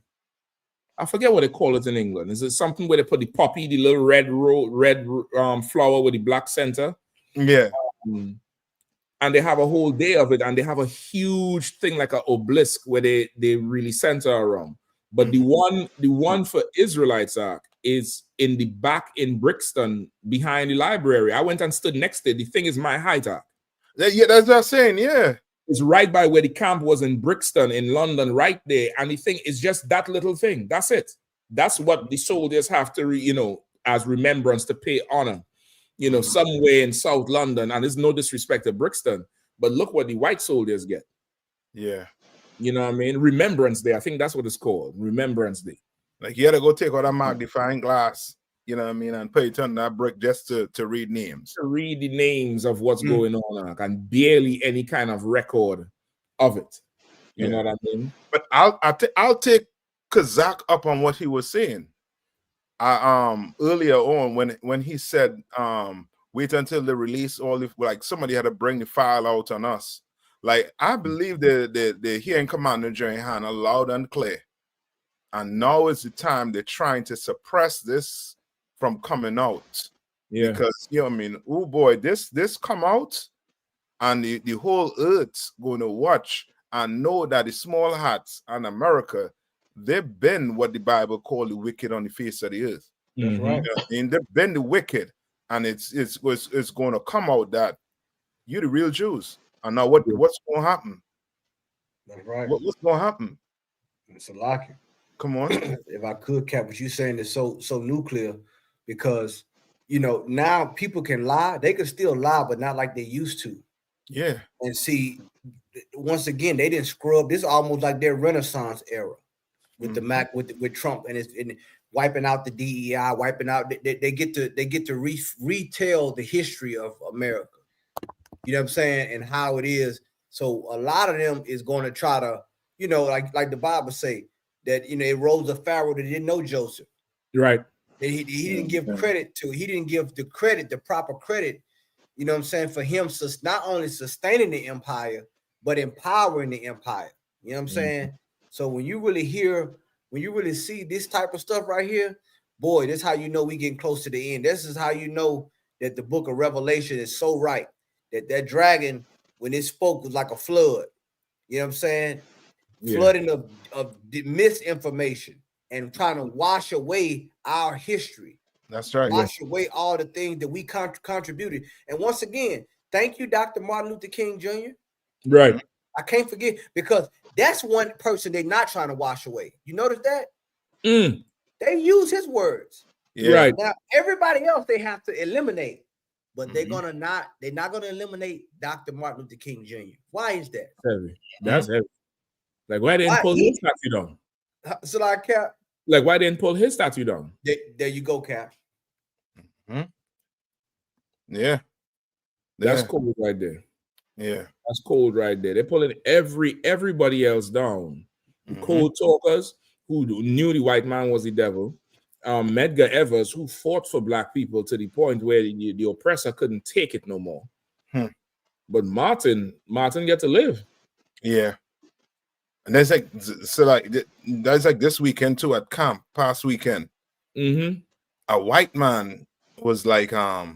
I forget what they call it in England. Is it something where they put the poppy, the little red flower with the black center? Yeah. And they have a whole day of it, and they have a huge thing like an obelisk where they really center around. But the one for Israelites is in the back in Brixton behind the library. I went and stood next to it. The thing is my height. Yeah, that's what I'm saying. Yeah. It's right by where the camp was in Brixton in London, right there. And the thing is just that little thing. That's it. That's what the soldiers have to, as remembrance to pay honor, somewhere in South London. And there's no disrespect to Brixton, but look what the white soldiers get. Yeah. You know what I mean? Remembrance Day. I think that's what it's called. Remembrance Day. Like you had to go take out that magnifying glass, you know what I mean, and put it on that brick just to read names. To read the names of what's going on, and barely any kind of record of it. You know what I mean? But I'll take Kazak up on what he was saying. Earlier on when he said wait until they release all the, like somebody had to bring the file out on us. Like I believe the hearing commander Yahanna loud and clear. And now is the time they're trying to suppress this from coming out. Yeah. Because I mean, oh boy, this come out and the whole earth's going to watch and know that the small hats and America, they've been what the Bible called the wicked on the face of the earth. That's right. And they've been the wicked, and it's going to come out that you're the real Jews. And now what's going to happen? That's right. What's going to happen? It's a lock. Come on. If I could, Cap, what you're saying is so nuclear, because now people can lie. They can still lie, but not like they used to. Yeah. And see, once again, they didn't scrub. This is almost like their Renaissance era with the Mac with Trump and wiping out the DEI, wiping out. They get to retell the history of America. You know what I'm saying, and how it is. So a lot of them is going to try to, like the Bible say. That it rose a Pharaoh that didn't know Joseph. Right. That he didn't give credit to. He didn't give the proper credit. You know what I'm saying, for him not only sustaining the empire, but empowering the empire. You know what I'm saying? So when you really see this type of stuff right here, boy, this is how you know we getting close to the end. This is how you know that the book of Revelation is so right. That dragon, when it spoke, was like a flood. You know what I'm saying? Flooding of misinformation and trying to wash away our history. That's right. Wash away all the things that we contributed. And once again, thank you, Dr. Martin Luther King Jr. Right. I can't forget, because that's one person they're not trying to wash away. You notice that? They use his words. Yeah. Right. Now, everybody else they have to eliminate, but they're not gonna eliminate Dr. Martin Luther King Jr. Why is that? Heavy. That's heavy. Like, why didn't pull his statue down? So like, Cap. Like, why didn't pull his statue down? There you go, Cap. Yeah. That's cold right there. Yeah. That's cold right there. They're pulling everybody else down. The cold talkers who knew the white man was the devil. Medgar Evers, who fought for black people to the point where the oppressor couldn't take it no more. But Martin get to live. Yeah. And that's like that's like this weekend too at camp, past weekend. A white man was like, I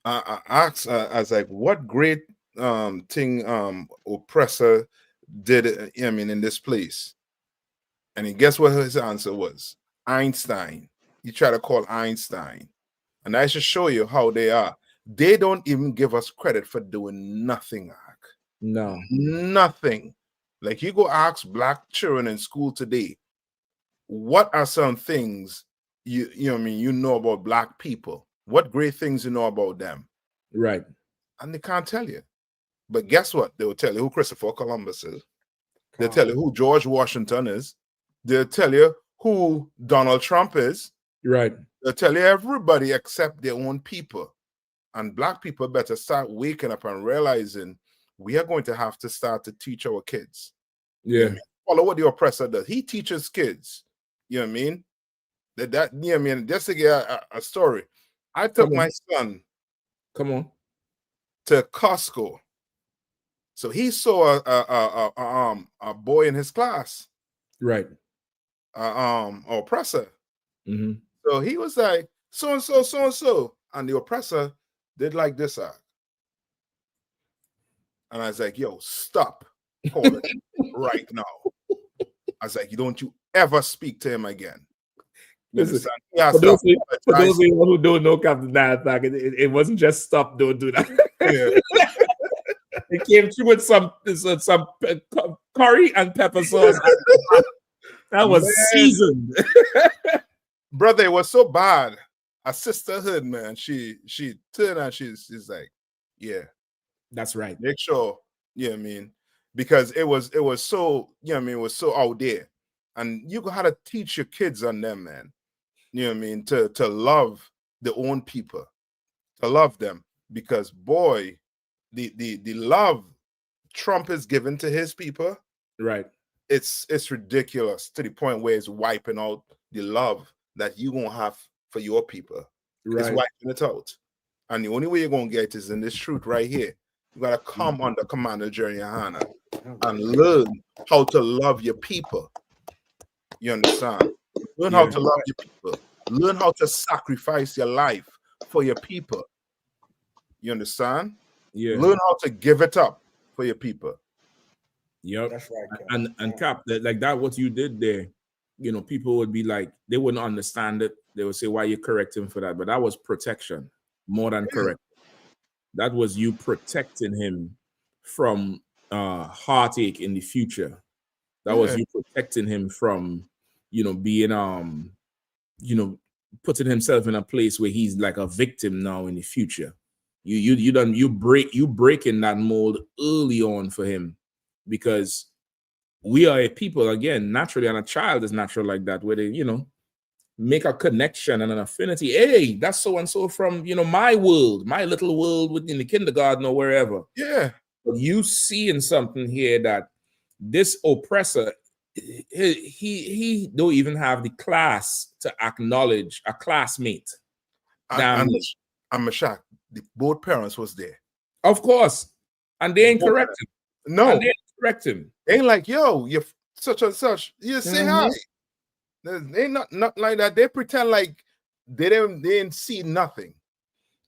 asked, I was like, what great thing oppressor did in this place? And guess what his answer was? Einstein. You try to call Einstein. And I should show you how they are. They don't even give us credit for doing nothing, Ak. No. Nothing. Like you go ask black children in school today, what are some things you know about black people? What great things you know about them? Right. And they can't tell you. But guess what? They will tell you who Christopher Columbus is. They'll tell you who George Washington is. They'll tell you who Donald Trump is. Right. They'll tell you everybody except their own people. And black people better start waking up and realizing we are going to have to start to teach our kids. Yeah. Follow what the oppressor does. He teaches kids. You know what I mean? That you know what I mean? Just to get a story. I took my son to Costco. So he saw a boy in his class. Right. Oppressor. So he was like, so and so. And the oppressor did like this. And I was like, yo, stop. Hold it right now. I was like, don't you ever speak to him again. Listen, Yeah, for those of you who don't know Captain Diatak, it wasn't just stop, don't do that. Yeah. It came through with some curry and pepper sauce. That was seasoned. Brother, it was so bad. A sisterhood, man. She turned and she's like, yeah, that's right. Make sure, I mean, because it was so, I mean, it was so out there. And you got to teach your kids on them, man. You know what I mean? To love their own people, to love them. Because boy, the love Trump is given to his people, right? It's ridiculous to the point where it's wiping out the love that you gonna have for your people. It's Right. wiping it out. And the only way you're gonna get is in this truth right here. You gotta come under Commander Jerry Yahanna and learn how to love your people. You understand? Learn how to love your people. Learn how to sacrifice your life for your people. You understand? Yeah. Learn how to give it up for your people. Yep. That's right. And Cap, like that, what you did there, you know, people would be like, they wouldn't understand it. They would say, why you correcting for that? But that was protection more than correct. That was you protecting him from heartache in the future. That was you protecting him from, you know, being you know, putting himself in a place where he's like a victim now in the future. You breaking that mold early on for him, because we are a people, again, naturally, and a child is natural like that, where they, you know, make a connection and an affinity. Hey, that's so and so from, you know, my world, my little world within the kindergarten or wherever. Yeah. But you seeing something here that this oppressor, he don't even have the class to acknowledge a classmate. I'm shocked. Both parents was there. Of course. And they ain't correct him. No. And they ain't correct him. They ain't like, yo, you're such and such. You say hi. They not like that. They pretend like they didn't see nothing.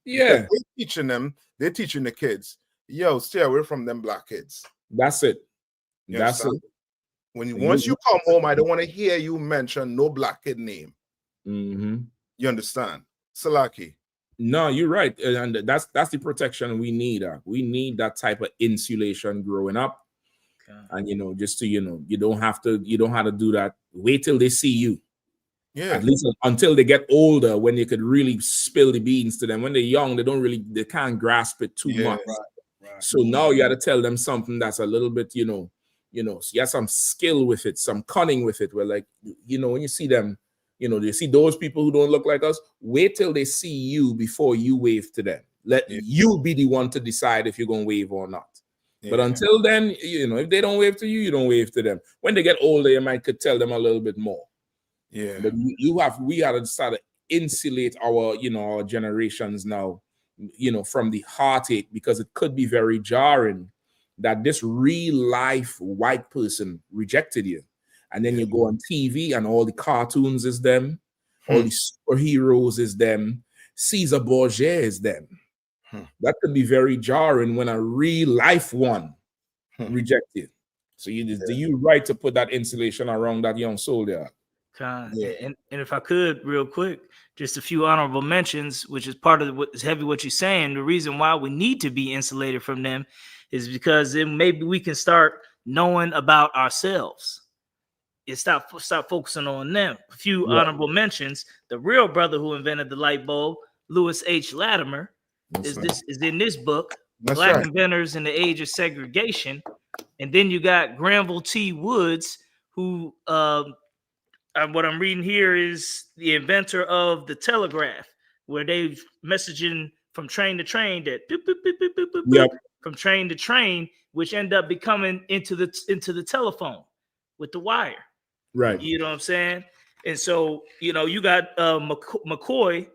Yeah. They're teaching the kids, yo, stay away from them black kids. That's it. You That's understand? it. Once you come home, I don't want to hear you mention no black kid name. Mm-hmm. You understand? Salaki. No, you're right. And that's the protection we need. We need that type of insulation growing up. And, you know, just to, you know, you don't have to do that. Wait till they see you. Yeah. At least until they get older, when you could really spill the beans to them. When they're young, they can't grasp it too much. Right. So now you got to tell them something that's a little bit, you know, you have some skill with it, some cunning with it. Where, like, you know, when you see them, you know, you see those people who don't look like us, wait till they see you before you wave to them. Let you be the one to decide if you're going to wave or not. But until then, you know, if they don't wave to you, you don't wave to them. When they get older, you might could tell them a little bit more. Yeah. But we got to start to insulate our generations now, you know, from the heartache, because it could be very jarring that this real life white person rejected you. And then you go on TV and all the cartoons is them, all the superheroes is them, Caesar Borgia is them. That could be very jarring when a real life one reject you. So you right to put that insulation around that young soldier. And if I could, real quick, just a few honorable mentions, which is part of what is heavy what you're saying. The reason why we need to be insulated from them is because then maybe we can start knowing about ourselves. And stop focusing on them. A few honorable mentions: the real brother who invented the light bulb, Lewis H. Latimer, is in this book, Black Inventors in the Age of Segregation. And then you got Granville T. Woods, who what I'm reading here is the inventor of the telegraph, where they messaging from train to train, that boop, boop, boop, boop, boop, boop, boop, from train to train, which end up becoming into the telephone with the wire. Right. You know what I'm saying? And so, you know, you got McCoy,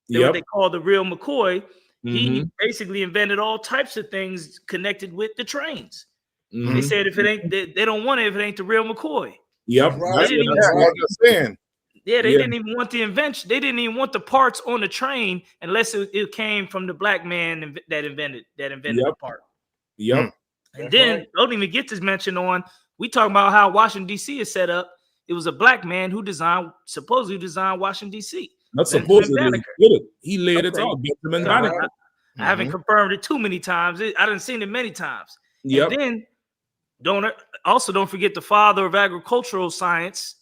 what they call the real McCoy. He basically invented all types of things connected with the trains. They said if it ain't, they don't want it if it ain't the real McCoy. Yep. They didn't even, they didn't even want the invention. They didn't even want the parts on the train unless it came from the black man that invented the part. Yep. And then don't even get this mention on. We talking about how Washington D.C. is set up. It was a black man who supposedly designed Washington, D.C. Not supposedly, he laid it Okay. out. Benjamin God, Banneker. I haven't confirmed it too many times. I done seen it many times. Yep. And then don't forget the father of agricultural science,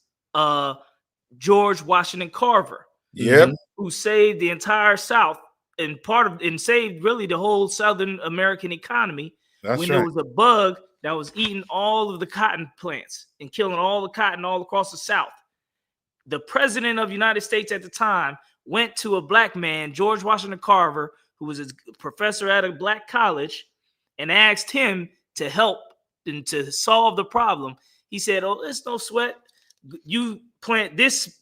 George Washington Carver. Yep. Who saved the entire South and saved really the whole Southern American economy. That's when right. there was a bug that was eating all of the cotton plants and killing all the cotton all across the South. The president of the United States at the time went to a black man, George Washington Carver, who was a professor at a black college, and asked him to help and to solve the problem. He said, "Oh, it's no sweat. You plant this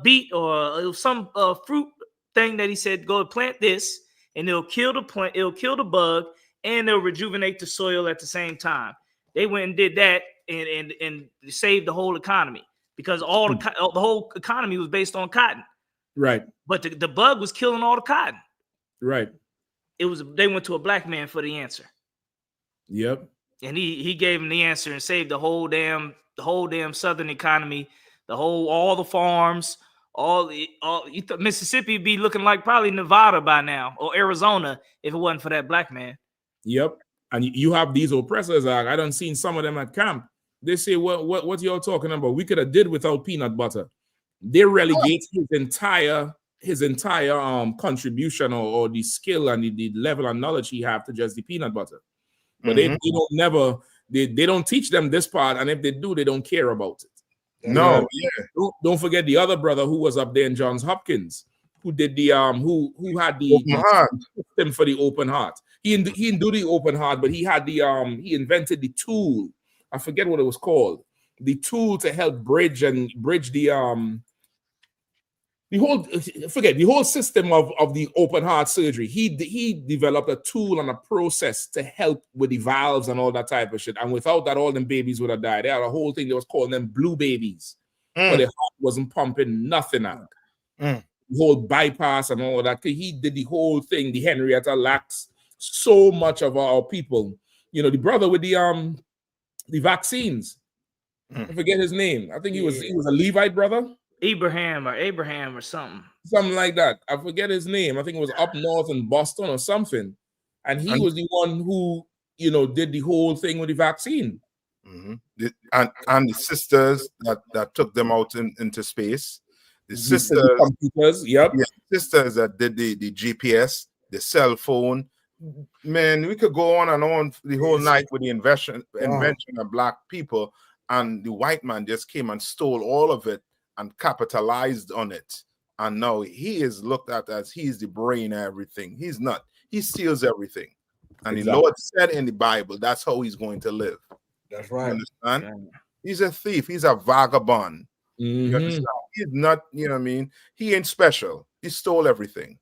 beet or some fruit thing that he said, go plant this, and it'll kill the plant, it'll kill the bug, and it'll rejuvenate the soil at the same time." They went and did that and saved the whole economy because the whole economy was based on cotton. Right. But the bug was killing all the cotton. Right. They went to a black man for the answer. Yep. And he gave him the answer and saved the whole damn Southern economy, all the farms, Mississippi would be looking like probably Nevada by now or Arizona if it wasn't for that black man. Yep. And you have these oppressors. I done seen some of them at camp. They say, what y'all talking about? We could have did without peanut butter. They relegate his entire contribution or the skill and the level of knowledge he have to just the peanut butter. But they don't teach them this part, and if they do, they don't care about it. No, Don't forget the other brother who was up there in Johns Hopkins, who did the who had the open heart system for the open heart. He didn't do the open heart, but he had the he invented the tool. I forget what it was called. The tool to help bridge the whole system of the open heart surgery. He developed a tool and a process to help with the valves and all that type of shit. And without that, all them babies would have died. They had a whole thing that was calling them blue babies. But their heart wasn't pumping nothing out. The whole bypass and all that. He did the whole thing. The Henrietta Lacks. So much of our people. You know, the brother with the vaccines. I forget his name. I think he was a Levite brother. Abraham or something like that. I forget his name. I think it was up north in Boston or something. And he was the one who, did the whole thing with the vaccine. And the sisters that took them out into space. The sisters, computers, sisters that did the GPS, the cell phone. Man, we could go on and on the whole night with the invention of black people, and the white man just came and stole all of it and capitalized on it. And now he is looked at as he's the brain of everything. He's not. He steals everything. And the Lord said in the Bible, that's how he's going to live. That's right. You understand? He's a thief. He's a vagabond. You understand? He's not, you know what I mean? He ain't special. He stole everything.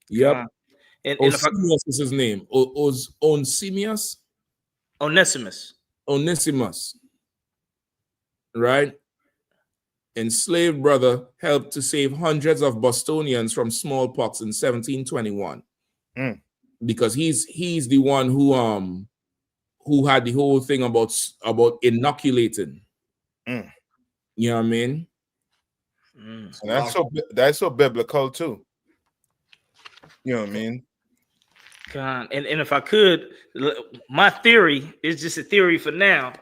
Yep. Onesimus is his name. Onesimus. Right? Enslaved brother helped to save hundreds of Bostonians from smallpox in 1721. Because he's the one who had the whole thing about inoculating. You know what I mean? And that's so biblical too. You know what I mean? God, and if I could, my theory is just a theory for now,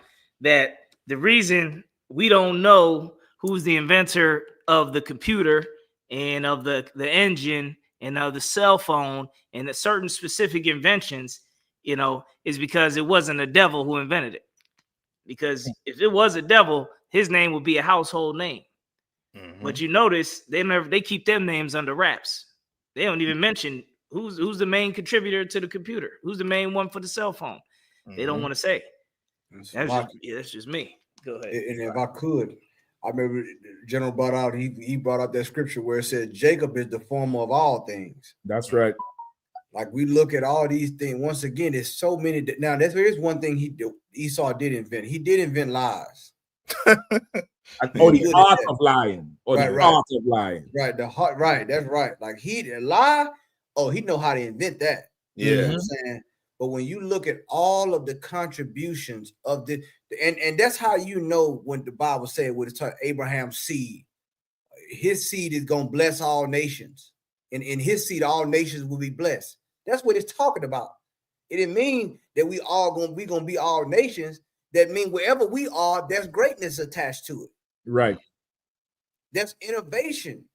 that the reason we don't know who's the inventor of the computer and of the engine and of the cell phone and the certain specific inventions, is because it wasn't a devil who invented it. Because if it was a devil, his name would be a household name. But you notice they keep them names under wraps. They don't even mention who's the main contributor to the computer, who's the main one for the cell phone. They don't want to say. That's just me. Go ahead. And if I could, I remember General brought out he brought up that scripture where it said Jacob is the former of all things. That's right. Like we look at all these things once again. There's so many. Now here's one thing Esau did invent. He did invent lies. The art of lying. Art of lying. Right. The heart. Right. That's right. Like he lie. Oh, he know how to invent that. You know what I'm saying? But when you look at all of the contributions of And that's how you know when the Bible said when it's Abraham's seed, his seed is gonna bless all nations, and in his seed all nations will be blessed. That's what it's talking about. It didn't mean that we gonna be all nations. That means wherever we are, there's greatness attached to it. Right. There's innovation.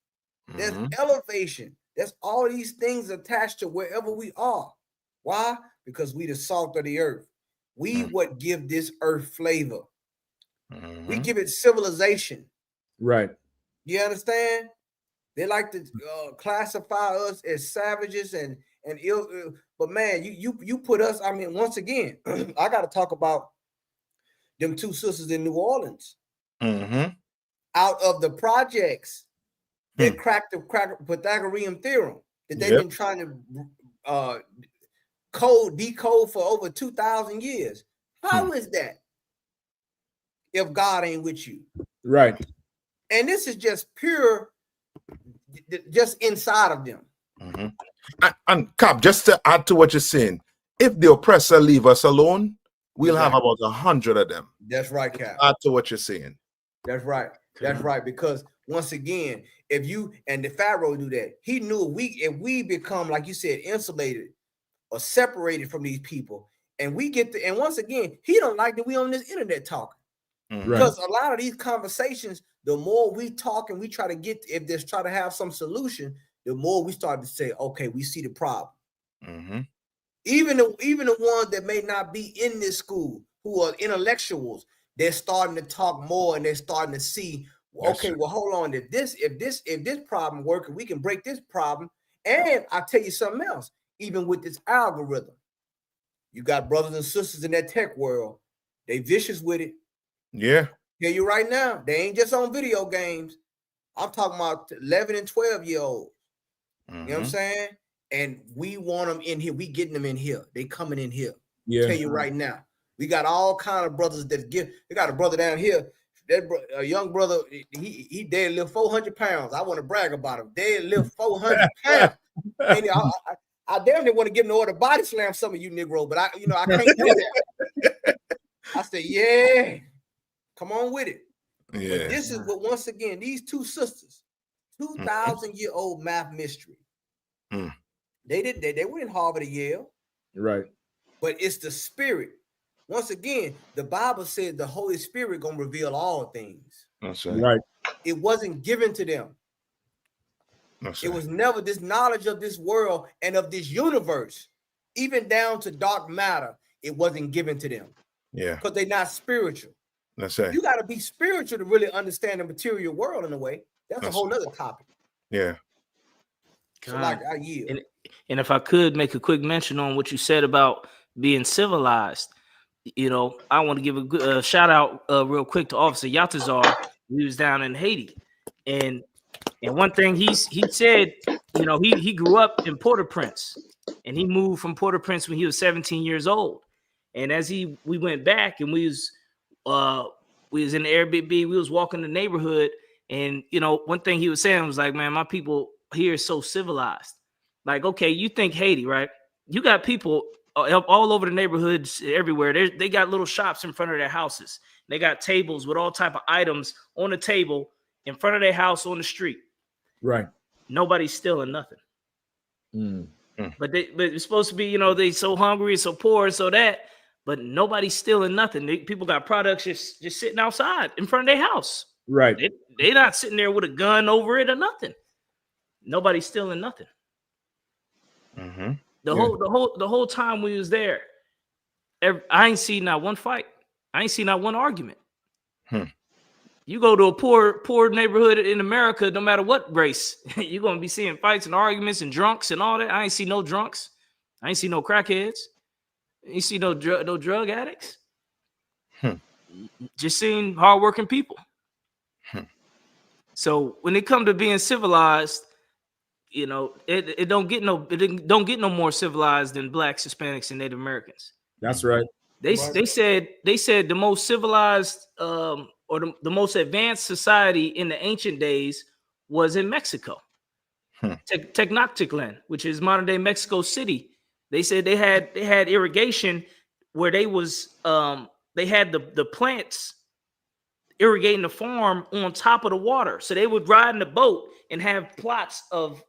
There's elevation. There's all these things attached to wherever we are. Why? Because we the salt of the earth. We what give this earth flavor. We give it civilization. Right. You understand? They like to classify us as savages and ill. But man, you put us. I mean, once again, I got to talk about them two sisters in New Orleans. Out of the projects that cracked the Pythagorean theorem that they've been trying to decode for over 2,000 years. How is that if God ain't with you? Right. And this is just pure, just inside of them. And Cap, just to add to what you're saying, if the oppressor leave us alone, we'll have about 100 of them. That's right, Cap. Add to what you're saying. That's right. That's right. Because once again, if you and the Pharaoh do that, he knew if we become, like you said, insulated or separated from these people, and we get and once again, he don't like that we on this internet talking. Because a lot of these conversations, the more we talk and we try to get, if there's try to have some solution, the more we start to say, okay, we see the problem. Even the ones that may not be in this school, who are intellectuals, they're starting to talk more and they're starting to see, okay, well, hold on, if this problem working, we can break this problem. And I'll tell you something else, even with this algorithm, you got brothers and sisters in that tech world, they vicious with it. Yeah. Tell you right now, they ain't just on video games. I'm talking about 11 and 12-year-olds. You know what I'm saying? And we want them in here. We getting them in here. They coming in here. Yeah. Tell you right now. We got all kind of brothers that give. They got a brother down here. A young brother, he deadlift 400 pounds. I want to brag about him. Deadlift 400 pounds. And I damn near want to give him the order body slam some of you Negro, but I can't do that. I said, yeah, come on with it. Yeah. But this is what, once again, these two sisters, 2,000-year-old math mystery. They were in Harvard or Yale. Right. But it's the spirit. Once again, the Bible said the Holy Spirit gonna reveal all things. That's right. It wasn't given to them. It was never this knowledge of this world and of this universe, even down to dark matter. It wasn't given to them. Yeah. Because they're not spiritual. That's it. You got to be spiritual to really understand the material world in a way. That's a whole nother topic. Yeah. So like I yield. And if I could make a quick mention on what you said about being civilized, I want to give a shout out real quick to Officer Yatazar. He was down in Haiti, and one thing he said, he grew up in Port-au-Prince, and he moved from Port-au-Prince when he was 17 years old. And as we went back, and we was in the Airbnb, we was walking the neighborhood, and one thing he was saying was like, man, my people here is so civilized. Like, okay, you think Haiti, right? You got people all over the neighborhoods everywhere. They got little shops in front of their houses. They got tables with all type of items on the table in front of their house on the street. Right. Nobody's stealing nothing. But it's supposed to be, they so hungry and so poor and so that, but nobody's stealing nothing. People got products just sitting outside in front of their house. Right. They're not sitting there with a gun over it or nothing. Nobody's stealing nothing. The whole time we was there, I ain't seen not one fight. I ain't seen not one argument. You go to a poor neighborhood in America, no matter what race, you're gonna be seeing fights and arguments and drunks and all that. I ain't see no drunks. I ain't see no crackheads. I ain't see no drug addicts. Just seeing hardworking people. So when it come to being civilized, it don't get no more civilized than Blacks, Hispanics, and Native Americans. That's right. They said the most civilized or the most advanced society in the ancient days was in Mexico. Tenochtitlan, which is modern day Mexico City. They said they had irrigation where they was they had the plants irrigating the farm on top of the water. So they would ride in the boat and have plots of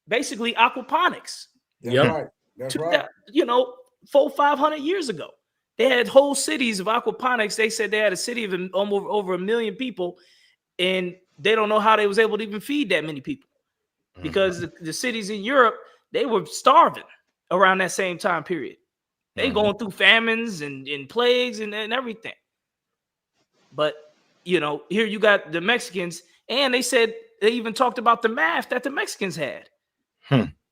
basically aquaponics. That's right. That's right. You know, 400-500 years ago, they had whole cities of aquaponics. They said they had a city of over 1 million people, and they don't know how they was able to even feed that many people, because the cities in Europe, they were starving around that same time period. They going through famines and plagues and everything. But you know, here you got the Mexicans, and they said they even talked about the math that the Mexicans had.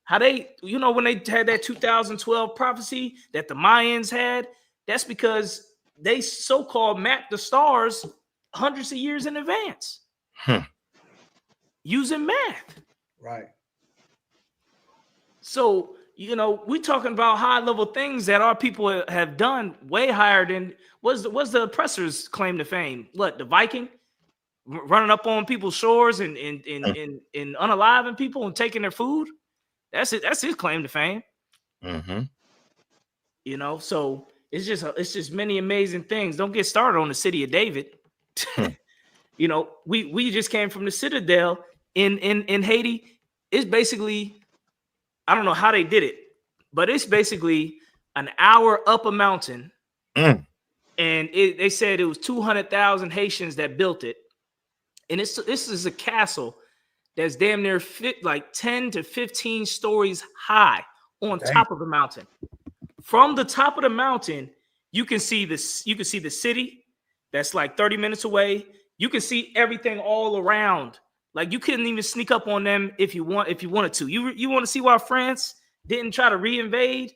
How they, you know, when they had that 2012 prophecy that the Mayans had, that's because they so-called mapped the stars hundreds of years in advance using math. Right. So, you know, we talking about high-level things that our people have done way higher than what's the oppressors' claim to fame? What, the Viking running up on people's shores and unaliving people and taking their food? That's it. That's his claim to fame. You know, so it's just many amazing things. Don't get started on the city of David. You know, we just came from the Citadel in Haiti. It's basically, I don't know how they did it, but it's basically an hour up a mountain, and they said it was 200,000 Haitians that built it, and this is a castle that's damn near like 10 to 15 stories high on top of the mountain. From the top of the mountain, you can see this. You can see the city that's like 30 minutes away. You can see everything all around. Like you couldn't even sneak up on them if you wanted to. You want to see why France didn't try to reinvade?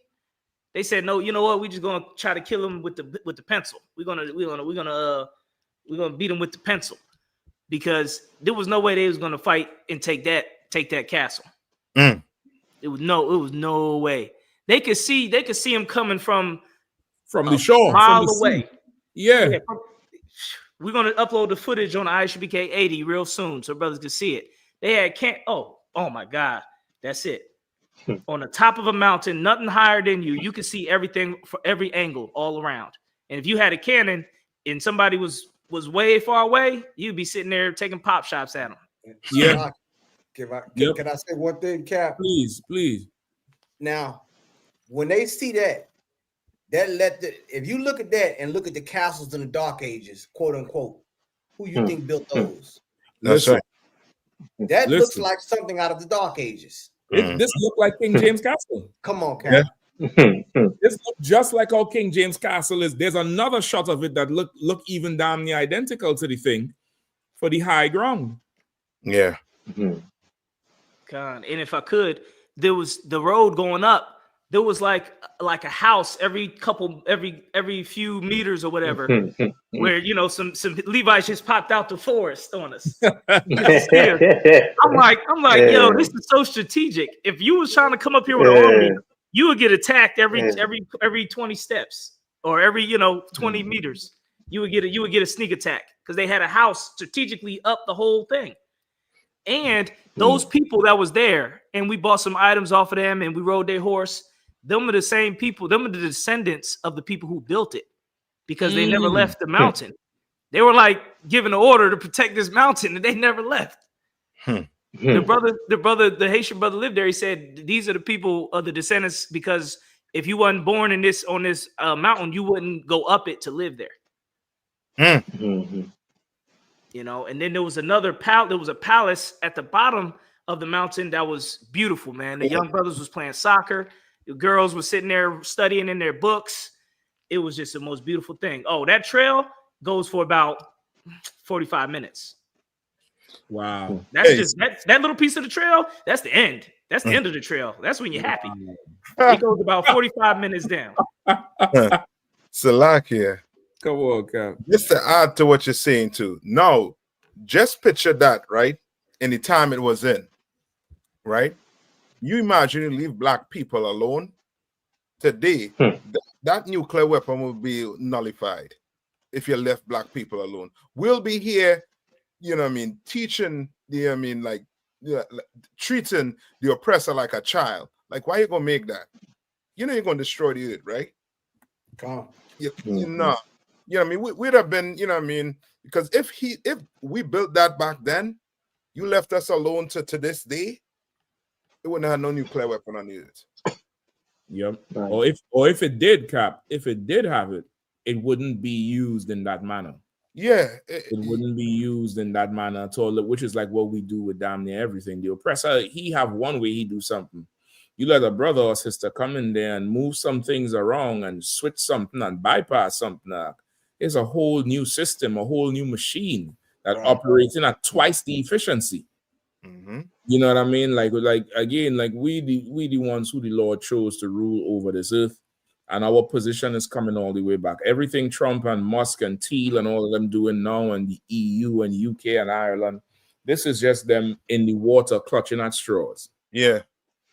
They said no. You know what? We're just gonna try to kill them with the pencil. We're gonna beat them with the pencil, because there was no way they was gonna fight and take that castle. It was no way. They could see him coming from the shore, mile from the away. sea. Yeah. We're gonna upload the footage on ISBK 80 real soon, so brothers can see it. They had oh my God, that's it. On the top of a mountain, nothing higher than you. You can see everything from every angle all around. And if you had a cannon and somebody was way far away, you'd be sitting there taking pop shots at them. Yeah. Can I say one thing, Cap? Please. Now, when they see that if you look at that and look at the castles in the Dark Ages, quote unquote, who you think built those? That's right. That looks like something out of the Dark Ages. This looked like King James Castle. Come on, Cap. This looked just like how King James Castle is. There's another shot of it that look even damn near identical to the thing for the high ground. Yeah. God, and if I could, there was the road going up. There was like a house every few meters or whatever, where you know some Levites just popped out the forest on us. I'm like, yo, this is so strategic. If you was trying to come up here with an army, you would get attacked every 20 steps or every 20 meters. You would get a sneak attack because they had a house strategically up the whole thing. And those people that was there, and we bought some items off of them, and we rode their horse. Them are the same people. Them are the descendants of the people who built it, because they never left the mountain. They were like given an order to protect this mountain, and they never left. The Haitian brother lived there. He said these are the people of the descendants, because if you wasn't born on this mountain, you wouldn't go up it to live there. You know, and then there was another palace. There was a palace at the bottom of the mountain that was beautiful, man. The young brothers was playing soccer. The girls were sitting there studying in their books. It was just the most beautiful thing. Oh, that trail goes for about 45 minutes. Wow. That's just that little piece of the trail. That's the end. That's the end of the trail. That's when you're happy. It goes about 45 minutes down. Salakia. Come on, Cap. Just to add to what you're saying too. No, just picture that, right? In the time it was in, right? You imagine you leave black people alone today, that nuclear weapon will be nullified if you left black people alone. We'll be here, teaching treating the oppressor like a child. Like, why you gonna make that? You're gonna destroy the earth, right? Come. You know. You know what I mean? We'd have been, you know what I mean? Because if we built that back then, you left us alone to this day, it wouldn't have no nuclear weapon on it. Yep. Right. Or if it did, Cap, if it did have it, it wouldn't be used in that manner. Yeah. It wouldn't be used in that manner at all, which is like what we do with damn near everything. The oppressor, he have one way he do something. You let a brother or sister come in there and move some things around and switch something and bypass something. It's a whole new system, a whole new machine that operating at twice the efficiency. Mm-hmm. You know what I mean? Like again, like we the ones who the Lord chose to rule over this earth, and our position is coming all the way back. Everything Trump and Musk and Thiel and all of them doing now, and the EU and UK and Ireland, this is just them in the water clutching at straws. Yeah.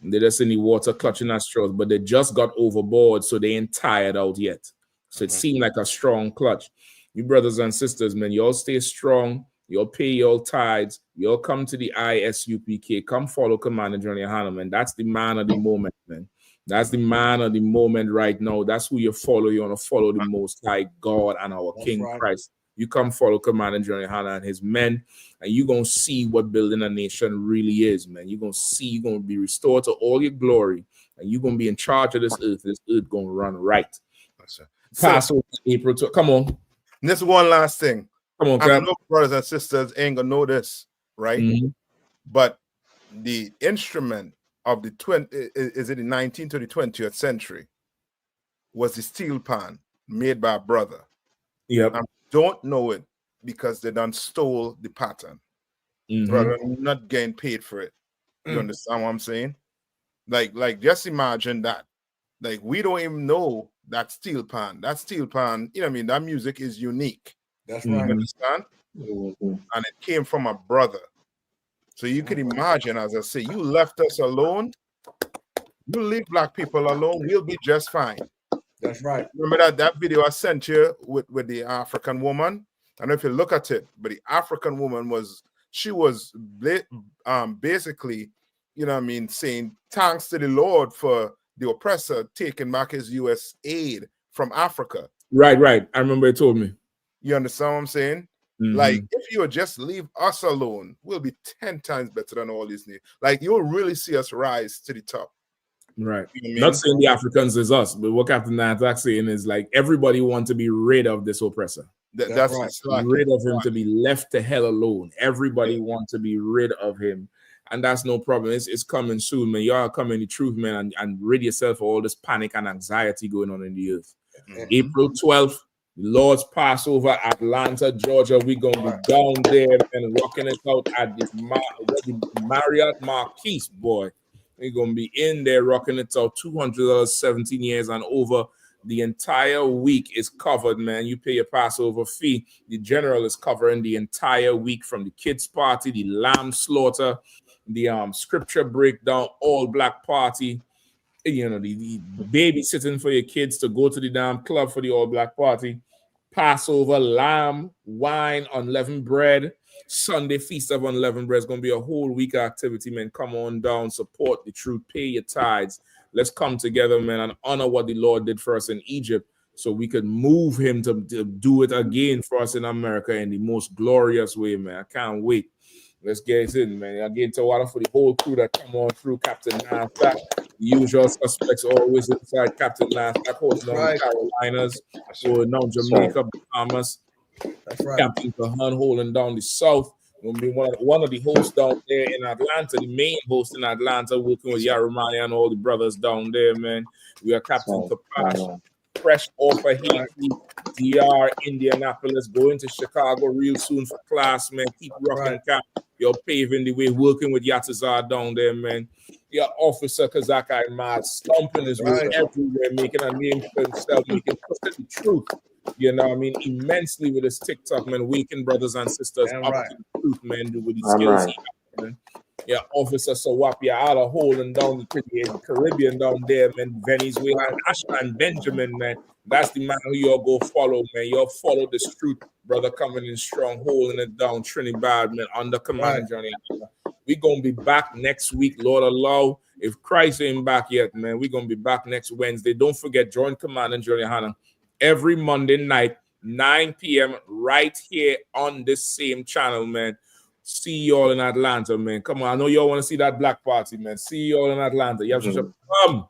They're just in the water clutching at straws, but they just got overboard, so they ain't tired out yet. So it seemed like a strong clutch. You brothers and sisters, man, you all stay strong. You'll pay your tithes. You'll come to the ISUPK. Come follow Commander Johnny Yahanna, man. That's the man of the moment, man. That's the man of the moment right now. That's who you follow. You want to follow the Most High God and our King Christ. You come follow Commander Johnny Yahanna and his men, and you're going to see what building a nation really is, man. You're going to see, you're going to be restored to all your glory, and you're going to be in charge of this earth. This earth going to run right. Passover, April 12. Come on. This one last thing. Come on, I know brothers and sisters ain't gonna know this, right? Mm-hmm. But the instrument of the 19th to the 20th century was the steel pan made by a brother. Yep. I don't know it because they done stole the pattern. Mm-hmm. Brother, not getting paid for it. You understand what I'm saying? Like just imagine that. Like we don't even know that steel pan. That steel pan, you know what I mean? That music is unique. That's You right. understand? And it came from a brother. So you can imagine, as I say, you left us alone. You leave black people alone, we'll be just fine. That's right. Remember that video I sent you with the African woman? I don't know if you look at it, but the African woman was basically, you know what I mean, saying thanks to the Lord for the oppressor taking back his U.S. aid from Africa. Right. I remember it told me. You understand what I'm saying? Mm-hmm. Like, if you would just leave us alone, we'll be 10 times better than all these niggas. Like, you'll really see us rise to the top. Right. You know what I mean? Not saying the Africans is us, but what Captain Nantak saying is like everybody wants to be rid of this oppressor. That's right. Rid of him, to be left to hell alone. Everybody wants to be rid of him. And that's no problem. It's coming soon, man. Y'all coming the truth, man, and rid yourself of all this panic and anxiety going on in the earth. Mm-hmm. April 12th, Lord's Passover, Atlanta, Georgia. We're going to be down there and rocking it out at the Marriott Marquise, boy. We're going to be in there rocking it out. $200, 17 years and over. The entire week is covered, man. You pay your Passover fee. The general is covering the entire week, from the kids' party, the lamb slaughter, the scripture breakdown, all black party, you know, the babysitting for your kids to go to the damn club for the all black party, Passover, lamb, wine, unleavened bread, Sunday feast of unleavened bread. It's going to be a whole week of activity, man. Come on down, support the truth, pay your tithes. Let's come together, man, and honor what the Lord did for us in Egypt, so we could move him to do it again for us in America in the most glorious way, man. I can't wait. Let's get it in, man. Again, to water for the whole crew that come on through. Captain Nantak, the usual suspects always inside. Captain Nantak, hosting on the Carolinas, holding down Jamaica, Bahamas. That's right. Captain Kahan holding down the South. We'll be one of the hosts down there in Atlanta, the main host in Atlanta, working with Yahanna and all the brothers down there, man. We are Captain Kapash, fresh off of Haiti, DR, Indianapolis, going to Chicago real soon for class, man. Keep rocking, Cap. You're paving the way, working with Yatazar down there, man. Your officer Kazakai Mad, stomping his way everywhere, making a name for himself, making the truth. You know what I mean? Immensely with his TikTok, man, waking brothers and sisters up to the truth, man, with the skills he has, man. Yeah, Officer Sawapia, all holding down the Caribbean down there, man. Venezuela, Ashland, Benjamin, man. That's the man who y'all go follow, man. Y'all follow this truth, brother, coming in strong, holding it down, Trinidad, man, under command, Johnny. We're going to be back next week, Lord allow. If Christ ain't back yet, man, we're going to be back next Wednesday. Don't forget, join Command and Johnny Yahanna every Monday night 9 p.m. right here on this same channel, man. See you all in Atlanta, man. Come on, I know y'all want to see that black party, man. See you all in Atlanta. You have to come.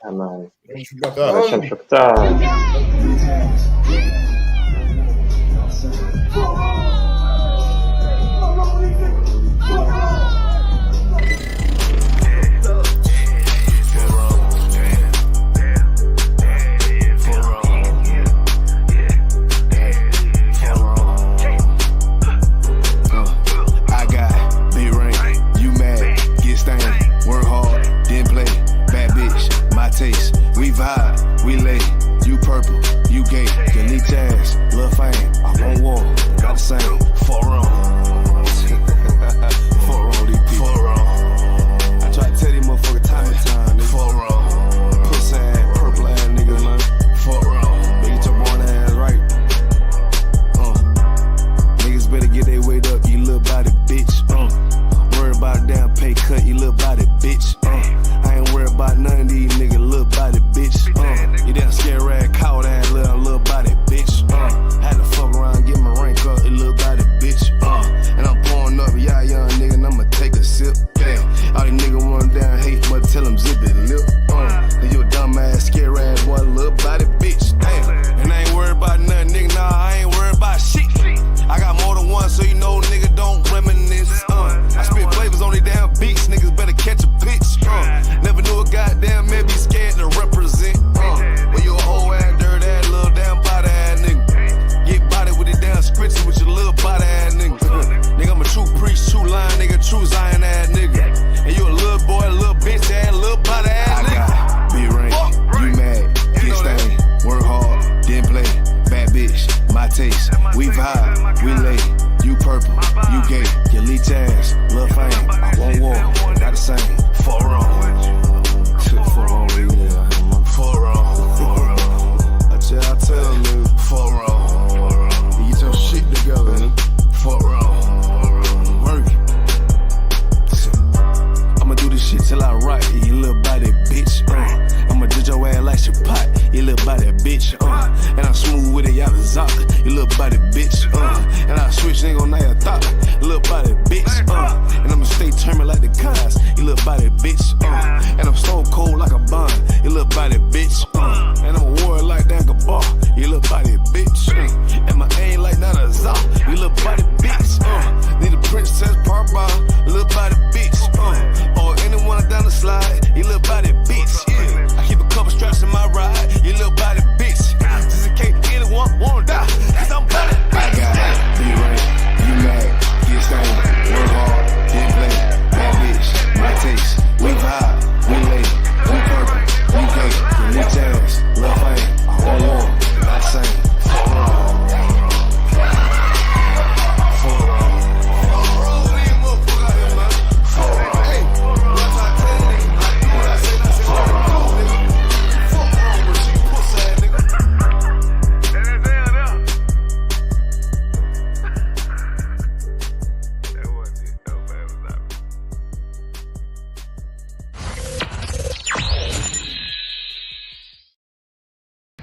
Taste. We vibe, we lay. You purple, you gay. You need jazz, lil' fame. I'm on war, got the same. For on. For on. I try to tell these motherfuckers time to time. For on. Pussy ass, purple ass nigga, man. For on. Better get your born ass right. Niggas better get their weight up, you little body bitch. Worry about a damn pay cut, you little body bitch. I ain't worried about none of these niggas, little body bitch. You damn scare rag, cow ass little body bitch. Had to fuck around, get my rank up, you little body bitch. And I'm pouring up, yeah, young nigga, and I'ma take a sip. Yeah. All these niggas want down hate, but tell them zip it lip. Cause you a dumb ass, scare ass boy, little body bitch. Damn. And I ain't worried about nothing, nigga, nah, I ain't worried about shit. I got more than one, so you know, nigga, don't reminisce. I spit flavors on these damn beats, niggas better catch a pitch. Never knew a goddamn man be scared to represent. But you a whole ass, dirt ass, little damn body ass nigga. Get body with it damn scritchy with your little body ass nigga. Nigga, I'm a true priest, true line, nigga, true Zion ass nigga. And you a little boy, little bitch ass, little body ass nigga. I got big ring, you mad, get stained, work hard, then play, bad bitch, my taste. We vibe, we lay, you purple, you gay, you leech ass, lil' fame. I won't war, got the same. For on. For on, yeah. For on. I tell them, nigga. For on. You get your shit together, nigga. For on. Work it. I'ma do this shit till I rock, you little body bitch. I'ma judge your ass like your pot, you little body bitch. And I'm smooth with it, y'all the zock, you little body bitch. And I switch nigga on your thought, you little body bitch. And I'ma stay turning like the cars, you little body bitch. And I'm stone cold like a bond, you little body bitch. And I'm a warrior like Dan Gabar, you little body bitch. And my aim like not a zock, you little body bitch. Need a princess part bar, you little body bitch. Or anyone down the slide, you little body bitch. Yeah. I keep a couple straps in my ride, you little body bitch. Just in case anyone wanna die, cause I'm body bitch. I got be right, you mad, get stained, work hard, then play, bad bitch, my taste. We vibe, we lay, we purple, we gay, you leech ass, lil' fame. I won't war, not the same.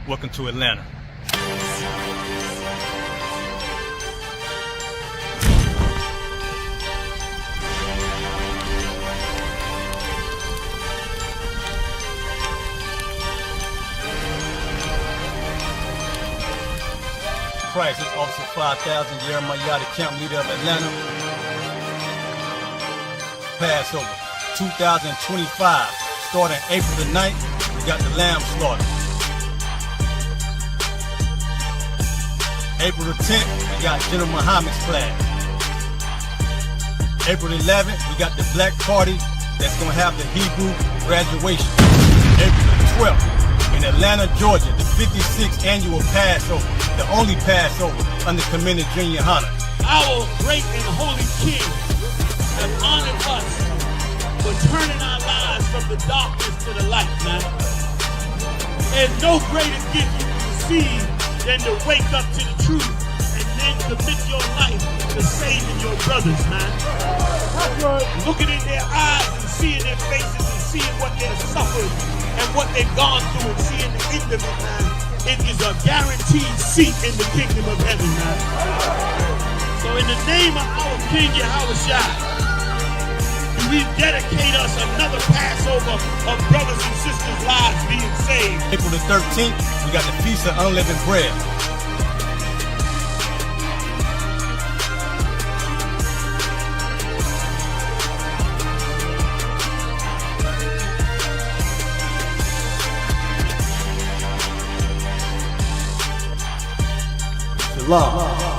Welcome to Atlanta. Price is Officer 5,000, Jeremiah, the camp leader of Atlanta. Passover 2025, starting April the 9th, we got the lamb slaughter. April the 10th, we got General Muhammad's class. April the 11th, we got the black party that's gonna have the Hebrew graduation. April the 12th, in Atlanta, Georgia, the 56th annual Passover, the only Passover under Commander Yahanna. Our great and holy King has honored us for turning our lives from the darkness to the light, man. There's no greater gift you can receive than to wake up to the truth and then commit your life to saving your brothers, man. Looking in their eyes and seeing their faces and seeing what they've suffered and what they've gone through and seeing the end of it, man. it is a guaranteed seat in the kingdom of heaven, man. So in the name of our King Yahanna, we dedicate us another Passover of brothers and sisters' lives being saved. April the 13th, we got the Feast of Unleavened Bread. Shalom.